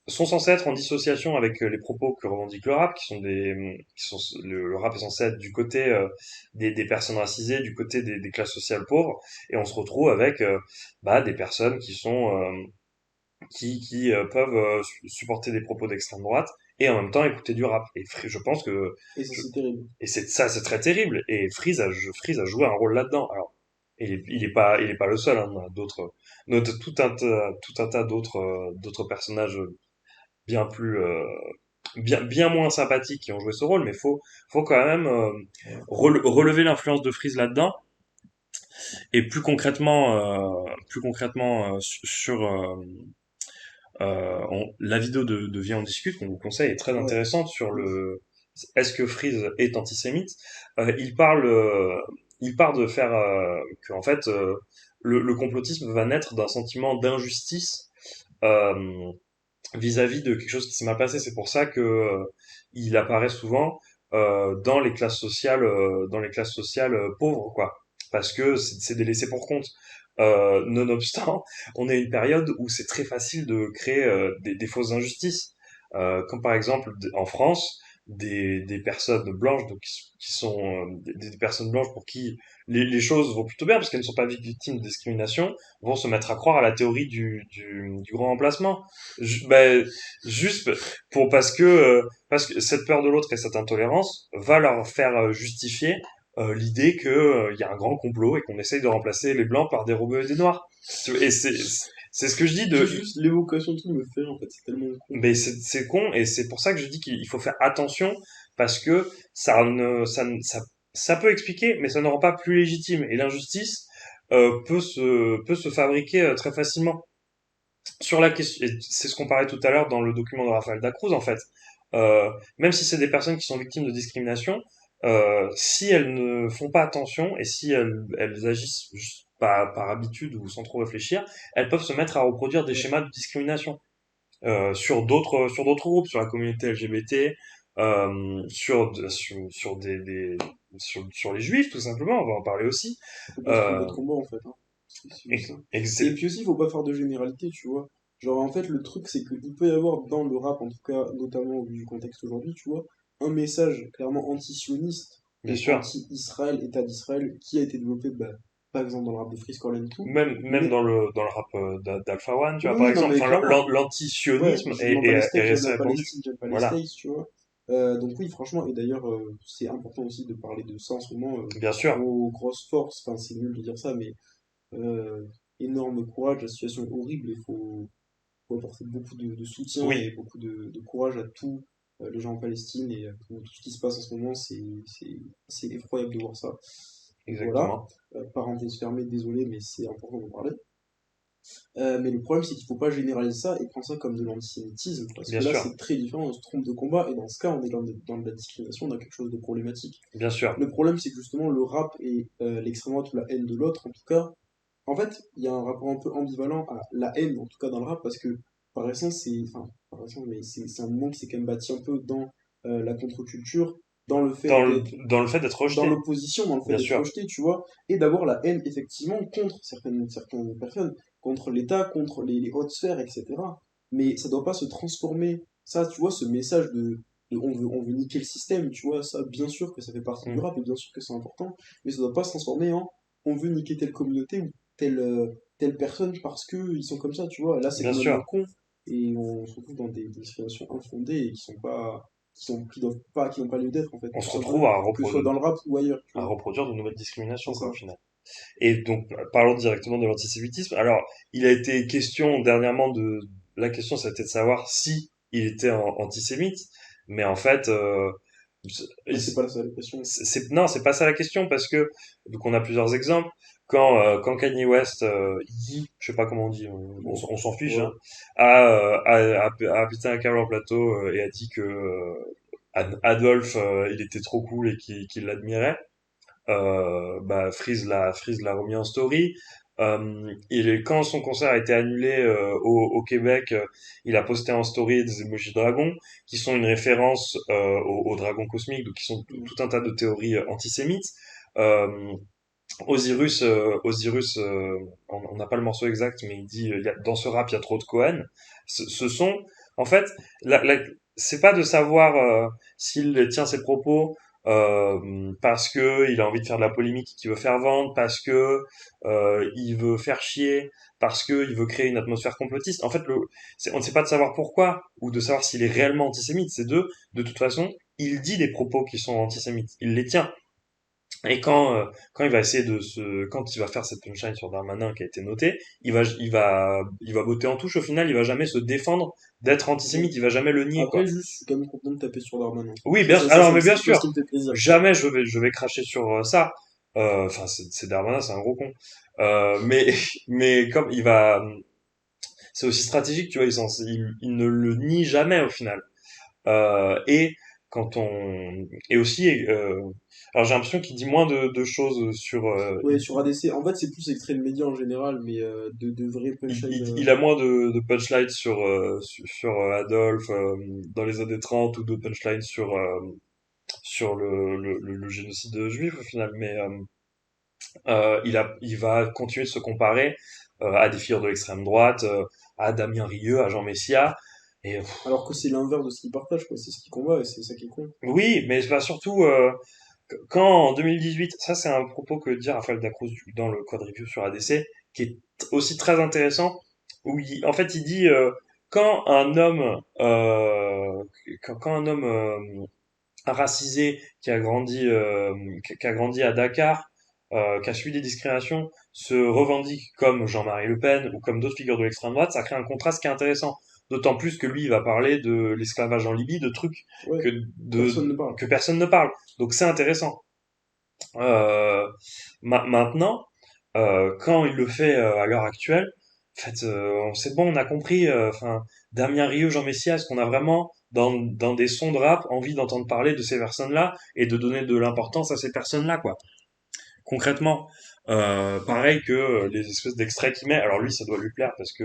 sont censés être en dissociation avec les propos que revendique le rap, le rap est censé être du côté des personnes racisées, du côté des classes sociales pauvres, et on se retrouve avec des personnes qui peuvent supporter des propos d'extrême droite et en même temps écouter du rap. Et je pense que Et ça, je- c'est terrible. et c'est très terrible. Et Freeze a joué un rôle là-dedans. Alors il est pas le seul. Hein, on a tout un tas d'autres personnages bien moins sympathiques qui ont joué ce rôle, mais faut quand même relever l'influence de Freeze là-dedans. Et plus concrètement sur la vidéo de Viens on discute qu'on vous conseille est très Ouais. intéressante sur le est-ce que Freeze est antisémite. Il part de faire que en fait le complotisme va naître d'un sentiment d'injustice euh, vis-à-vis de quelque chose qui s'est mal passé. C'est pour ça que il apparaît souvent dans les classes sociales pauvres, quoi. Parce que c'est des laissés pour compte. Nonobstant, on est à une période où c'est très facile de créer des fausses injustices. Comme par exemple en France, des personnes blanches donc, qui sont des personnes blanches pour qui les choses vont plutôt bien parce qu'elles ne sont pas victimes de discrimination, vont se mettre à croire à la théorie du grand remplacement. Ben, juste parce que cette peur de l'autre et cette intolérance va leur faire justifier l'idée que il y a un grand complot et qu'on essaye de remplacer les blancs par des robots et des noirs. Et c'est ce que je dis de Juste l'évocation de tout me fait, en fait, c'est tellement con. mais c'est con et c'est pour ça que je dis qu'il faut faire attention parce que ça peut expliquer mais ça ne rend pas plus légitime et l'injustice peut se fabriquer très facilement sur la question, et c'est ce qu'on parlait tout à l'heure dans le document de Raphaël Dacruz, en fait. Même si c'est des personnes qui sont victimes de discrimination, si elles ne font pas attention et si elles agissent juste par habitude ou sans trop réfléchir, elles peuvent se mettre à reproduire des schémas de discrimination sur d'autres groupes, sur la communauté LGBT, sur les juifs tout simplement. On va en parler aussi. Faut pas se tromper Euh, de combat, en fait, hein. C'est et, juste ça. et Et puis aussi, faut pas faire de généralité, tu vois. Genre, en fait, le truc, c'est qu'il peut y avoir dans le rap, en tout cas, notamment au vu du contexte aujourd'hui, tu vois, un message clairement anti-sioniste bien et sûr. anti-Israël, État d'Israël, qui a été développé, bah, par exemple, dans le rap de Freeze Corleone et tout. Même Mais, dans le rap d'Alpha One, tu vois, oui, par oui, non, exemple, mais enfin, clairement, ouais, l'antisionisme je demande pas les est steaks, j'aime assez la répandu. Palestine, j'aime pas les Voilà, steaks, tu vois. Donc oui, franchement, et d'ailleurs, c'est important aussi de parler de ça en ce moment. bien sûr, Grosse force, enfin, c'est nul de dire ça, mais euh, énorme courage, la situation est horrible, il faut apporter beaucoup de soutien et oui, beaucoup de courage à tous les gens en Palestine et à tout ce qui se passe en ce moment, c'est effroyable de voir ça. Donc voilà, exactement, parenthèse fermée, désolé, mais c'est important d'en parler. Mais le problème, c'est qu'il faut pas généraliser ça et prendre ça comme de l'antisémitisme, parce bien que là, sûr, c'est très différent, on se trompe de combat, et dans ce cas, on est dans de la discrimination, on a quelque chose de problématique. bien sûr, Le problème, c'est que justement, le rap et l'extrême droite ou la haine de l'autre, en tout cas, en fait, il y a un rapport un peu ambivalent à la haine, en tout cas dans le rap, parce que par essence, c'est, enfin, par essence, mais c'est un mouvement qui s'est quand même bâti un peu dans la contre-culture, dans le fait Dans le, d'être dans le fait d'être dans rejeté, l'opposition, dans le fait bien d'être sûr. rejeté, tu vois, et d'avoir la haine effectivement contre certaines personnes, contre l'État, contre les hautes sphères, etc. Mais ça doit pas se transformer. Ça, tu vois, ce message de on veut niquer le système, tu vois, ça, bien sûr que ça fait partie du Mm. rap et bien sûr que c'est important, mais ça doit pas se transformer en on veut niquer telle communauté ou telle personne parce que ils sont comme ça, tu vois. Là, c'est Bien complètement sûr. con et on se retrouve dans des discriminations infondées et qui doivent pas, qui n'ont pas lieu d'être en fait, On tout se retrouve simpment, que ce soit dans le rap ou ailleurs, tu à vois. reproduire de nouvelles C'est discriminations, quoi, ça. au final. Et donc, parlons directement de l'antisémitisme. Alors, il a été question dernièrement la question, c'était de savoir si il était antisémite, mais en fait, Mais c'est pas la seule question. non, c'est pas ça la question parce que donc on a plusieurs exemples. Quand Kanye West, je sais pas comment on dit, Bon, on s'en fiche, ouais. hein, a pété un câble en plateau et a dit que Adolphe, il était trop cool et qu'il l'admirait. Bah, Freeze l'a remis en story. Quand son concert a été annulé au Québec, il a posté en story des emojis dragons qui sont une référence aux dragons cosmiques, donc qui sont tout un tas de théories antisémites. Euh, Osiris, on n'a pas le morceau exact, mais il dit dans ce rap il y a trop de Cohen. Ce sont, en fait, c'est pas de savoir s'il tient ses propos parce que il a envie de faire de la polémique, qu'il veut faire vendre, parce que il veut faire chier, parce que il veut créer une atmosphère complotiste. En fait, on ne sait pas de savoir pourquoi ou de savoir s'il est réellement antisémite. C'est de toute façon, il dit des propos qui sont antisémites, il les tient. Et quand il va essayer quand il va faire cette punchline sur Darmanin qui a été notée, il va botter en touche. Au final, il va jamais se défendre d'être Bon. antisémite. Il va jamais le nier, Après, quoi. juste, je suis quand même content de taper sur Darmanin. Oui, bien, alors, C'est mais bien quelque chose sûr, qui me fait plaisir, tu vois. jamais je vais cracher sur ça. Enfin, c'est Darmanin, c'est un gros con. Mais, mais comme c'est aussi stratégique, tu vois, il ne le nie jamais au final. Et et aussi, alors j'ai l'impression qu'il dit moins de choses sur, Ouais, sur ADC, en fait, c'est plus extrême média en général, mais de vrais punchlines. il a moins de punchlines sur Adolphe dans les années 30 ou de punchlines sur le génocide juif au final, mais il va continuer de se comparer à des figures de l'extrême droite, à Damien Rieu, à Jean Messia, et Alors que c'est l'inverse de ce qu'ils partagent, quoi. C'est ce qu'ils combattent et c'est ça qui est con. oui, mais c'est pas surtout quand en 2018, ça c'est un propos que dit Raphaël Dacruz dans le code review sur ADC, qui est aussi très intéressant, où en fait il dit quand un homme quand un homme racisé qui a grandi à Dakar, qui a subi des discriminations, se revendique comme Jean-Marie Le Pen ou comme d'autres figures de l'extrême droite, ça crée un contraste qui est intéressant. D'autant plus que lui, il va parler de l'esclavage en Libye, de trucs Ouais, que, personne ne parle. que personne ne parle. Donc c'est intéressant. Euh, Maintenant, quand il le fait à l'heure actuelle, en fait, c'est bon, on a compris. Enfin, Damien Rieu, Jean Messia, est-ce qu'on a vraiment dans des sons de rap envie d'entendre parler de ces personnes-là et de donner de l'importance à ces personnes-là, quoi. Concrètement, pareil que les espèces d'extraits qu'il met. Alors lui, ça doit lui plaire parce que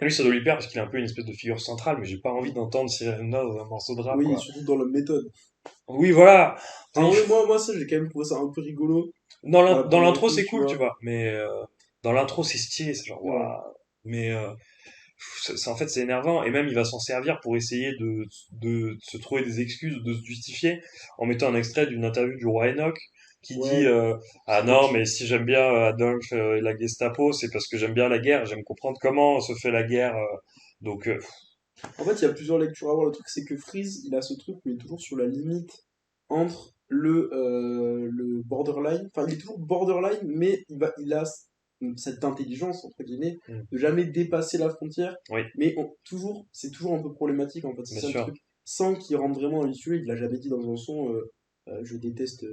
lui, ça doit lui plaire parce qu'il est un peu une espèce de figure centrale, mais j'ai pas envie d'entendre Cyril Hanouna dans un morceau de rap, Oui, quoi. surtout dans la méthode. Oui, voilà. En vrai, moi, ça, j'ai quand même trouvé ça un peu rigolo à la Dans première l'intro, écoute, c'est tu cool, tu vois. vois, mais dans l'intro, c'est stylé, c'est genre, Ouais. waouh. Mais en fait, c'est énervant, et même il va s'en servir pour essayer de se trouver des excuses, de se justifier, en mettant un extrait d'une interview du roi Enoch qui dit Ouais, ah c'est non, bullshit. mais si j'aime bien Adolphe et la Gestapo, c'est parce que j'aime bien la guerre, j'aime comprendre comment se fait la guerre. Donc, En fait, il y a plusieurs lectures à voir. Le truc, c'est que Freeze, il a ce truc où il est toujours sur la limite entre le borderline. Enfin, il est toujours borderline, mais il a cette intelligence, entre guillemets, hmm, de jamais dépasser la frontière. oui, Mais c'est toujours un peu problématique, en fait. C'est bien ça le sûr, truc. Sans qu'il rentre vraiment dans l'issue, il l'a jamais dit dans un son, je déteste,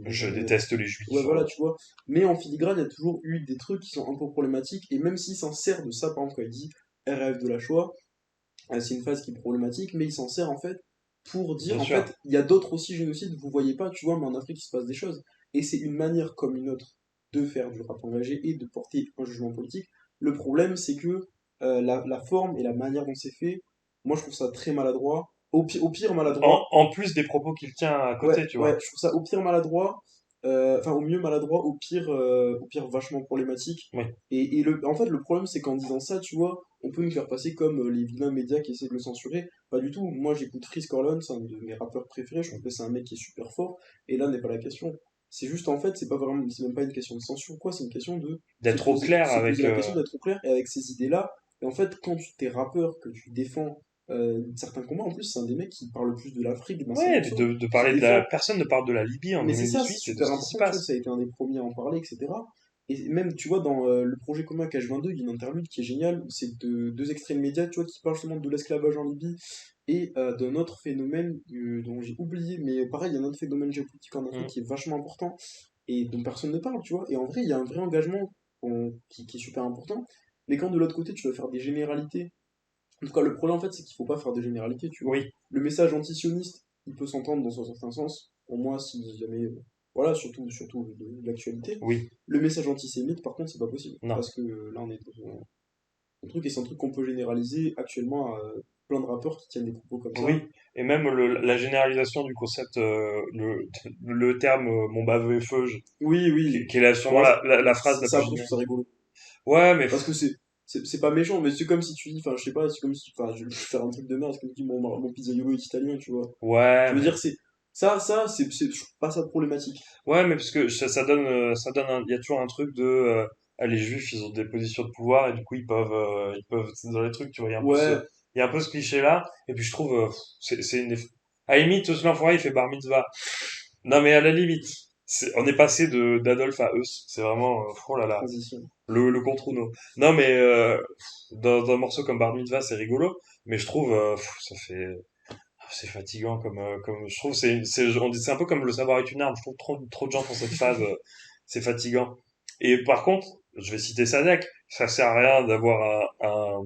je déteste les ouais, juifs. voilà, tu vois. Mais en filigrane, il y a toujours eu des trucs qui sont un peu problématiques. Et même s'il s'en sert de ça, par exemple, quand il dit RF de la Shoah, c'est une phase qui est problématique, mais il s'en sert en fait pour dire Bien en sûr, fait, il y a d'autres aussi génocides, vous voyez pas, tu vois, mais en Afrique il se passe des choses. Et c'est une manière comme une autre de faire du rap engagé et de porter un jugement politique. Le problème, c'est que la forme et la manière dont c'est fait, moi je trouve ça très maladroit, au pire maladroit. En plus des propos qu'il tient à côté, Ouais, tu ouais, vois. je trouve ça au pire maladroit, enfin au mieux maladroit, au pire vachement problématique. Oui. En fait, le problème, c'est qu'en disant ça, tu vois, on peut nous faire passer comme les vilains médias qui essaient de le censurer. Pas du tout. Moi, j'écoute Chris Corleone, c'est un de mes rappeurs préférés. Je trouve que c'est un mec qui est super fort. Et là n'est pas la question. C'est juste, en fait, c'est pas vraiment, c'est même pas une question de censure, quoi. C'est une question de D'être au clair se avec... poser la question d'être au clair et avec ces idées-là. Et en fait, quand tu t'es rappeur, que tu défends certains combats, en plus, c'est un des mecs qui parle le plus de l'Afrique dans ses Ouais, morceaux de qui parler de la... défend. Personne ne parle de la Libye en Mais c'est ça, c'est 2018 et de super ce qui s'y important, tu vois, passe. ça a été un des premiers à en parler, etc. Et même, tu vois, dans le projet commun KH22, il y a une interlude qui est géniale, où c'est deux extraits de médias, tu vois, qui parlent justement de l'esclavage en Libye et d'un autre phénomène dont j'ai oublié, mais pareil, il y a un autre phénomène géopolitique en Afrique Mm. qui est vachement important et dont personne ne parle, tu vois. Et en vrai, il y a un vrai engagement qui est super important, mais quand de l'autre côté, tu vas faire des généralités, en tout cas, le problème, en fait, c'est qu'il faut pas faire de généralité, tu vois. Oui, Le message antisioniste, il peut s'entendre dans un certain sens, pour moi, si jamais. Voilà, surtout de l'actualité. oui, Le message antisémite, par contre, c'est pas possible. non. Parce que là, on est dans un truc, et c'est un truc qu'on peut généraliser actuellement à plein de rappeurs qui tiennent des propos comme ça. Oui, et même la généralisation du concept, le terme mon baveux et feu, Oui, oui. qui est là sûrement Bon, la phrase la ça, plus après, je trouve générale. ça rigolo. Ouais, mais Parce que c'est pas méchant, mais c'est comme si tu dis, enfin, je sais pas, c'est comme si, enfin, je vais faire un truc de merde, c'est comme si tu dis, mon pizzaiolo est italien, tu vois. ouais, Je veux mais dire, je trouve pas ça problématique. ouais, mais parce que ça donne il y a toujours un truc de ah, les juifs, ils ont des positions de pouvoir et du coup ils peuvent c'est dans les trucs, tu vois, Ouais, il y a un peu ce cliché là et puis je trouve c'est une à la limite l'enfoiré il fait bar mitzvah. Non mais à la limite, on est passé de d'Adolphe à Eus, c'est vraiment oh là là, transition. le contre Uno. Non mais dans un morceau comme bar mitzvah, c'est rigolo, mais je trouve ça fait c'est fatigant comme je trouve c'est un peu comme le savoir est une arme. Je trouve trop de gens font cette phase, c'est fatigant. Et par contre, je vais citer Sadek, ça sert à rien d'avoir un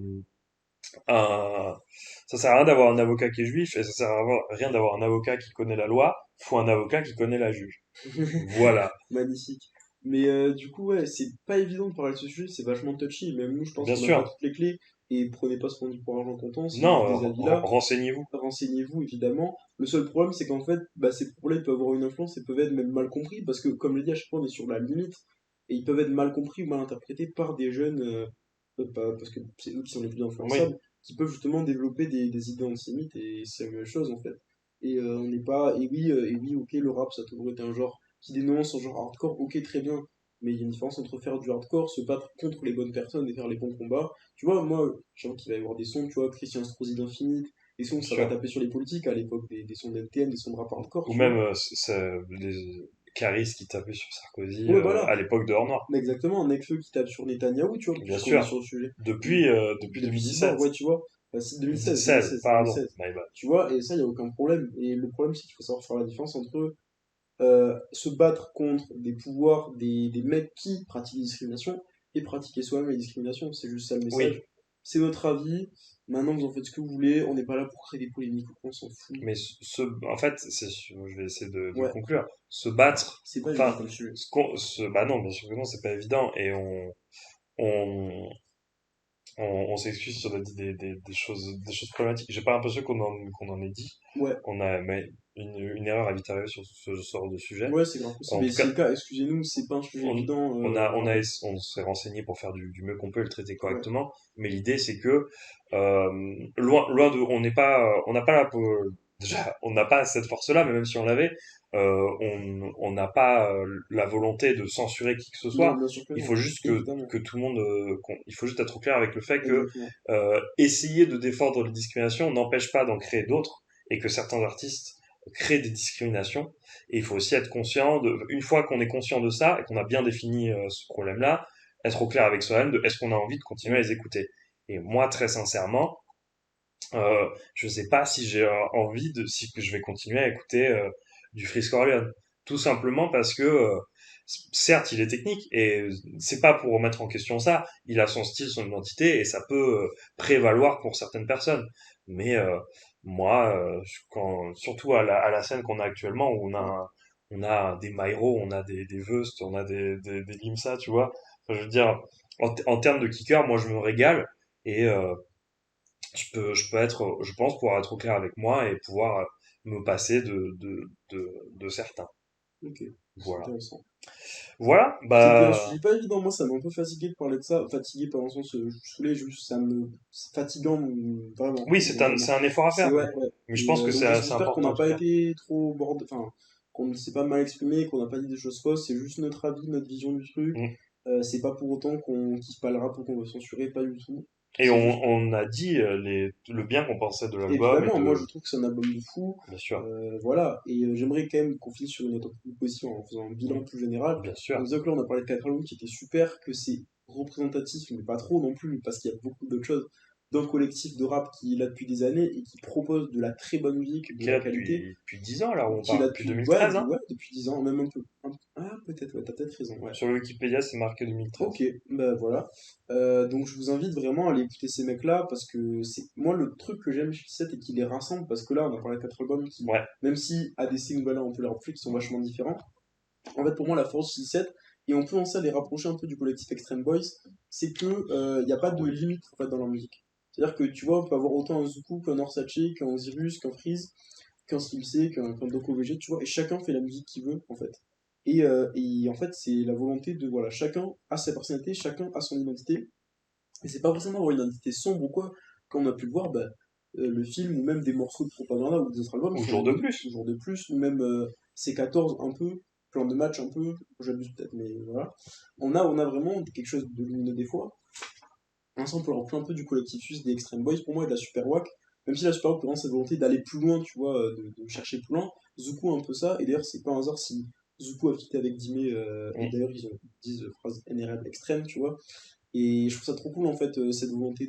ça sert à rien d'avoir un avocat qui est juif et ça sert à rien d'avoir un avocat qui connaît la loi. Faut un avocat qui connaît la juge. Voilà, Magnifique. Mais du coup, ouais, c'est pas évident de parler de ce sujet, c'est vachement touchy. Même nous, je pense bien qu'on n'a pas sûr. toutes les clés. Et prenez pas ce qu'on dit pour argent comptant, si vous Non, avez des avis là, renseignez-vous. renseignez-vous évidemment. Le seul problème, c'est qu'en fait, bah, ces propos-là, ils peuvent avoir une influence et peuvent être même mal compris, parce que, comme je l'ai dit, à chaque fois, on est sur la limite. Et ils peuvent être mal compris ou mal interprétés par des jeunes, parce que c'est eux qui sont les plus Oui, influençables, qui peuvent justement développer des idées antisémites, et c'est la même chose en fait. Et on n'est pas. Et oui, ok, le rap, ça a toujours été un genre qui dénonce, un genre hardcore, ok, très bien. Mais il y a une différence entre faire du hardcore, se battre contre les bonnes personnes et faire les bons combats. Tu vois, moi, je sens qu'il va y avoir des sons, tu vois, Christian Strosi d'Infinite, des sons où bien ça va sûr. taper sur les politiques, à l'époque des sons d'NTM, des sons de rap hardcore, Ou tu même vois. les Caris qui tapaient sur Sarkozy Ouais, voilà. à l'époque de Hors Noir. Mais exactement, un Nekfeu qui tape sur Netanyahou, tu vois, Bien puisqu'on est sûr. sur le sujet. Depuis Depuis 6 2017. ans, ouais, tu vois. Si, 2016, 2016, 2016, pardon. 2016. My bad. Tu vois, et ça, il n'y a aucun problème. Et le problème, c'est qu'il faut savoir faire la différence entre se battre contre des pouvoirs, des mecs qui pratiquent des discriminations, et pratiquer soi-même les discriminations. C'est juste ça le Oui, message. C'est notre avis. Maintenant, vous en faites ce que vous voulez. On n'est pas là pour créer des polémiques, on s'en fout. mais en fait, je vais essayer de Ouais, conclure. Se battre, c'est pas évident enfin, comme sujet. bah non, bien sûr que non, c'est pas évident, et on, on s'excuse si on a dit des choses problématiques. J'ai pas l'impression qu'on en ait dit, Ouais, mais une erreur a vite arrivé sur ce genre de sujet. ouais, c'est grave possible. En Et tout c'est cas, le cas, excusez-nous, c'est pas un sujet on, évident, vraiment. on s'est renseigné pour faire du mieux qu'on peut et le traiter Ouais. correctement, mais l'idée c'est que loin de, on n'a pas déjà, on n'a pas cette force-là, mais même si on l'avait, on n'a pas la volonté de censurer qui que ce Non, soit. bien sûr que Il non. faut juste Évidemment. que tout le monde, il faut juste être au clair avec le fait que Exactement. essayer de défendre les discriminations n'empêche pas d'en créer d'autres et que certains artistes créent des discriminations. Et il faut aussi être conscient une fois qu'on est conscient de ça et qu'on a bien défini ce problème-là, être au clair avec soi-même de est-ce qu'on a envie de continuer à les écouter. Et moi, très sincèrement, je sais pas si j'ai envie si que je vais continuer à écouter du Freeze Corleone. Tout simplement parce que, certes, il est technique et c'est pas pour remettre en question ça. Il a son style, son identité et ça peut prévaloir pour certaines personnes. Mais moi, surtout à la scène qu'on a actuellement où on a des Myro, on a des Veust, on a des Limsa, tu vois. Enfin, je veux dire, en termes de kicker, moi je me régale et je peux être, je pense pouvoir être au clair avec moi et pouvoir me passer de certains. Ok, c'est Voilà. intéressant. Voilà, C'était un bah, sujet pas évident, moi ça m'a un peu fatigué de parler de ça. Fatigué pas dans le sens saoulé, juste c'est fatigant, vraiment, oui, vraiment. c'est un effort à C'est faire, ouais, ouais. mais je Et pense que donc c'est j'espère qu'on important n'a en tout pas cas. été trop bordé, enfin, qu'on ne s'est pas mal exprimé, qu'on n'a pas dit des choses fausses, c'est juste notre avis, notre vision du truc. Mm. C'est pas pour autant qu'on kiffe pas le rap ou qu'on veut censurer, pas du tout. Et C'est juste on a dit le bien qu'on pensait de l'album et évidemment, moi je de, trouve que c'est un album de fou. bien sûr, Voilà, et j'aimerais quand même qu'on finisse sur une note un peu plus positive en faisant un Mm. bilan plus général. Bien En sûr, disant que là on a parlé de 4 albums qui étaient super, que c'est représentatif, mais pas trop non plus, parce qu'il y a beaucoup d'autres choses d'un collectif de rap qui est là depuis des années et qui propose de la très bonne musique, de qui est la là qualité, depuis 10 ans, là où on qui est parle, là depuis depuis, ouais, 2013, hein. ouais, depuis 10 ans, même un peu. Ah, peut-être, ouais, t'as peut-être raison, ouais. Sur le Wikipédia, c'est marqué 2013. Ok, bah voilà. Donc je vous invite vraiment à aller écouter ces mecs-là parce que c'est moi le truc que j'aime chez 7 et qui les rassemble parce que là on a parlé de 4 albums qui, Ouais, même si ADC ou Valère on peut les rappeler qui sont vachement différents, en fait pour moi la force du 7 et on peut en ça les rapprocher un peu du collectif Extreme Boys, c'est que il n'y a pas de limite en fait dans leur musique. C'est-à-dire que tu vois on peut avoir autant un Zuku qu'un Orsace, qu'un Osiris, qu'un Freeze, qu'un Skillsé, qu'un Doko VG, tu vois, et chacun fait la musique qu'il veut, en fait. Et en fait, c'est la volonté de, voilà, chacun a sa personnalité, chacun a son identité, et c'est pas forcément avoir une identité sombre ou quoi, comme on a pu le voir, bah, le film, ou même des morceaux de propaganda ou des autres albums au sont jour de lyriques, plus. toujours de plus, ou même C14 un peu, plan de match un peu, j'abuse peut-être, mais voilà. On a vraiment quelque chose de lumineux des fois, ensemble, on peut le rappeler un peu du collectif suisse des Extreme Boys, pour moi, et de la Super Wack. Même si la Super Wack, pour cette volonté d'aller plus loin, tu vois, de chercher plus loin. Zuko a un peu ça, et d'ailleurs, c'est pas un hasard si Zuko a quitté avec Dime, et Mm. d'ailleurs, ils disent phrase NRL extrême, tu vois. Et je trouve ça trop cool, en fait, cette volonté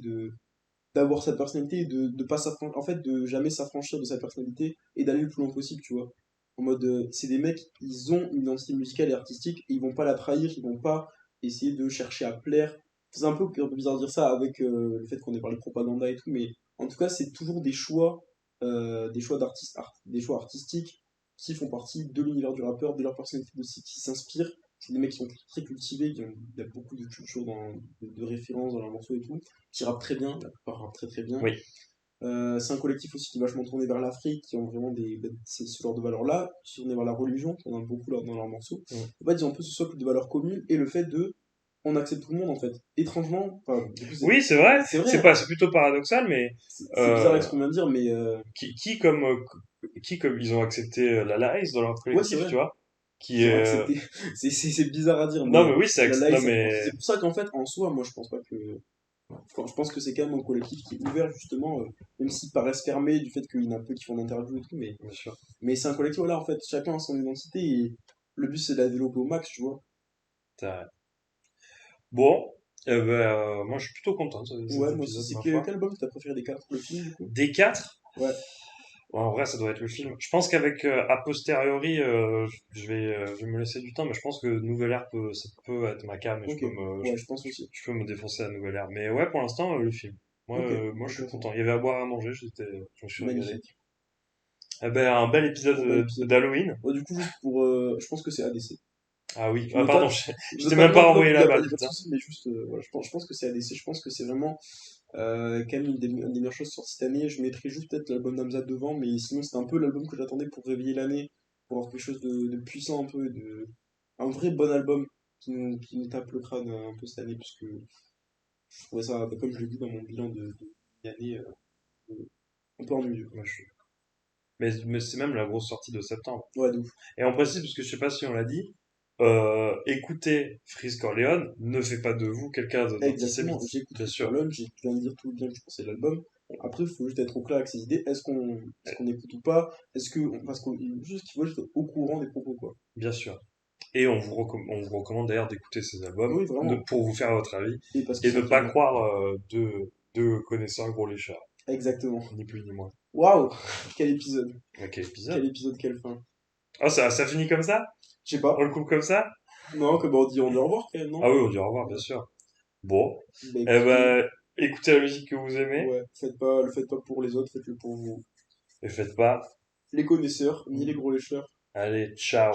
d'avoir cette personnalité, et de pas s'affranchir, en fait, de jamais s'affranchir de sa personnalité, et d'aller le plus loin possible, tu vois. En mode, c'est des mecs, ils ont une identité musicale et artistique, et ils vont pas la trahir, ils vont pas essayer de chercher à plaire. C'est un peu bizarre de dire ça avec le fait qu'on ait parlé de propaganda et tout, mais en tout cas, c'est toujours des choix d'artistes, des choix artistiques qui font partie de l'univers du rappeur, de leur personnalité aussi, qui s'inspirent. C'est des mecs qui sont très cultivés, il y a beaucoup de culture, de références dans leurs morceaux et tout, qui rappent très bien, la plupart rappent très très bien. Oui, C'est un collectif aussi qui est vachement tourné vers l'Afrique, qui ont vraiment ce genre de valeurs-là, qui sont tournés vers la religion, qu'on a beaucoup dans leurs morceaux. mm. En fait, ils ont un peu ce socle de valeurs communes et le fait de on accepte tout le monde en fait. Étrangement, enfin, du coup, Oui, c'est vrai. c'est vrai, hein. C'est plutôt paradoxal, mais C'est bizarre avec euh, ce qu'on vient de dire, mais qui comme ils ont accepté la Laïs dans leur ouais, c'est collectif, vrai. tu vois, qui Ils ont est, accepté. C'est bizarre à dire, non mais mais oui, la non live, mais c'est pour ça qu'en fait, en soi, moi je pense pas que. Enfin, je pense que c'est quand même un collectif qui est ouvert justement, même s'il paraissent fermé du fait qu'il y en a un peu qui font d'interviews et tout, bien sûr. mais c'est un collectif, voilà, en fait, chacun a son identité et le but c'est de la développer au max, tu vois. T'as- Bon, moi je suis plutôt content de cet Ouais, moi aussi, épisode, c'est ma foi. quel album que t'as préféré des quatre? Le film, du coup? Des quatre, Ouais, en vrai, ça doit être le film. Je pense qu'avec a posteriori, je vais me laisser du temps, mais je pense que Nouvelle Ère ça peut être ma came et ok. Ouais, je pense aussi. je peux me défoncer à Nouvelle Ère. Mais ouais, pour l'instant, le film. Ok, Moi, je suis intéressant. content. Il y avait à boire à manger, je me suis régalé. Magnifique. Eh ben, un bel épisode Un bel épisode. d'Halloween. Ouais, du coup, juste pour. Je pense que c'est ADC. Ah oui, Ne pardon, pas. je Ne t'ai pas. même Non, pas non, envoyé il n'y la a, pas balle, y a pas de putain. souci, mais juste. Voilà, je pense que c'est ADC. Je pense que c'est vraiment quand même une des meilleures choses sorties cette année. Je mettrais juste peut-être l'album d'Amza devant, mais sinon, c'était un peu l'album que j'attendais pour réveiller l'année, pour avoir quelque chose de puissant un peu, un vrai bon album qui nous tape le crâne un peu cette année, puisque je trouvais ça, bah, comme je l'ai dit dans mon bilan d'année, un peu ennuyeux. Moi, mais c'est même la grosse sortie de septembre. Ouais, de ouf. Et en précise, parce que je sais pas si on l'a dit, écouter Freeze Corleone ne fait pas de vous quelqu'un d'antisémite, Exactement, j'ai écouté bien Chris sûr. Corleone, j'ai viens de dire tout le bien que je pensais de l'album. Après, il faut juste être au clair avec ses idées. Est-ce qu'on écoute ou pas? Parce qu'on juste qu'il faut juste être au courant des propos, quoi. Bien sûr. Et on vous recommande d'ailleurs d'écouter ces albums Oui, vraiment. pour vous faire votre avis Et parce qu'ils et ne sont très pas bons. croire deux connaisseurs gros léchards, Exactement. ni plus ni moins. Waouh! Quel épisode. Ouais, quel Quel épisode. épisode, quelle fin. Ah, ça finit comme ça? Je sais pas. On le coupe comme ça? Non, que bon, on dit au revoir quand même, non? Ah oui, on dit au revoir, bien sûr. Bon. Bah Eh écoutez, ben, écoutez la musique que vous aimez ouais, le faites pas pour les autres, faites-le pour vous. et faites pas. Les connaisseurs, ni les gros lécheurs. Allez, ciao.